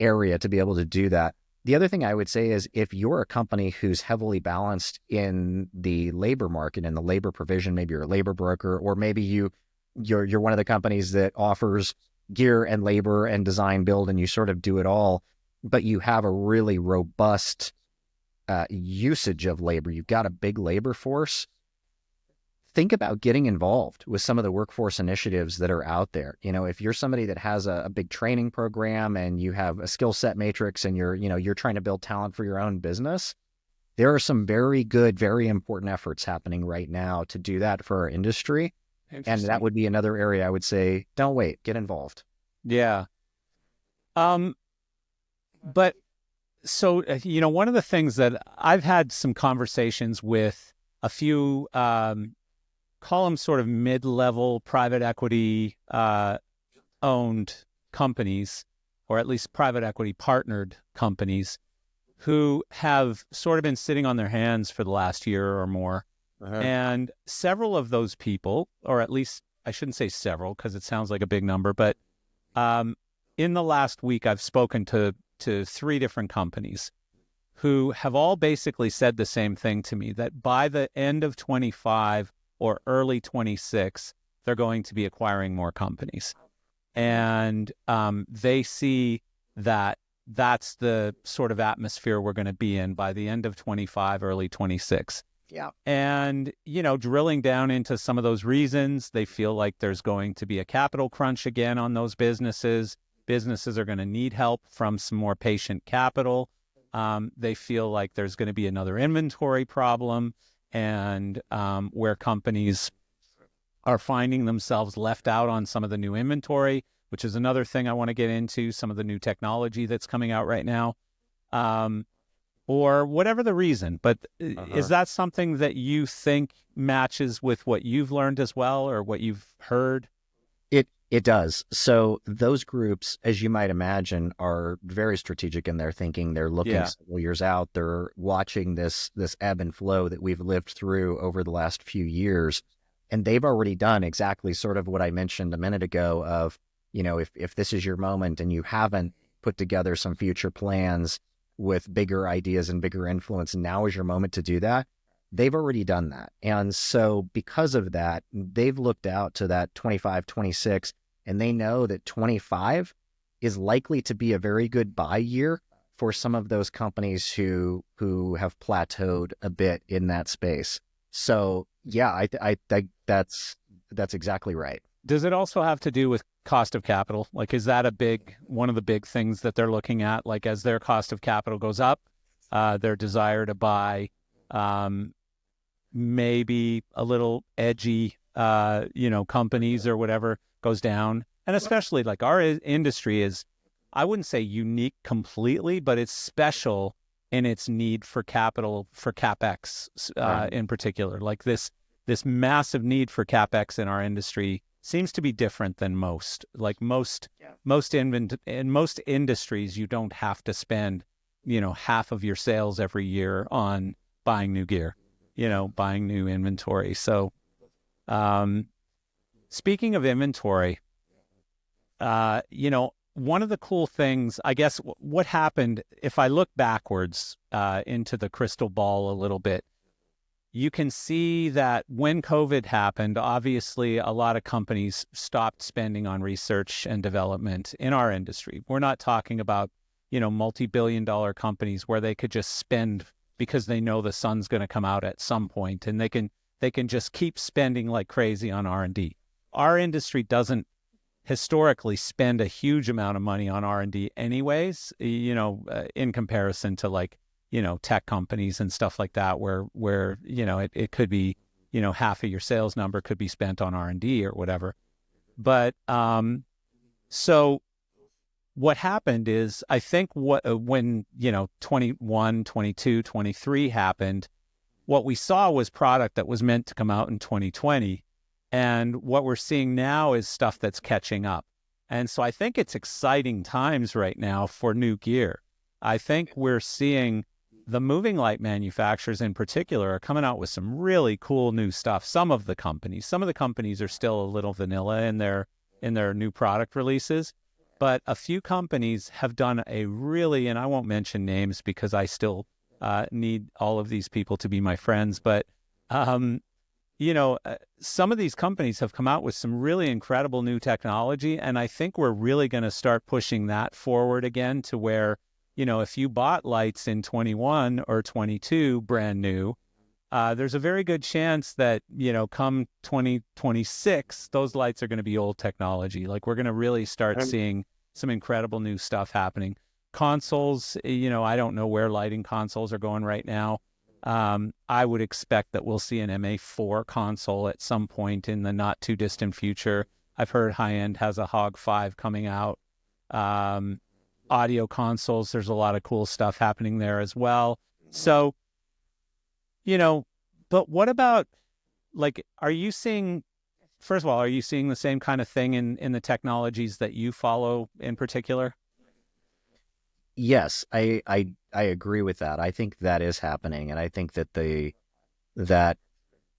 area to be able to do that. The other thing I would say is, if you're a company who's heavily balanced in the labor market and the labor provision, maybe you're a labor broker, or maybe you're one of the companies that offers gear and labor and design build, and you sort of do it all, but you have a really robust usage of labor. You've got a big labor force. Think about getting involved with some of the workforce initiatives that are out there. If you're somebody that has a big training program and you have a skill set matrix, and you're trying to build talent for your own business, there are some very good, very important efforts happening right now to do that for our industry. And that would be another area I would say, don't wait, get involved. Yeah. But so, one of the things that I've had some conversations with a few, call them sort of mid-level private equity owned companies, or at least private equity partnered companies, who have sort of been sitting on their hands for the last year or more. And several of those people, or at least I shouldn't say several because it sounds like a big number, but in the last week, I've spoken to 3 different companies who have all basically said the same thing to me, that by the end of 25 or early 26, they're going to be acquiring more companies. And they see that that's the sort of atmosphere we're going to be in by the end of 25, early 26. Yeah. And, drilling down into some of those reasons, they feel like there's going to be a capital crunch again on those businesses. Businesses are going to need help from some more patient capital. They feel like there's going to be another inventory problem, and where companies are finding themselves left out on some of the new inventory, which is another thing I want to get into, some of the new technology that's coming out right now. Or whatever the reason. But is that something that you think matches with what you've learned as well, or what you've heard? It does. So those groups, as you might imagine, are very strategic in their thinking. They're looking several years out. They're watching this ebb and flow that we've lived through over the last few years. And they've already done exactly sort of what I mentioned a minute ago of, if this is your moment and you haven't put together some future plans with bigger ideas and bigger influence, now is your moment to do that. They've already done that. And so because of that, they've looked out to that 25, 26, and they know that 25 is likely to be a very good buy year for some of those companies who have plateaued a bit in that space. So yeah, I think that's exactly right. Does it also have to do with cost of capital? Like, is that one of the big things that they're looking at? Like, as their cost of capital goes up, their desire to buy maybe a little edgy, companies or whatever goes down. And especially like our industry is, I wouldn't say unique completely, but it's special in its need for capital, for CapEx in particular. Like this massive need for CapEx in our industry seems to be different than most. Like most in most industries, you don't have to spend, half of your sales every year on buying new gear, buying new inventory. So Um, Speaking of inventory, one of the cool things, I guess, what happened, if I look backwards into the crystal ball a little bit, you can see that when COVID happened, obviously a lot of companies stopped spending on research and development in our industry. We're not talking about, multi-billion-dollar companies where they could just spend because they know the sun's going to come out at some point, and they can just keep spending like crazy on R&D. Our industry doesn't historically spend a huge amount of money on R&D anyways, in comparison to like, tech companies and stuff like that, where it could be, half of your sales number could be spent on R&D or whatever. But so what happened is, I think when 21, 22, 23 happened, what we saw was product that was meant to come out in 2020. And what we're seeing now is stuff that's catching up. And so I think it's exciting times right now for new gear. I think we're seeing the moving light manufacturers in particular are coming out with some really cool new stuff. Some of the companies are still a little vanilla in their new product releases, but a few companies have done a really, and I won't mention names because I still need all of these people to be my friends, but some of these companies have come out with some really incredible new technology, and I think we're really going to start pushing that forward again to where, if you bought lights in 21 or 22 brand new, there's a very good chance that, come 2026, those lights are going to be old technology. Like, we're going to really start seeing some incredible new stuff happening. Consoles, I don't know where lighting consoles are going right now. I would expect that we'll see an MA4 console at some point in the not too distant future. I've heard high end has a Hog 5 coming out. Audio consoles, there's a lot of cool stuff happening there as well. So, but what about, like, first of all, are you seeing the same kind of thing in the technologies that you follow in particular? Yes, I agree with that. I think that is happening, and I think that that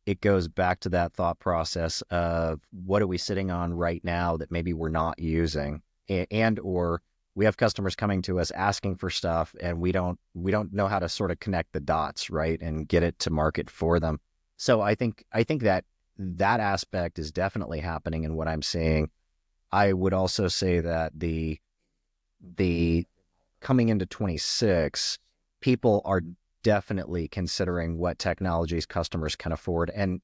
it goes back to that thought process of what are we sitting on right now that maybe we're not using, and or we have customers coming to us asking for stuff, and we don't know how to sort of connect the dots, right, and get it to market for them. So I think that aspect is definitely happening in what I'm seeing. I would also say that the coming into 26, people are definitely considering what technologies customers can afford. And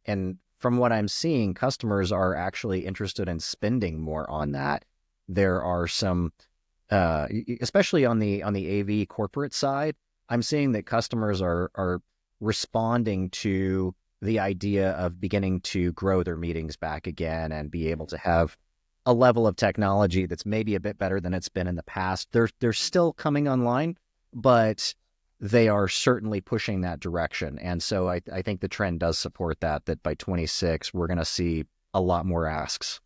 from what I'm seeing, customers are actually interested in spending more on that. There are some, especially on the AV corporate side, I'm seeing that customers are responding to the idea of beginning to grow their meetings back again and be able to have a level of technology that's maybe a bit better than it's been in the past. They're still coming online, but they are certainly pushing that direction. And so I think the trend does support that by 26, we're going to see a lot more asks.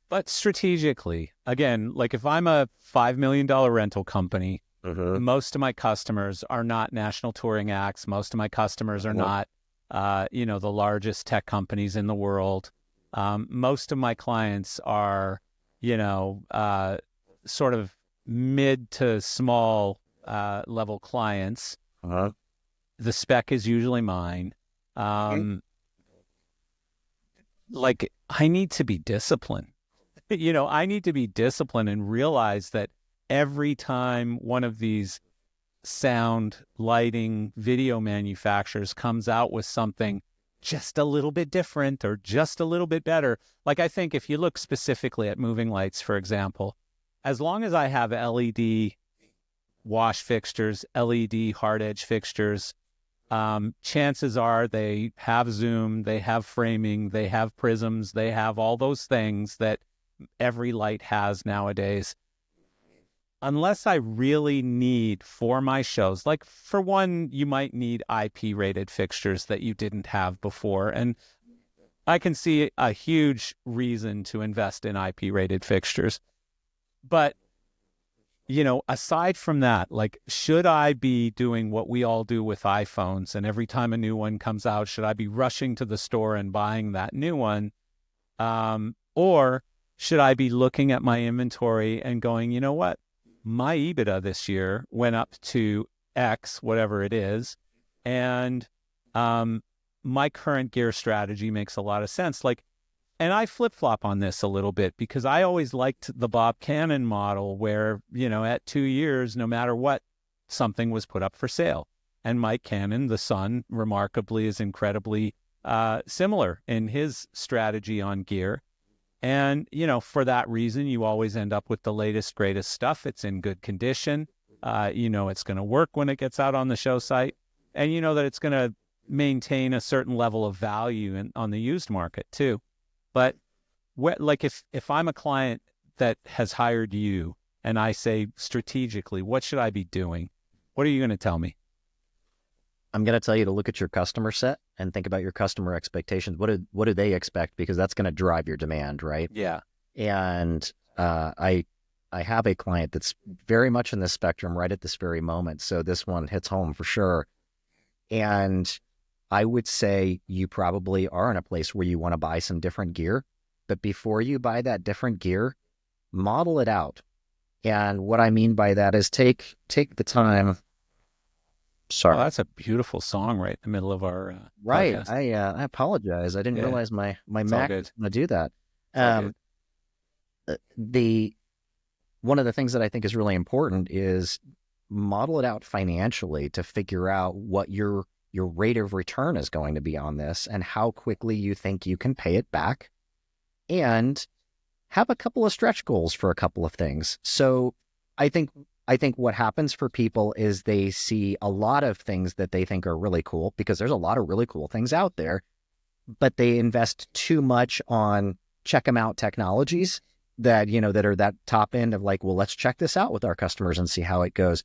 But strategically, again, like if I'm a $5 million rental company, most of my customers are not national touring acts. Most of my customers are not, the largest tech companies in the world. Most of my clients are, sort of mid to small level clients. The spec is usually mine. Like, I need to be disciplined. I need to be disciplined and realize that every time one of these sound, lighting, video manufacturers comes out with something just a little bit different or just a little bit better. Like, I think if you look specifically at moving lights, for example, as long as I have LED wash fixtures, LED hard edge fixtures, chances are they have zoom, they have framing, they have prisms, they have all those things that every light has nowadays. Unless I really need for my shows, like for one, you might need IP rated fixtures that you didn't have before. And I can see a huge reason to invest in IP rated fixtures. But aside from that, like, should I be doing what we all do with iPhones? And every time a new one comes out, should I be rushing to the store and buying that new one? Or should I be looking at my inventory and going, you know what? My EBITDA this year went up to X, whatever it is. And my current gear strategy makes a lot of sense. Like, and I flip-flop on this a little bit because I always liked the Bob Cannon model where, at 2 years, no matter what, something was put up for sale. And Mike Cannon, the son, remarkably is incredibly similar in his strategy on gear. And, for that reason, you always end up with the latest, greatest stuff. It's in good condition. It's going to work when it gets out on the show site. And you know that it's going to maintain a certain level of value on the used market too. But if I'm a client that has hired you and I say strategically, what should I be doing? What are you going to tell me? I'm going to tell you to look at your customer set and think about your customer expectations. What do they expect? Because that's going to drive your demand, right? Yeah. And I have a client that's very much in this spectrum right at this very moment. So this one hits home for sure. And I would say you probably are in a place where you want to buy some different gear. But before you buy that different gear, model it out. And what I mean by that is take the time. Sorry. Oh, that's a beautiful song right in the middle of our right. podcast. I apologize. I didn't realize my Mac was going to do that. One of the things that I think is really important is model it out financially to figure out what your rate of return is going to be on this and how quickly you think you can pay it back, and have a couple of stretch goals for a couple of things. So I think what happens for people is they see a lot of things that they think are really cool, because there's a lot of really cool things out there, but they invest too much on check them out technologies that, that are that top end of like, well, let's check this out with our customers and see how it goes.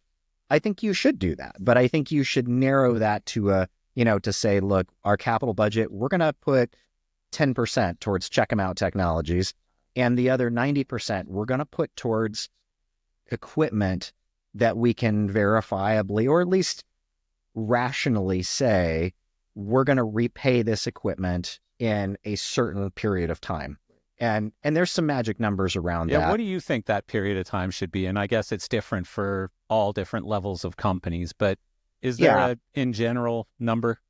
I think you should do that, but I think you should narrow that to to say, look, our capital budget, we're going to put 10% towards check them out technologies, and the other 90% we're going to put towards equipment that we can verifiably, or at least rationally say, we're going to repay this equipment in a certain period of time. And there's some magic numbers around that. Yeah, what do you think that period of time should be? And I guess it's different for all different levels of companies, but is there a, in general, number?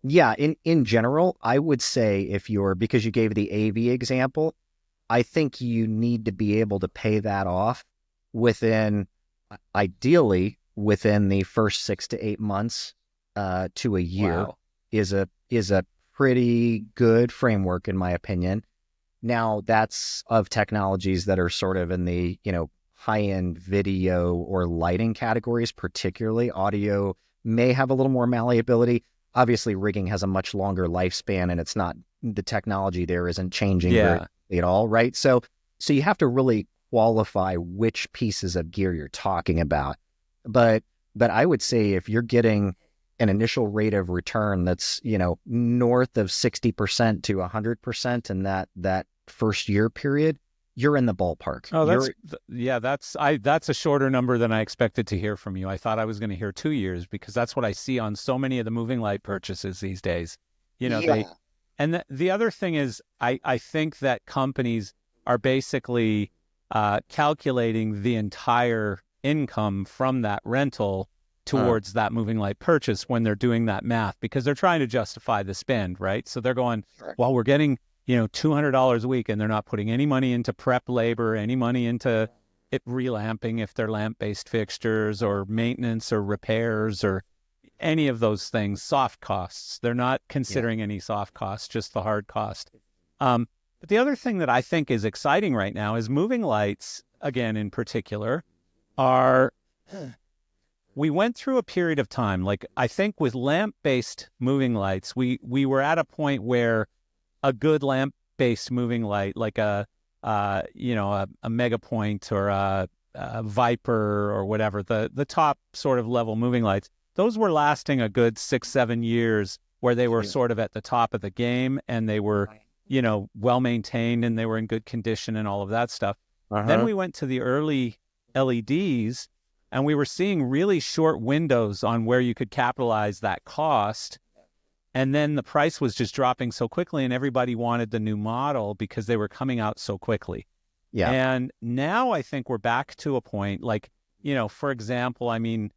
Yeah, in general, I would say because you gave the AV example, I think you need to be able to pay that off ideally within the first 6 to 8 months to a year. Wow. is a pretty good framework, in my opinion. Now, that's of technologies that are sort of in the, high-end video or lighting categories, particularly. Audio may have a little more malleability. Obviously, rigging has a much longer lifespan, and it's not, the technology there isn't changing very quickly at all, right? So you have to really qualify which pieces of gear you're talking about. But I would say if you're getting an initial rate of return that's, north of 60% to 100% in that first year period, you're in the ballpark. Oh, that's a shorter number than I expected to hear from you. I thought I was going to hear 2 years, because that's what I see on so many of the moving light purchases these days. The other thing is, I think that companies are basically calculating the entire income from that rental towards that moving light purchase when they're doing that math, because they're trying to justify the spend, right? So they're going, well, we're getting, $200 a week, and they're not putting any money into prep labor, any money into it relamping if they're lamp-based fixtures, or maintenance or repairs or any of those things, soft costs. They're not considering any soft costs, just the hard cost. But the other thing that I think is exciting right now is moving lights, again, in particular, we went through a period of time, like I think with lamp-based moving lights, we were at a point where a good lamp-based moving light, like a Mega Point or a Viper or whatever, the top sort of level moving lights, those were lasting a good 6-7 years, where they were sort of at the top of the game, and they were, well maintained, and they were in good condition and all of that stuff. Then we went to the early LEDs, and we were seeing really short windows on where you could capitalize that cost. And then the price was just dropping so quickly, and everybody wanted the new model because they were coming out so quickly. Yeah. And now I think we're back to a point like, for example, I mean,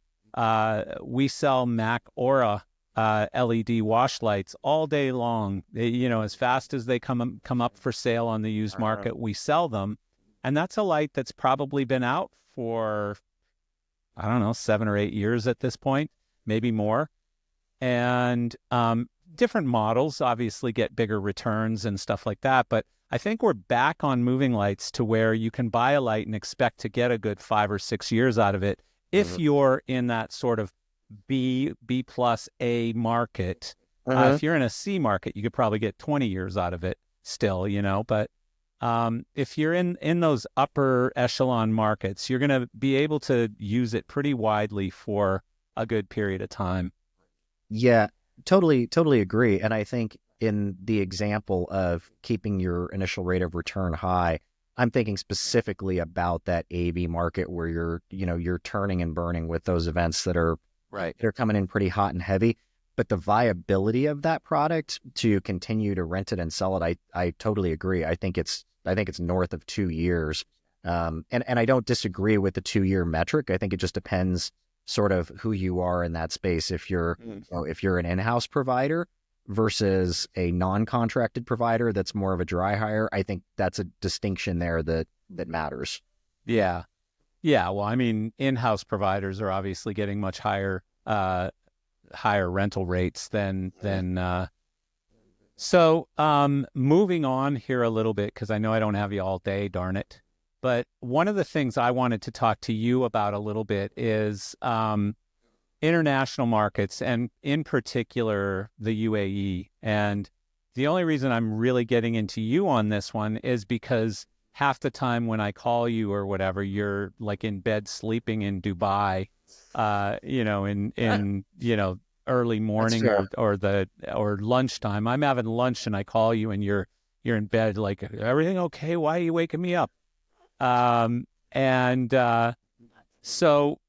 we sell Mac Aura LED wash lights all day long. As fast as they come up for sale on the used market, we sell them. And that's a light that's probably been out for, I don't know, 7 or 8 years at this point, maybe more. And different models obviously get bigger returns and stuff like that. But I think we're back on moving lights to where you can buy a light and expect to get a good 5 or 6 years out of it if you're in that sort of B plus A market. If you're in a C market, you could probably get 20 years out of it still, But if you're in those upper echelon markets, you're going to be able to use it pretty widely for a good period of time. Yeah, totally agree. And I think in the example of keeping your initial rate of return high, I'm thinking specifically about that AV market where you're turning and burning with those events that are right. They're coming in pretty hot and heavy. But the viability of that product to continue to rent it and sell it, I totally agree. I think it's north of 2 years. And I don't disagree with the 2-year metric. I think it just depends sort of who you are in that space. If you're an in-house provider versus a non-contracted provider that's more of a dry hire, I think that's a distinction there that matters. Yeah. Well, I mean, in-house providers are obviously getting much higher rental rates than. So moving on here a little bit, because I know I don't have you all day, darn it. But one of the things I wanted to talk to you about a little bit is international markets, and in particular, the UAE. And the only reason I'm really getting into you on this one is because half the time when I call you or whatever, you're like in bed sleeping in Dubai, in early morning or lunchtime. I'm having lunch and I call you and you're in bed, like, everything okay? Why are you waking me up? So,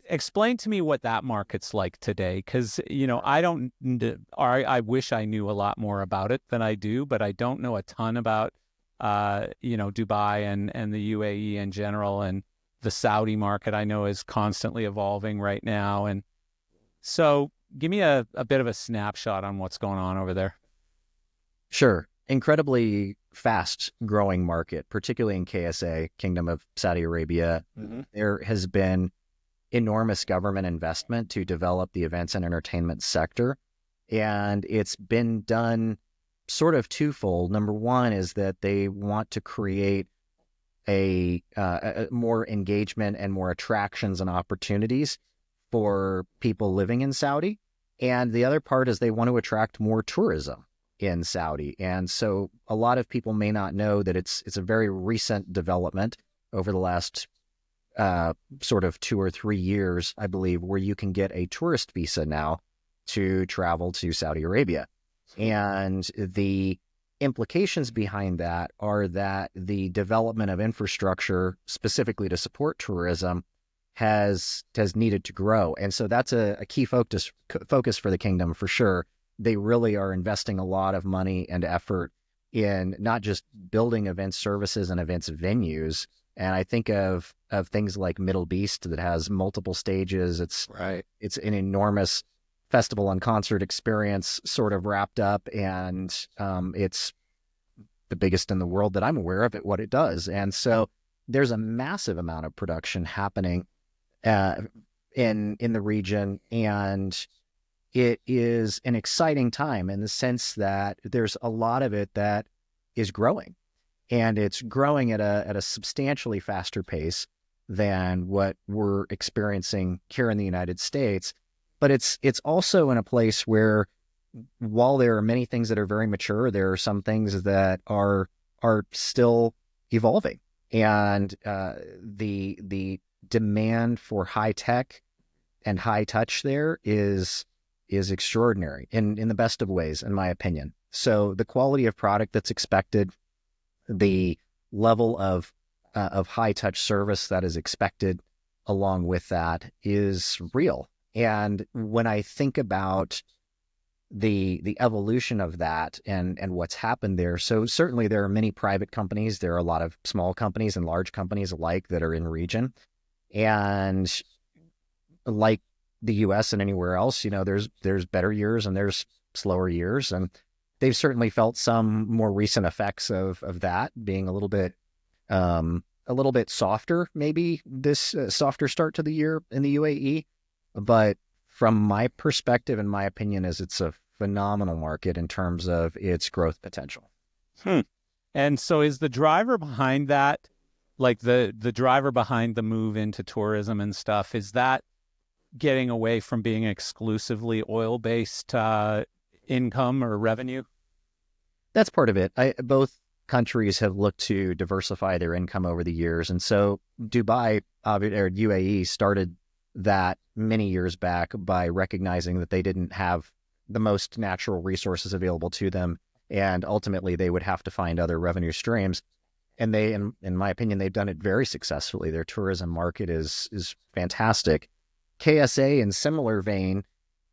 explain to me what that market's like today, because, I wish I knew a lot more about it than I do, but I don't know a ton about, Dubai and the UAE in general, and the Saudi market I know is constantly evolving right now. And so give me a bit of a snapshot on what's going on over there. Sure. Incredibly fast growing market, particularly in KSA, Kingdom of Saudi Arabia. There has been enormous government investment to develop the events and entertainment sector. And it's been done sort of twofold. Number one is that they want to create a more engagement and more attractions and opportunities for people living in Saudi. And the other part is they want to attract more tourism in Saudi. And so a lot of people may not know that it's a very recent development over the last sort of 2 or 3 years, I believe, where you can get a tourist visa now to travel to Saudi Arabia. And the implications behind that are that the development of infrastructure specifically to support tourism has needed to grow. And so that's a key focus for the kingdom for sure. They really are investing a lot of money and effort in not just building event services and events venues. And I think of things like Middle Beast that has multiple stages. It's an enormous festival and concert experience sort of wrapped up, and it's the biggest in the world that I'm aware of at what it does. And so there's a massive amount of production happening in the region, and it is an exciting time in the sense that there's a lot of it that is growing, and it's growing at a substantially faster pace than what we're experiencing here in the United States. But it's also in a place where, while there are many things that are very mature, there are some things that are still evolving, and the demand for high tech and high touch there is extraordinary in the best of ways, in my opinion. So the quality of product that's expected, the level of of high touch service that is expected along with that is real. And when I think about the evolution of that and what's happened there, so certainly there are many private companies, there are a lot of small companies and large companies alike that are in region, and like the US and anywhere else, there's better years and there's slower years, and they've certainly felt some more recent effects of that being a little bit softer, maybe this softer start to the year in the UAE. But from my perspective and my opinion is it's a phenomenal market in terms of its growth potential. And so is the driver behind that, like the driver behind the move into tourism and stuff, is that getting away from being exclusively oil-based income or revenue? That's part of it. Both countries have looked to diversify their income over the years. And so Dubai, or UAE, started that many years back by recognizing that they didn't have the most natural resources available to them. And ultimately, they would have to find other revenue streams. And they, in my opinion, they've done it very successfully. Their tourism market is fantastic. KSA, in similar vein,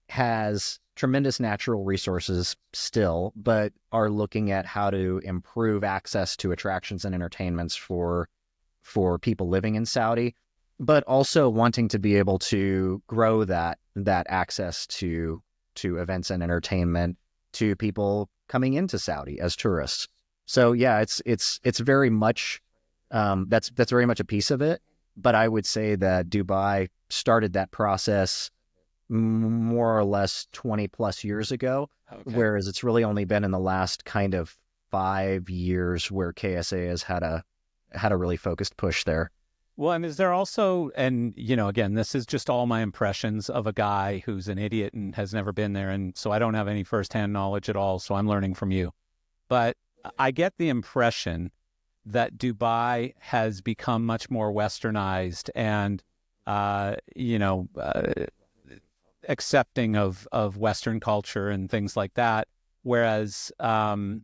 has tremendous natural resources still, but are looking at how to improve access to attractions and entertainments for people living in Saudi, but also wanting to be able to grow that access to events and entertainment to people coming into Saudi as tourists. So yeah, it's very much that's very much a piece of it. But I would say that Dubai started that process more or less 20 plus years ago, whereas it's really only been in the last kind of 5 years where KSA has had a really focused push there. Well, and is there also, and again, this is just all my impressions of a guy who's an idiot and has never been there, and so I don't have any firsthand knowledge at all, so I'm learning from you. But I get the impression that Dubai has become much more westernized and, accepting of Western culture and things like that, whereas the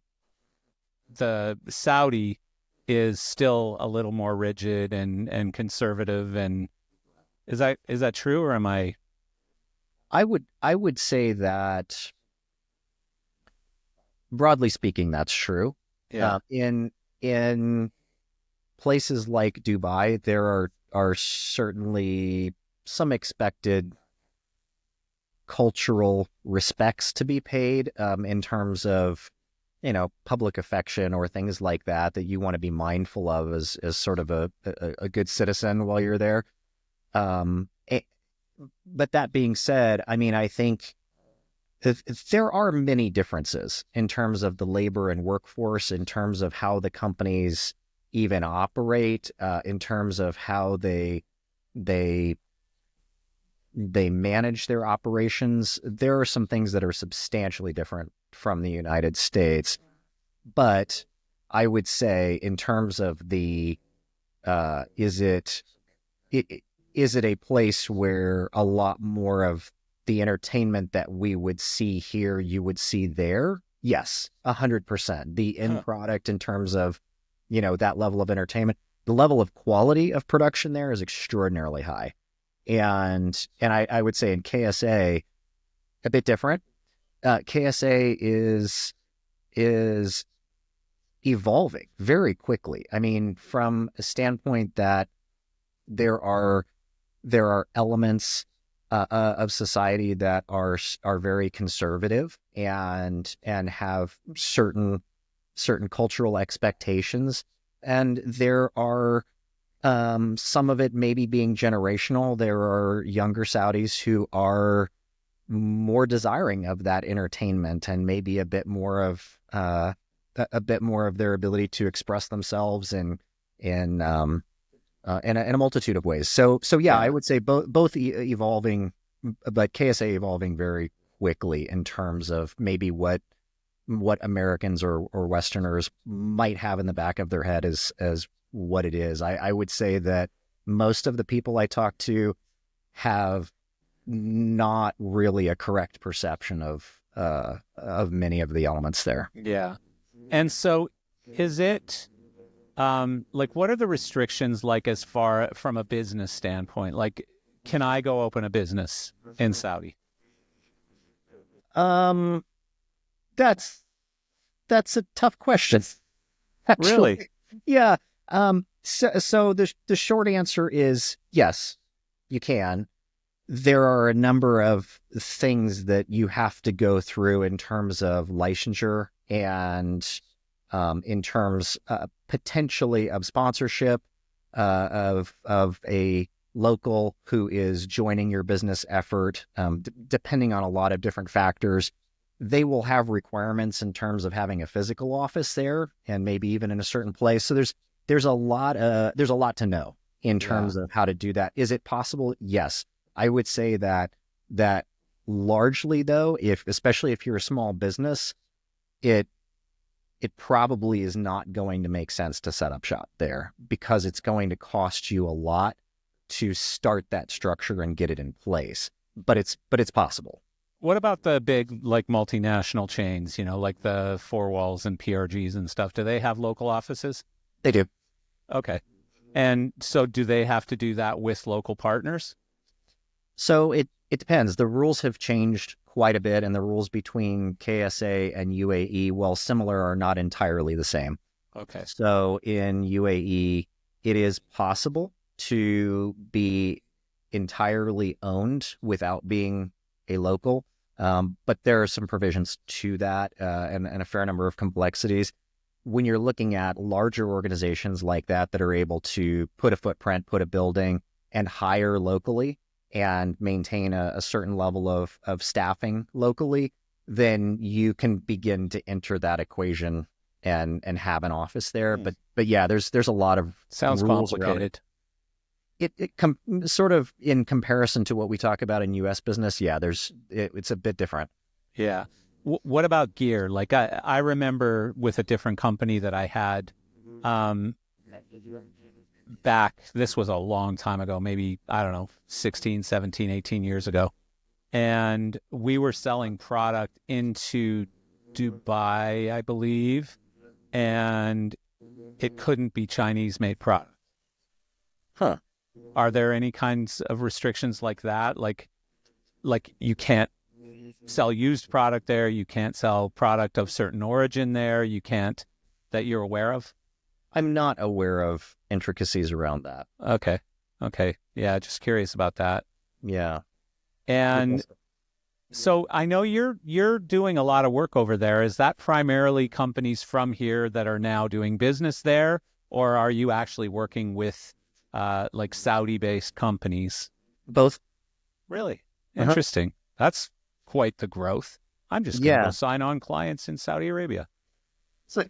Saudi is still a little more rigid and conservative. And is that true, or am I? I would say that broadly speaking, that's true. Yeah. In places like Dubai, there are certainly some expected cultural respects to be paid in terms of public affection or things like that you want to be mindful of as sort of a good citizen while you're there. But that being said, I mean, I think there are many differences in terms of the labor and workforce, in terms of how the companies even operate, in terms of how they manage their operations. There are some things that are substantially different from the United States. But I would say in terms of the, is it a place where a lot more of the entertainment that we would see here, you would see there? Yes, 100%. The end product in terms of, that level of entertainment, the level of quality of production there is extraordinarily high. And I would say in KSA, a bit different. KSA is evolving very quickly. I mean, from a standpoint that there are elements of society that are very conservative and have certain cultural expectations, and there are some of it maybe being generational. There are younger Saudis who are more desiring of that entertainment and maybe a bit more of their ability to express themselves in a multitude of ways. So yeah, I would say both evolving, but KSA evolving very quickly in terms of maybe what Americans or Westerners might have in the back of their head as what it is. I would say that most of the people I talk to have not really a correct perception of many of the elements there. Yeah. And so is it, Like, what are the restrictions like as far from a business standpoint? Like, can I go open a business in Saudi? Um, that's that's a tough question, Really? actually. Yeah. So the short answer is yes, you can. There are a number of things that you have to go through in terms of licensure and in terms potentially of sponsorship of a local who is joining your business effort, depending on a lot of different factors. They will have requirements in terms of having a physical office there and maybe even in a certain place. So there's a lot to know in Yeah. terms of how to do that. Is it possible? Yes. I would say that largely though, especially if you're a small business, it probably is not going to make sense to set up shop there because it's going to cost you a lot to start that structure and get it in place. But it's possible. What about the big, like, multinational chains, like the Four Walls and PRGs and stuff? Do they have local offices? They do. Okay. And so do they have to do that with local partners? So it depends. The rules have changed quite a bit, and the rules between KSA and UAE, while similar, are not entirely the same. Okay. So in UAE, it is possible to be entirely owned without being a local, but there are some provisions to that and a fair number of complexities. When you're looking at larger organizations like that are able to put a footprint, put a building, and hire locally and maintain a certain level of staffing locally, then you can begin to enter that equation and have an office there. But yeah, there's a lot of Sounds rules around complicated. it. Sort of in comparison to what we talk about in U.S. business, yeah, it's a bit different. Yeah. What about gear? Like, I remember with a different company that I had, um, back, this was a long time ago, maybe, I don't know, 16, 17, 18 years ago. And we were selling product into Dubai, I believe, and it couldn't be Chinese made product. Huh. Are there any kinds of restrictions like that? Like you can't sell used product there, you can't sell product of certain origin there, you can't, that you're aware of? I'm not aware of intricacies around that. Okay. Okay. Yeah, just curious about that. Yeah. And so I know you're doing a lot of work over there. Is that primarily companies from here that are now doing business there, or are you actually working with like Saudi-based companies? Both. Really? Uh-huh. Interesting. That's quite the growth. I'm just going to go Yeah. sign on clients in Saudi Arabia. So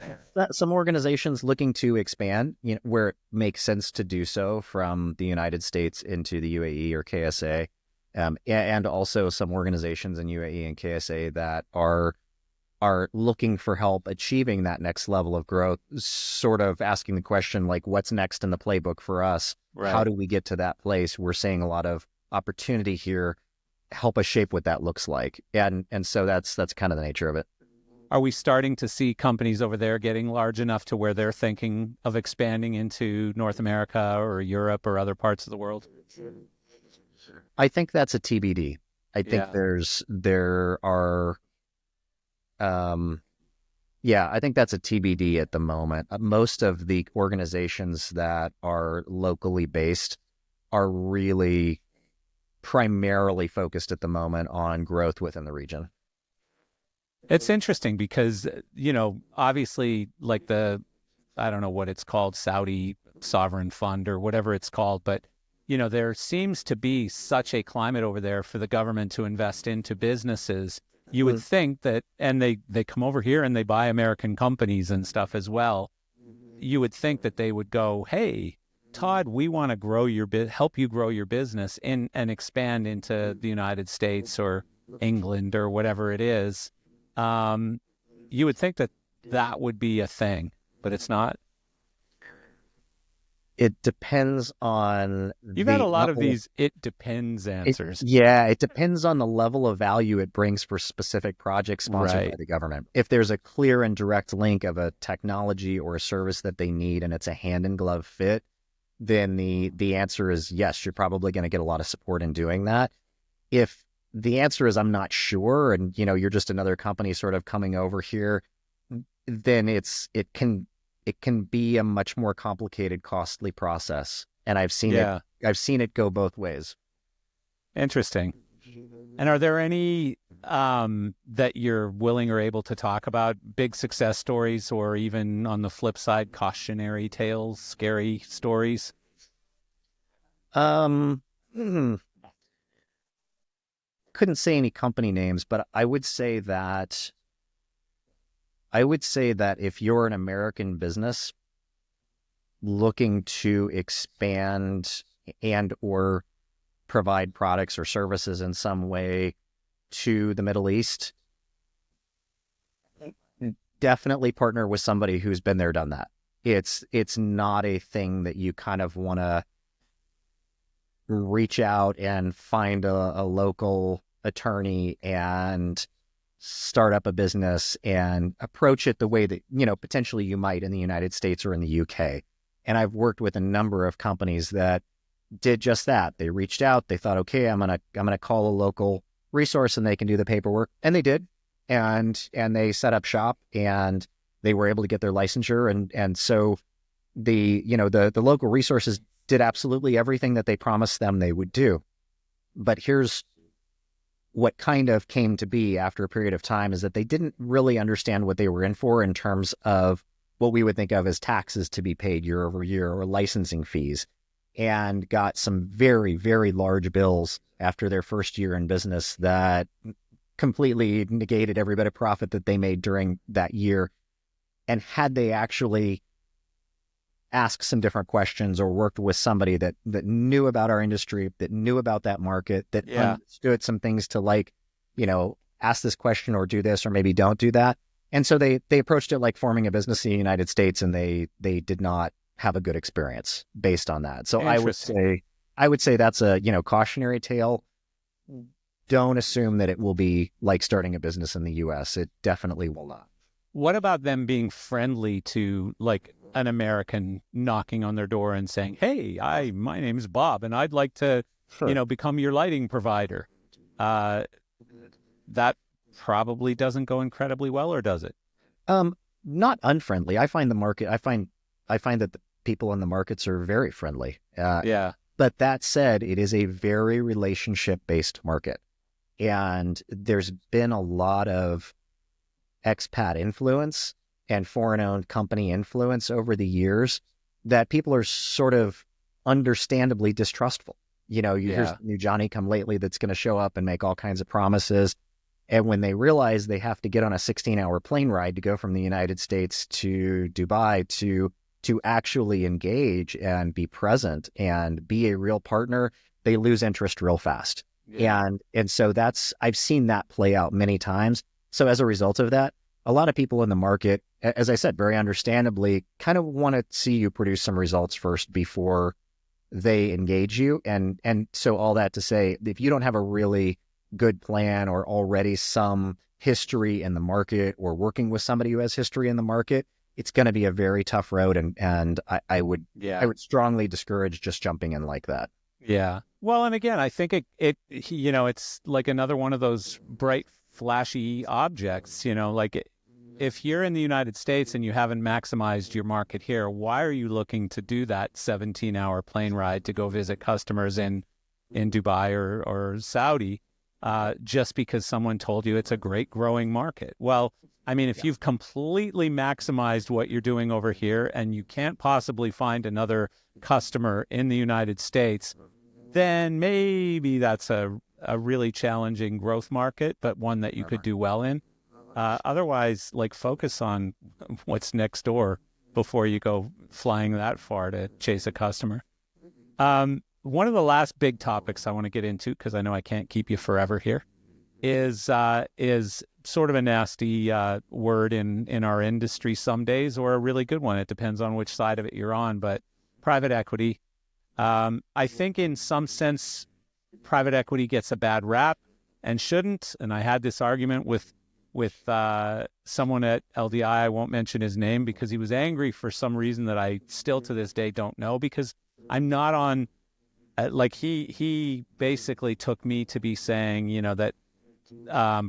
some organizations looking to expand, where it makes sense to do so from the United States into the UAE or KSA, and also some organizations in UAE and KSA that are looking for help achieving that next level of growth, sort of asking the question, like, what's next in the playbook for us? Right. How do we get to that place? We're seeing a lot of opportunity here. Help us shape what that looks like. And so that's kind of the nature of it. Are we starting to see companies over there getting large enough to where they're thinking of expanding into North America or Europe or other parts of the world? I think that's a TBD. I think Yeah. there are, yeah, I think that's a TBD at the moment. Most of the organizations that are locally based are really primarily focused at the moment on growth within the region. It's interesting because, obviously, like I don't know what it's called, Saudi sovereign fund or whatever it's called, but, there seems to be such a climate over there for the government to invest into businesses. You would think that, and they come over here and they buy American companies and stuff as well. You would think that they would go, hey, Todd, we want to help you grow your business and expand into the United States or England or whatever it is. You would think that would be a thing, but it's not. It depends on You've had the a lot of level. these "it depends" answers. Yeah, it depends on the level of value it brings for specific projects sponsored by Right. the government. If there's a clear and direct link of a technology or a service that they need and it's a hand in glove fit, then the answer is yes, you're probably going to get a lot of support in doing that. If the answer is I'm not sure and you're just another company sort of coming over here, then it can be a much more complicated, costly process. And Yeah. I've seen it go both ways. Interesting. And are there any that you're willing or able to talk about, big success stories, or even on the flip side, cautionary tales, scary stories? Um, hmm, couldn't say any company names, but I would say that if you're an American business looking to expand and or provide products or services in some way to the Middle East, definitely partner with somebody who's been there, done that. It's not a thing that you kind of want to reach out and find a local attorney and start up a business and approach it the way that potentially you might in the United States or in the UK. And I've worked with a number of companies that did just that. They reached out, they thought, okay, I'm gonna call a local resource and they can do the paperwork, and they did, and they set up shop and they were able to get their licensure, and so the local resources did absolutely everything that they promised them they would do. But here's what kind of came to be after a period of time is that they didn't really understand what they were in for in terms of what we would think of as taxes to be paid year over year or licensing fees, and got some very, very large bills after their first year in business that completely negated every bit of profit that they made during that year. And had they actually asked some different questions or worked with somebody that knew about our industry, that knew about that market, that Yeah. understood some things to, like, ask this question or do this or maybe don't do that. And so they approached it like forming a business in the United States, and they did not have a good experience based on that. So Interesting. I would say that's a cautionary tale. Don't assume that it will be like starting a business in the US. It definitely will not. What about them being friendly to like an American knocking on their door and saying, "Hey, my name's Bob, and I'd like to, Sure. become your lighting provider." Uh, that probably doesn't go incredibly well, or does it? Um, Not unfriendly. I find that the people in the markets are very friendly. Yeah. But that said, it is a very relationship based market. And there's been a lot of expat influence and foreign owned company influence over the years that people are sort of understandably distrustful. You hear Yeah. some new Johnny come lately that's going to show up and make all kinds of promises. And when they realize they have to get on a 16-hour plane ride to go from the United States to Dubai to actually engage and be present and be a real partner, they lose interest real fast. Yeah. And so I've seen that play out many times. So as a result of that, a lot of people in the market, as I said, very understandably, kind of want to see you produce some results first before they engage you. And so all that to say, if you don't have a really good plan or already some history in the market or working with somebody who has history in the market, it's going to be a very tough road. And I would Yeah. strongly discourage just jumping in like that. Yeah. Well, and again, I think it's like another one of those bright, flashy objects, like if you're in the United States and you haven't maximized your market here, why are you looking to do that 17-hour plane ride to go visit customers in Dubai or Saudi, just because someone told you it's a great growing market? Well, I mean, if Yeah. you've completely maximized what you're doing over here and you can't possibly find another customer in the United States, then maybe that's a really challenging growth market, but one that you could do well in. Otherwise, like, focus on what's next door before you go flying that far to chase a customer. One of the last big topics I want to get into, because I know I can't keep you forever here, is sort of a nasty word in our industry some days, or a really good one. It depends on which side of it you're on. But private equity. I think in some sense, private equity gets a bad rap and shouldn't. And I had this argument with someone at LDI. I won't mention his name because he was angry for some reason that I still to this day don't know, because I'm not on, like he basically took me to be saying, that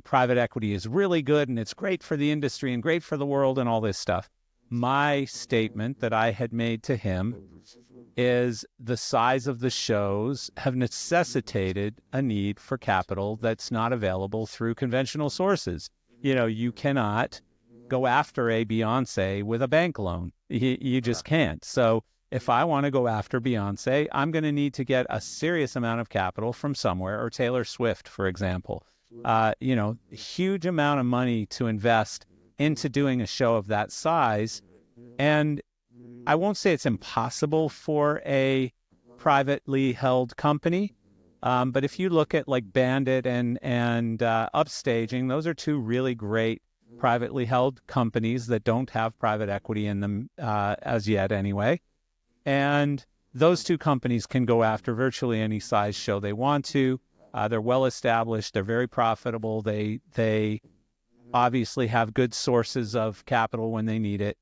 private equity is really good and it's great for the industry and great for the world and all this stuff. My statement that I had made to him is the size of the shows have necessitated a need for capital that's not available through conventional sources. You cannot go after a Beyonce with a bank loan. You just can't. So if I want to go after Beyonce, I'm going to need to get a serious amount of capital from somewhere, or Taylor Swift, for example. Huge amount of money to invest into doing a show of that size. And I won't say it's impossible for a privately held company, but if you look at like Bandit and Upstaging, those are two really great privately held companies that don't have private equity in them as yet anyway. And those two companies can go after virtually any size show they want to. They're well established. They're very profitable. They obviously have good sources of capital when they need it.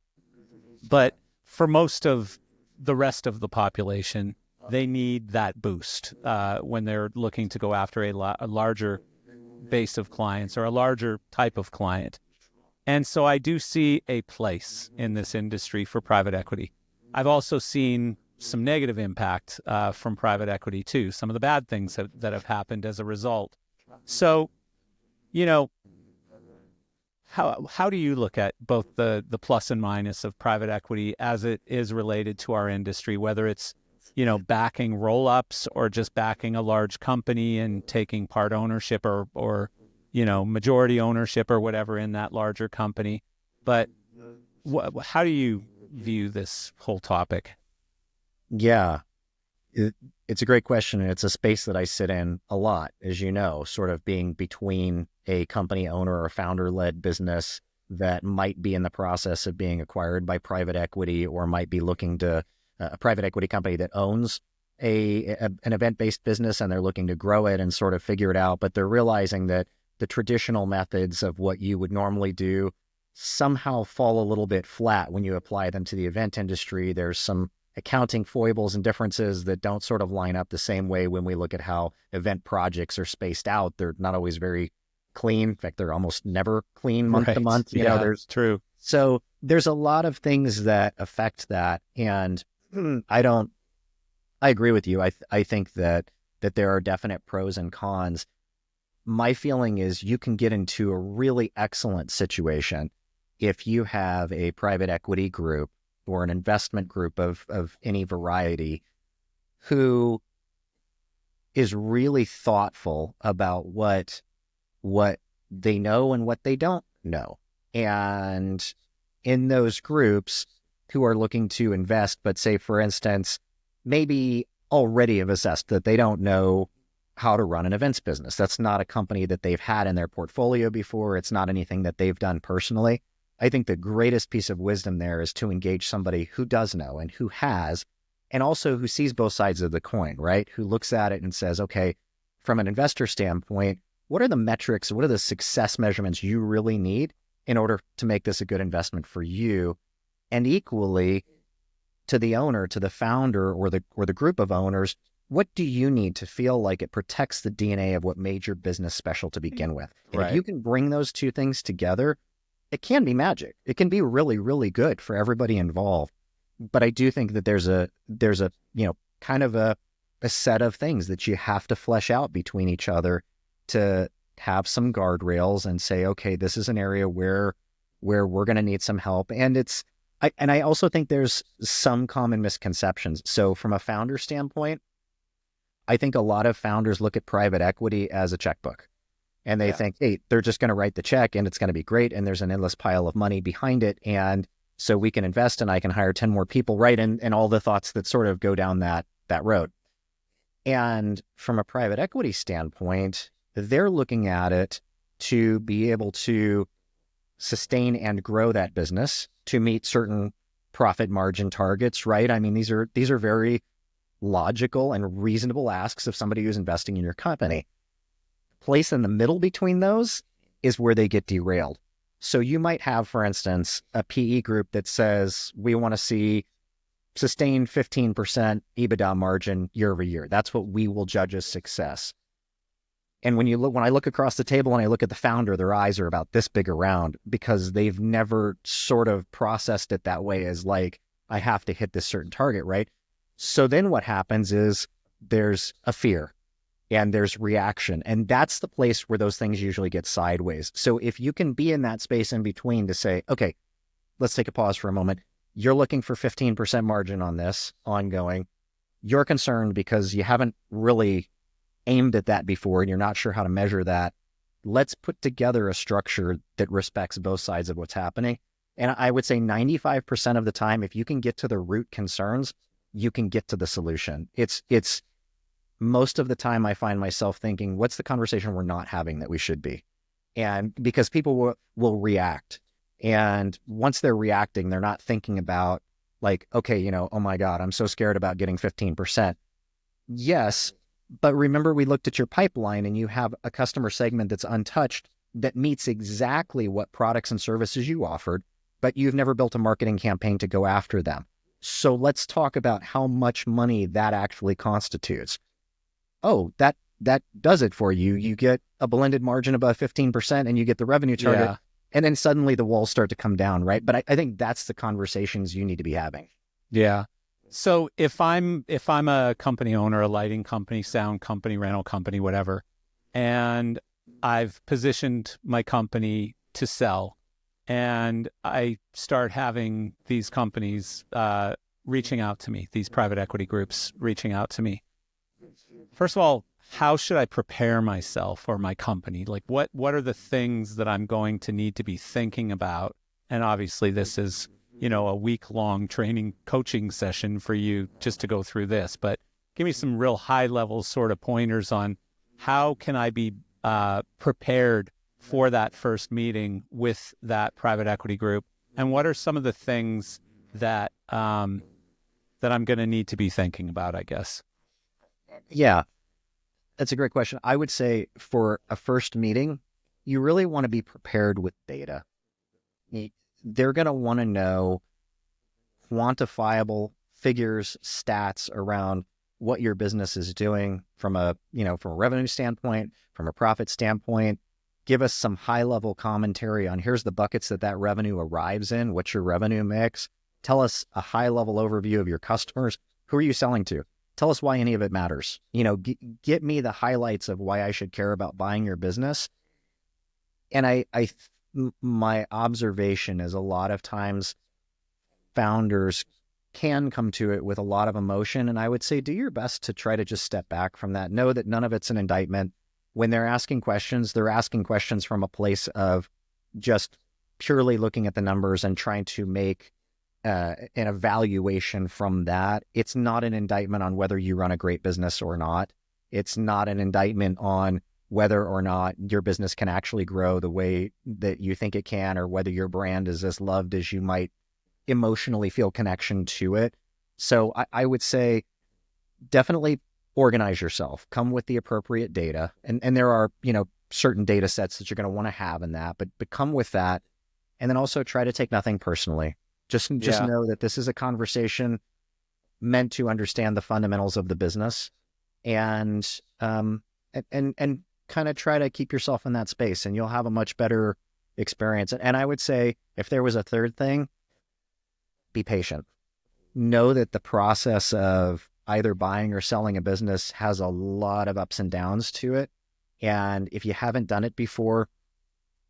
But for most of the rest of the population, they need that boost when they're looking to go after a larger base of clients or a larger type of client. And so I do see a place in this industry for private equity. I've also seen some negative impact from private equity too, some of the bad things that have happened as a result. So, how do you look at both the plus and minus of private equity as it is related to our industry, whether it's, backing roll-ups or just backing a large company and taking part ownership or majority ownership or whatever in that larger company? But how do you view this whole topic? Yeah, it's a great question. And it's a space that I sit in a lot, as you know, sort of being between a company owner or founder-led business that might be in the process of being acquired by private equity, or might be looking to a private equity company that owns an event-based business, and they're looking to grow it and sort of figure it out. But they're realizing that the traditional methods of what you would normally do somehow fall a little bit flat when you apply them to the event industry. There's some accounting foibles and differences that don't sort of line up the same way when we look at how event projects are spaced out. They're not always very clean. In fact, they're almost never clean month to month. There's true. So there's a lot of things that affect that. And I agree with you. I think that there are definite pros and cons. My feeling is you can get into a really excellent situation if you have a private equity group or an investment group of any variety who is really thoughtful about what they know and what they don't know. And in those groups who are looking to invest, but say, for instance, maybe already have assessed that they don't know how to run an events business. That's not a company that they've had in their portfolio before. It's not anything that they've done personally. I think the greatest piece of wisdom there is to engage somebody who does know and who has, and also who sees both sides of the coin, right? Who looks at it and says, okay, from an investor standpoint, what are the metrics, what are the success measurements you really need in order to make this a good investment for you? And equally, to the owner, to the founder or the group of owners, what do you need to feel like it protects the DNA of what made your business special to begin with? And if you can bring those two things together, it can be magic. It can be really, really good for everybody involved. But I do think that there's a kind of a set of things that you have to flesh out between each other to have some guardrails and say, okay, this is an area where we're going to need some help. And I also think there's some common misconceptions. So from a founder standpoint, I think a lot of founders look at private equity as a checkbook. And they think, hey, they're just going to write the check and it's going to be great. And there's an endless pile of money behind it. And so we can invest and I can hire 10 more people, right? And all the thoughts that sort of go down that road. And from a private equity standpoint, they're looking at it to be able to sustain and grow that business, to meet certain profit margin targets, right? I mean, these are very logical and reasonable asks of somebody who's investing in your company. Place in the middle between those is where they get derailed. So you might have, for instance, a PE group that says, we want to see sustained 15% EBITDA margin year over year. That's what we will judge as success. And when I look across the table and I look at the founder, their eyes are about this big around because they've never sort of processed it that way as like, I have to hit this certain target, right? So then what happens is there's a fear and there's reaction. And that's the place where those things usually get sideways. So if you can be in that space in between to say, okay, let's take a pause for a moment. You're looking for 15% margin on this ongoing. You're concerned because you haven't really aimed at that before and you're not sure how to measure that. Let's put together a structure that respects both sides of what's happening. And I would say 95% of the time, if you can get to the root concerns, you can get to the solution. It's most of the time I find myself thinking, what's the conversation we're not having that we should be? And because people will react. And once they're reacting, they're not thinking about like, okay, oh my God, I'm so scared about getting 15%. Yes, but remember we looked at your pipeline and you have a customer segment that's untouched that meets exactly what products and services you offered, but you've never built a marketing campaign to go after them. So let's talk about how much money that actually constitutes. Oh, that does it for you. You get a blended margin above 15% and you get the revenue target. Yeah. And then suddenly the walls start to come down, right? But I think that's the conversations you need to be having. Yeah. So if I'm a company owner, a lighting company, sound company, rental company, whatever, and I've positioned my company to sell, and I start having these companies reaching out to me, these private equity groups reaching out to me. First of all, how should I prepare myself or my company? Like what are the things that I'm going to need to be thinking about? And obviously this is, a week-long training coaching session for you just to go through this, but give me some real high-level sort of pointers on how can I be prepared for that first meeting with that private equity group, and what are some of the things that that I'm going to need to be thinking about, I guess. Yeah, that's a great question. I would say for a first meeting, you really want to be prepared with data. They're going to want to know quantifiable figures, stats around what your business is doing from a revenue standpoint, from a profit standpoint. Give us some high level commentary on here's the buckets that revenue arrives in. What's your revenue mix? Tell us a high level overview of your customers. Who are you selling to? Tell us why any of it matters. Get me the highlights of why I should care about buying your business. And my observation is a lot of times founders can come to it with a lot of emotion. And I would say, do your best to try to just step back from that. Know that none of it's an indictment. When they're asking questions from a place of just purely looking at the numbers and trying to make an evaluation from that. It's not an indictment on whether you run a great business or not. It's not an indictment on whether or not your business can actually grow the way that you think it can, or whether your brand is as loved as you might emotionally feel connection to it. So I would say definitely organize yourself, come with the appropriate data. And there are, certain data sets that you're going to want to have in that, but come with that. And then also try to take nothing personally. Just know that this is a conversation meant to understand the fundamentals of the business, and kind of try to keep yourself in that space, and you'll have a much better experience. And I would say if there was a third thing, be patient. Know that the process of either buying or selling a business has a lot of ups and downs to it. And if you haven't done it before,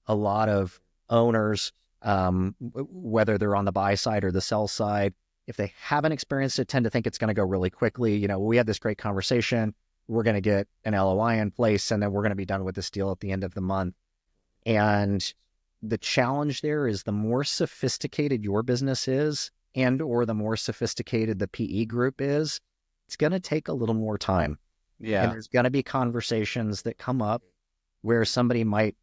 a lot of owners, whether they're on the buy side or the sell side, if they haven't experienced it, tend to think it's going to go really quickly. We had this great conversation. We're going to get an LOI in place, and then we're going to be done with this deal at the end of the month. And the challenge there is the more sophisticated your business is, and or the more sophisticated the PE group is, it's going to take a little more time. Yeah. And there's going to be conversations that come up where somebody might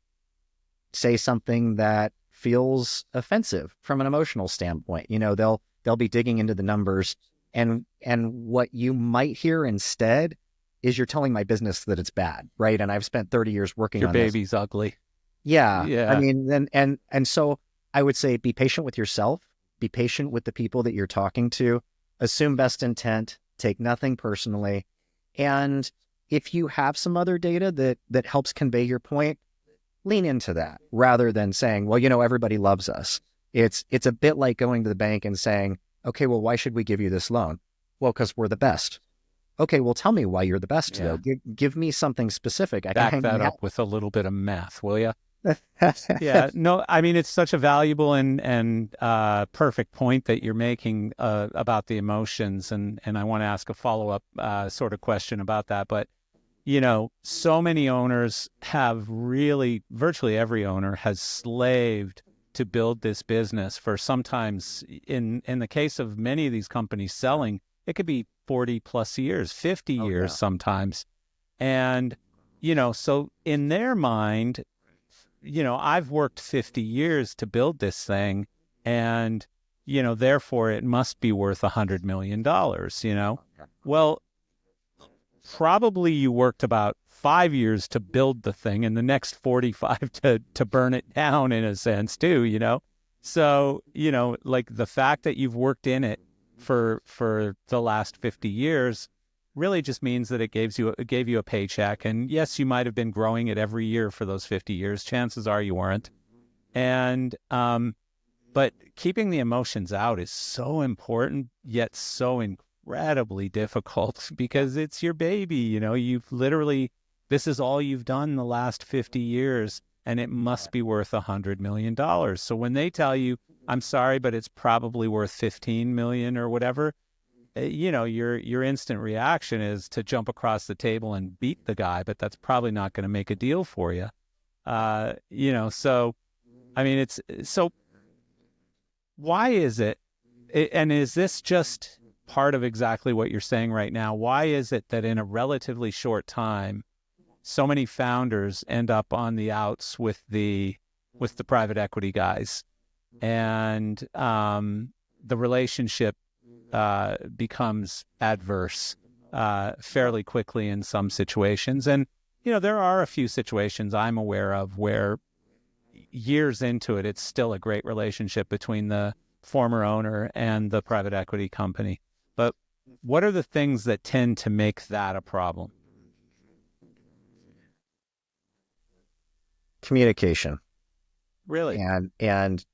say something that feels offensive from an emotional standpoint. They'll They'll be digging into the numbers. And what you might hear instead is you're telling my business that it's bad, right? And I've spent 30 years working Your on this. baby's ugly. Yeah. Yeah. I mean, and so I would say be patient with yourself, be patient with the people that you're talking to, assume best intent, take nothing personally. And if you have some other data that helps convey your point, lean into that rather than saying, well, everybody loves us. It's a bit like going to the bank and saying, okay, well, why should we give you this loan? Well, because we're the best. Okay, well, tell me why you're the best, though. Give me something specific. I can Back hang that my up with a little bit of math, will you? hat. Yeah, no, I mean, it's such a valuable and perfect point that you're making about the emotions. And I want to ask a follow-up sort of question about that. But, so many owners have virtually every owner has slaved to build this business for sometimes, in the case of many of these companies selling, it could be 40 plus years, 50 years sometimes. And, so in their mind, I've worked 50 years to build this thing, and, therefore it must be worth $100 million, Well, probably you worked about 5 years to build the thing and the next 45 to burn it down, in a sense, too, So, like the fact that you've worked in it for the last 50 years really just means that it gave you a paycheck. And yes, you might have been growing it every year for those 50 years. Chances are you weren't. And, but keeping the emotions out is so important, yet so incredibly difficult because it's your baby. You've literally, this is all you've done the last 50 years, and it must be worth $100 million. So when they tell you, I'm sorry, but it's probably worth 15 million or whatever, your instant reaction is to jump across the table and beat the guy, but that's probably not going to make a deal for you. So, I mean, so why is it, and is this just part of exactly what you're saying right now? Why is it that in a relatively short time, so many founders end up on the outs with the private equity guys, and the relationship becomes adverse fairly quickly in some situations? And, there are a few situations I'm aware of where years into it, it's still a great relationship between the former owner and the private equity company. But what are the things that tend to make that a problem? Communication. Really? And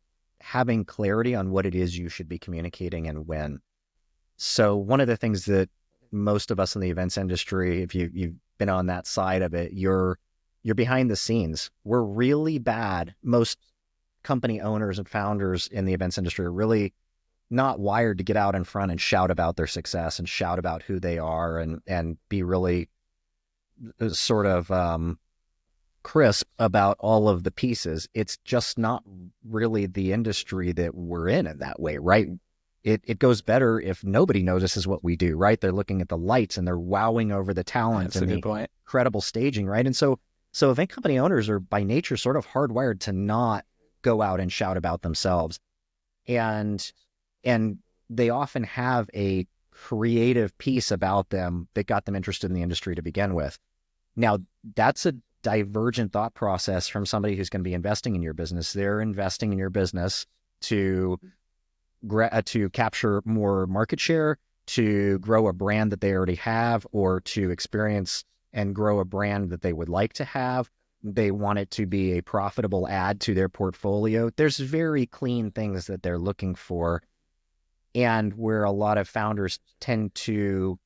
having clarity on what it is you should be communicating and when. So one of the things that most of us in the events industry, if you've been on that side of it, you're behind the scenes. We're really bad. Most company owners and founders in the events industry are really not wired to get out in front and shout about their success and shout about who they are and be really sort of crisp about all of the pieces. It's just not really the industry that we're in that way, right? It goes better if nobody notices what we do, right? They're looking at the lights and they're wowing over the talent and the incredible staging, right? And so event company owners are by nature sort of hardwired to not go out and shout about themselves. And they often have a creative piece about them that got them interested in the industry to begin with. Now, that's a divergent thought process from somebody who's going to be investing in your business. They're investing in your business to capture more market share, to grow a brand that they already have, or to experience and grow a brand that they would like to have. They want it to be a profitable add to their portfolio. There's very clean things that they're looking for. And where a lot of founders tend to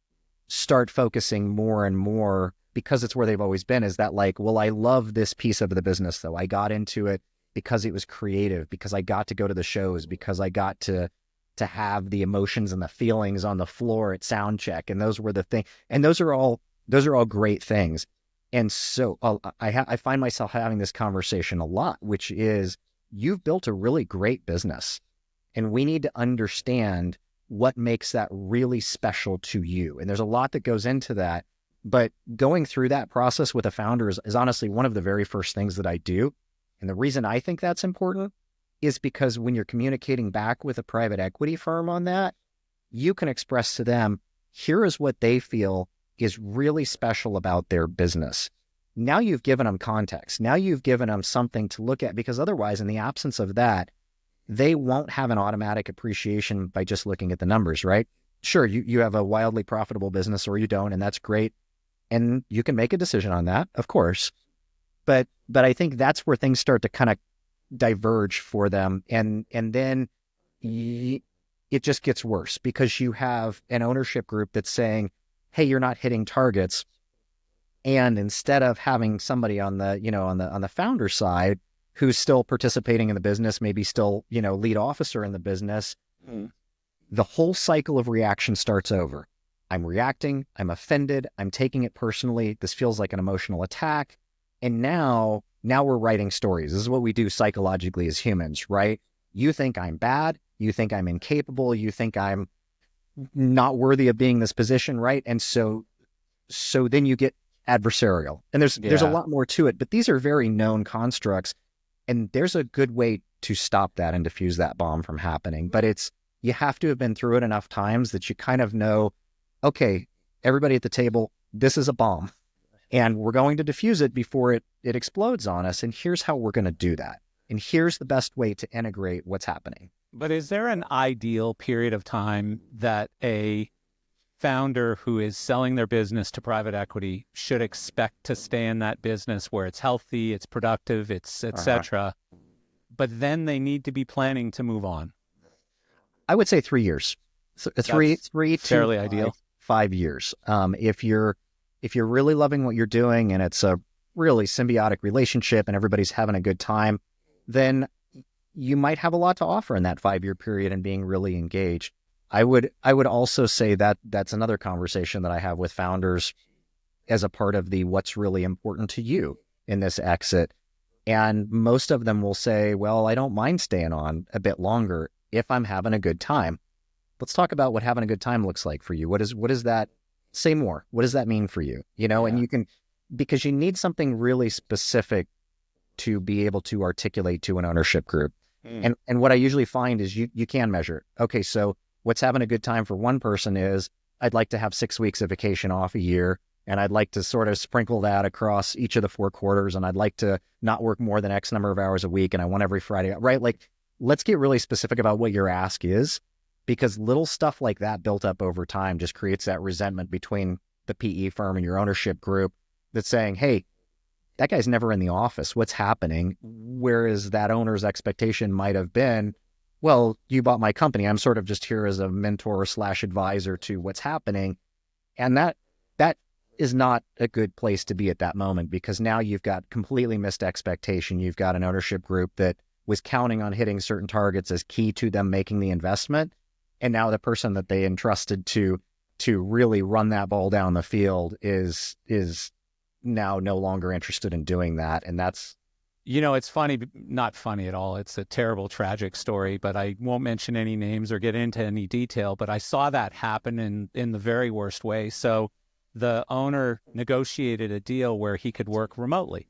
start focusing more and more, because it's where they've always been, is that like, well, I love this piece of the business though. I got into it because it was creative, because I got to go to the shows, because I got to have the emotions and the feelings on the floor at sound check. And those were the things. And those are all great things. And so I find myself having this conversation a lot, which is, you've built a really great business, and we need to understand what makes that really special to you. And there's a lot that goes into that, but going through that process with a founder is honestly one of the very first things that I do. And the reason I think that's important is because when you're communicating back with a private equity firm on that, you can express to them, here is what they feel is really special about their business. Now you've given them context. Now you've given them something to look at, because otherwise, in the absence of that, they won't have an automatic appreciation by just looking at the numbers, right? Sure, you have a wildly profitable business or you don't, and that's great. And you can make a decision on that, of course. But I think that's where things start to kind of diverge for them. And then it just gets worse, because you have an ownership group that's saying, hey, you're not hitting targets. And instead of having somebody on the, on the founder side who's still participating in the business, maybe still, lead officer in the business, the whole cycle of reaction starts over. I'm reacting, I'm offended, I'm taking it personally. This feels like an emotional attack. And now we're writing stories. This is what we do psychologically as humans, right? You think I'm bad, you think I'm incapable, you think I'm not worthy of being in this position, right? And so then you get adversarial. And there's a lot more to it, but these are very known constructs, and there's a good way to stop that and diffuse that bomb from happening. But you have to have been through it enough times that you kind of know, okay, everybody at the table, this is a bomb, and we're going to diffuse it before it explodes on us. And here's how we're going to do that. And here's the best way to integrate what's happening. But is there an ideal period of time that a founder who is selling their business to private equity should expect to stay in that business where it's healthy, it's productive, it's et cetera, but then they need to be planning to move on? I would say 3 years. So three fairly to ideal. 5 years. If you're really loving what you're doing and it's a really symbiotic relationship and everybody's having a good time, then you might have a lot to offer in that 5-year period and being really engaged. I would also say that that's another conversation that I have with founders as a part of the what's really important to you in this exit. And most of them will say, well, I don't mind staying on a bit longer if I'm having a good time. Let's talk about what having a good time looks like for you. What is that? Say more. What does that mean for you? And you can, because you need something really specific to be able to articulate to an ownership group. And what I usually find is you can measure it. Okay, so what's having a good time for one person is, I'd like to have 6 weeks of vacation off a year, and I'd like to sort of sprinkle that across each of the 4 quarters, and I'd like to not work more than X number of hours a week, and I want every Friday, right? Like, let's get really specific about what your ask is, because little stuff like that built up over time just creates that resentment between the PE firm and your ownership group that's saying, hey, that guy's never in the office. What's happening? Whereas that owner's expectation might have been, well, you bought my company. I'm sort of just here as a mentor / advisor to what's happening. And that is not a good place to be at that moment, because now you've got completely missed expectation. You've got an ownership group that was counting on hitting certain targets as key to them making the investment. And now the person that they entrusted to really run that ball down the field is now no longer interested in doing that. And that's, it's funny, not funny at all. It's a terrible, tragic story, but I won't mention any names or get into any detail, but I saw that happen in the very worst way. So the owner negotiated a deal where he could work remotely,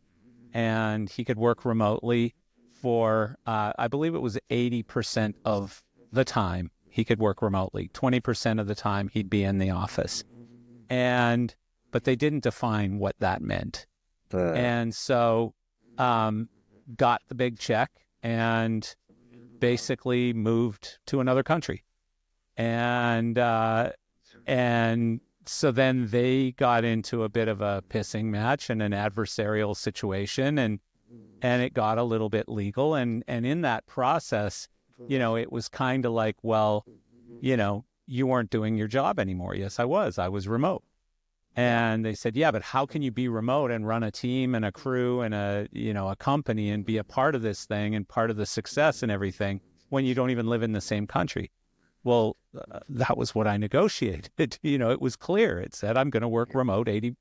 and he could work remotely for, I believe it was 80% of the time he could work remotely. 20% of the time he'd be in the office. But they didn't define what that meant. And so got the big check and basically moved to another country. And so then they got into a bit of a pissing match and an adversarial situation, and it got a little bit legal. And in that process, it was kind of like, well, you weren't doing your job anymore. Yes, I was remote. And they said, yeah, but how can you be remote and run a team and a crew and a company and be a part of this thing and part of the success and everything when you don't even live in the same country? Well, that was what I negotiated. It was clear. It said, I'm going to work remote 80%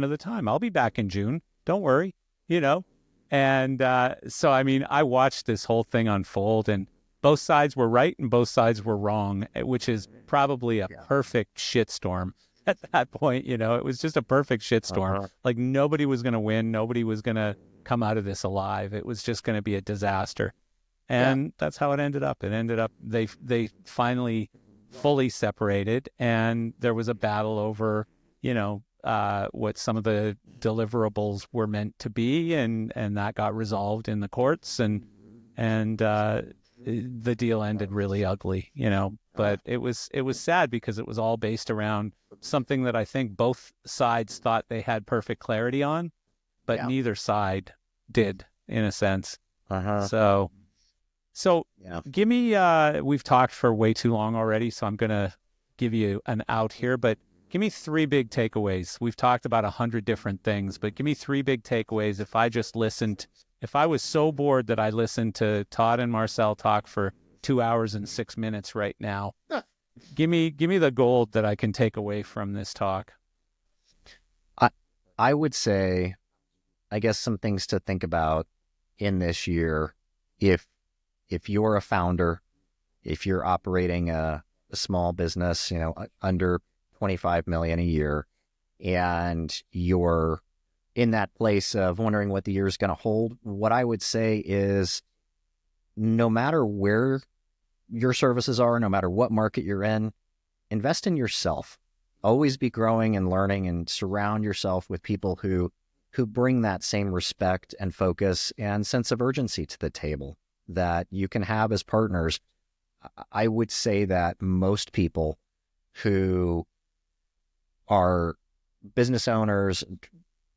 of the time. I'll be back in June. Don't worry, And so, I watched this whole thing unfold, and both sides were right and both sides were wrong, which is probably a perfect shitstorm. At that point, it was just a perfect shitstorm. Like, nobody was going to win. Nobody was going to come out of this alive. It was just going to be a disaster. And that's how it ended up. It ended up they finally fully separated, and there was a battle over, what some of the deliverables were meant to be, and that got resolved in the courts, and the deal ended really ugly, But it was sad because it was all based around something that I think both sides thought they had perfect clarity on, but neither side did, in a sense. So give me, we've talked for way too long already, so I'm going to give you an out here, but give me 3 big takeaways. We've talked about 100 different things, but give me 3 big takeaways. If I was so bored that I listened to Todd and Marcel talk for 2 hours and 6 minutes right now, give me the gold that I can take away from this talk. I would say, I guess some things to think about in this year. If you're a founder, if you're operating a small business, under 25 million a year, and you're in that place of wondering what the year is going to hold, what I would say is, no matter where your services are, no matter what market you're in, invest in yourself. Always be growing and learning, and surround yourself with people who bring that same respect and focus and sense of urgency to the table that you can have as partners. I would say that most people who are business owners,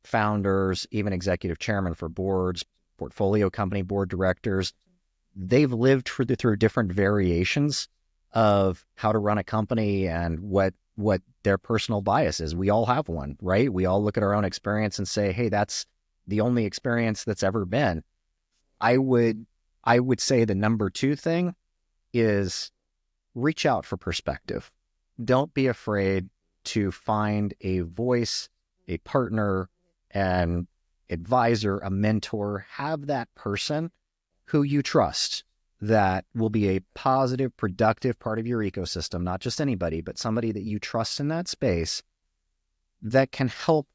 founders, even executive chairman for boards, portfolio company board directors, they've lived through different variations of how to run a company and what their personal bias is. We all have one, right? We all look at our own experience and say, hey, that's the only experience that's ever been. I would say the number 2 thing is reach out for perspective. Don't be afraid to find a voice, a partner, an advisor, a mentor. Have that person who you trust that will be a positive, productive part of your ecosystem, not just anybody, but somebody that you trust in that space that can help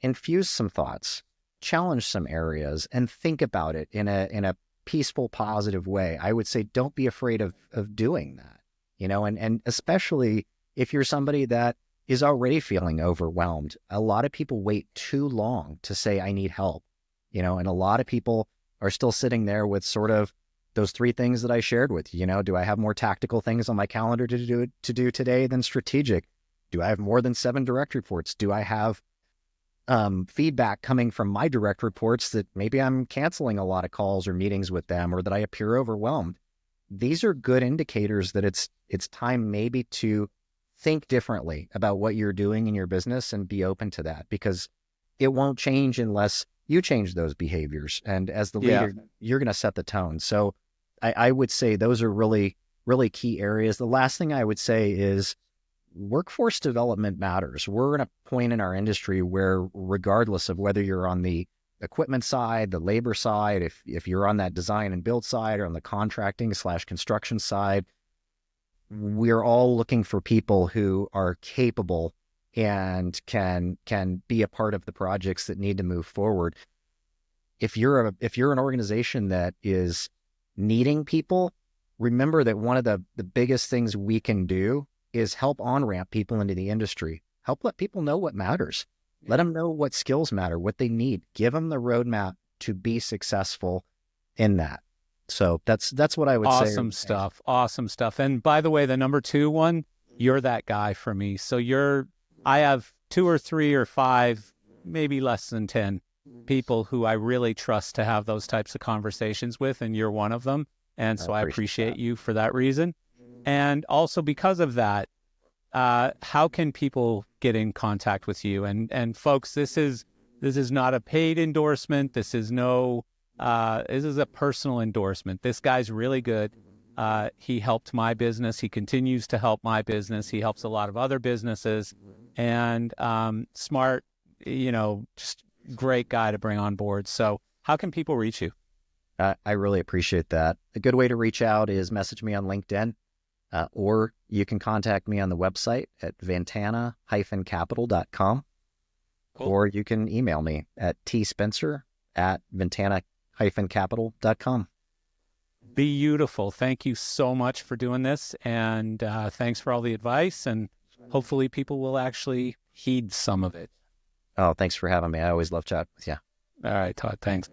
infuse some thoughts, challenge some areas, and think about it in a peaceful, positive way. I would say don't be afraid of doing that, and especially if you're somebody that is already feeling overwhelmed. A lot of people wait too long to say, I need help, and a lot of people are still sitting there with sort of those 3 things that I shared with you. Do I have more tactical things on my calendar to do today than strategic? Do I have more than 7 direct reports? Do I have feedback coming from my direct reports that maybe I'm canceling a lot of calls or meetings with them, or that I appear overwhelmed? These are good indicators that it's time maybe to think differently about what you're doing in your business and be open to that, because it won't change unless you change those behaviors. And as the leader, you're going to set the tone. So I would say those are really, really key areas. The last thing I would say is workforce development matters. We're in a point in our industry where, regardless of whether you're on the equipment side, the labor side, if you're on that design and build side, or on the contracting/construction side, we're all looking for people who are capable and can be a part of the projects that need to move forward. If you're an organization that is needing people, remember that one of the biggest things we can do is help on-ramp people into the industry. Help let people know what matters. Let them know what skills matter, what they need. Give them the roadmap to be successful in that. So that's what I would say. Awesome stuff. And by the way, the number 2 one, you're that guy for me. So I have 2 or 3 or 5, maybe less than 10 people who I really trust to have those types of conversations with, and you're one of them. And so I appreciate you for that reason. And also because of that, how can people get in contact with you? And folks, this is not a paid endorsement. This is this is a personal endorsement. This guy's really good. He helped my business. He continues to help my business. He helps a lot of other businesses, and smart, just great guy to bring on board. So how can people reach you? I really appreciate that. A good way to reach out is message me on LinkedIn, or you can contact me on the website at ventana-capital.com, or you can email me at tspencer@ventana-capital.com. Beautiful. Thank you so much for doing this. And thanks for all the advice. And hopefully people will actually heed some of it. Oh, thanks for having me. I always love chatting with you. All right, Todd. Thanks.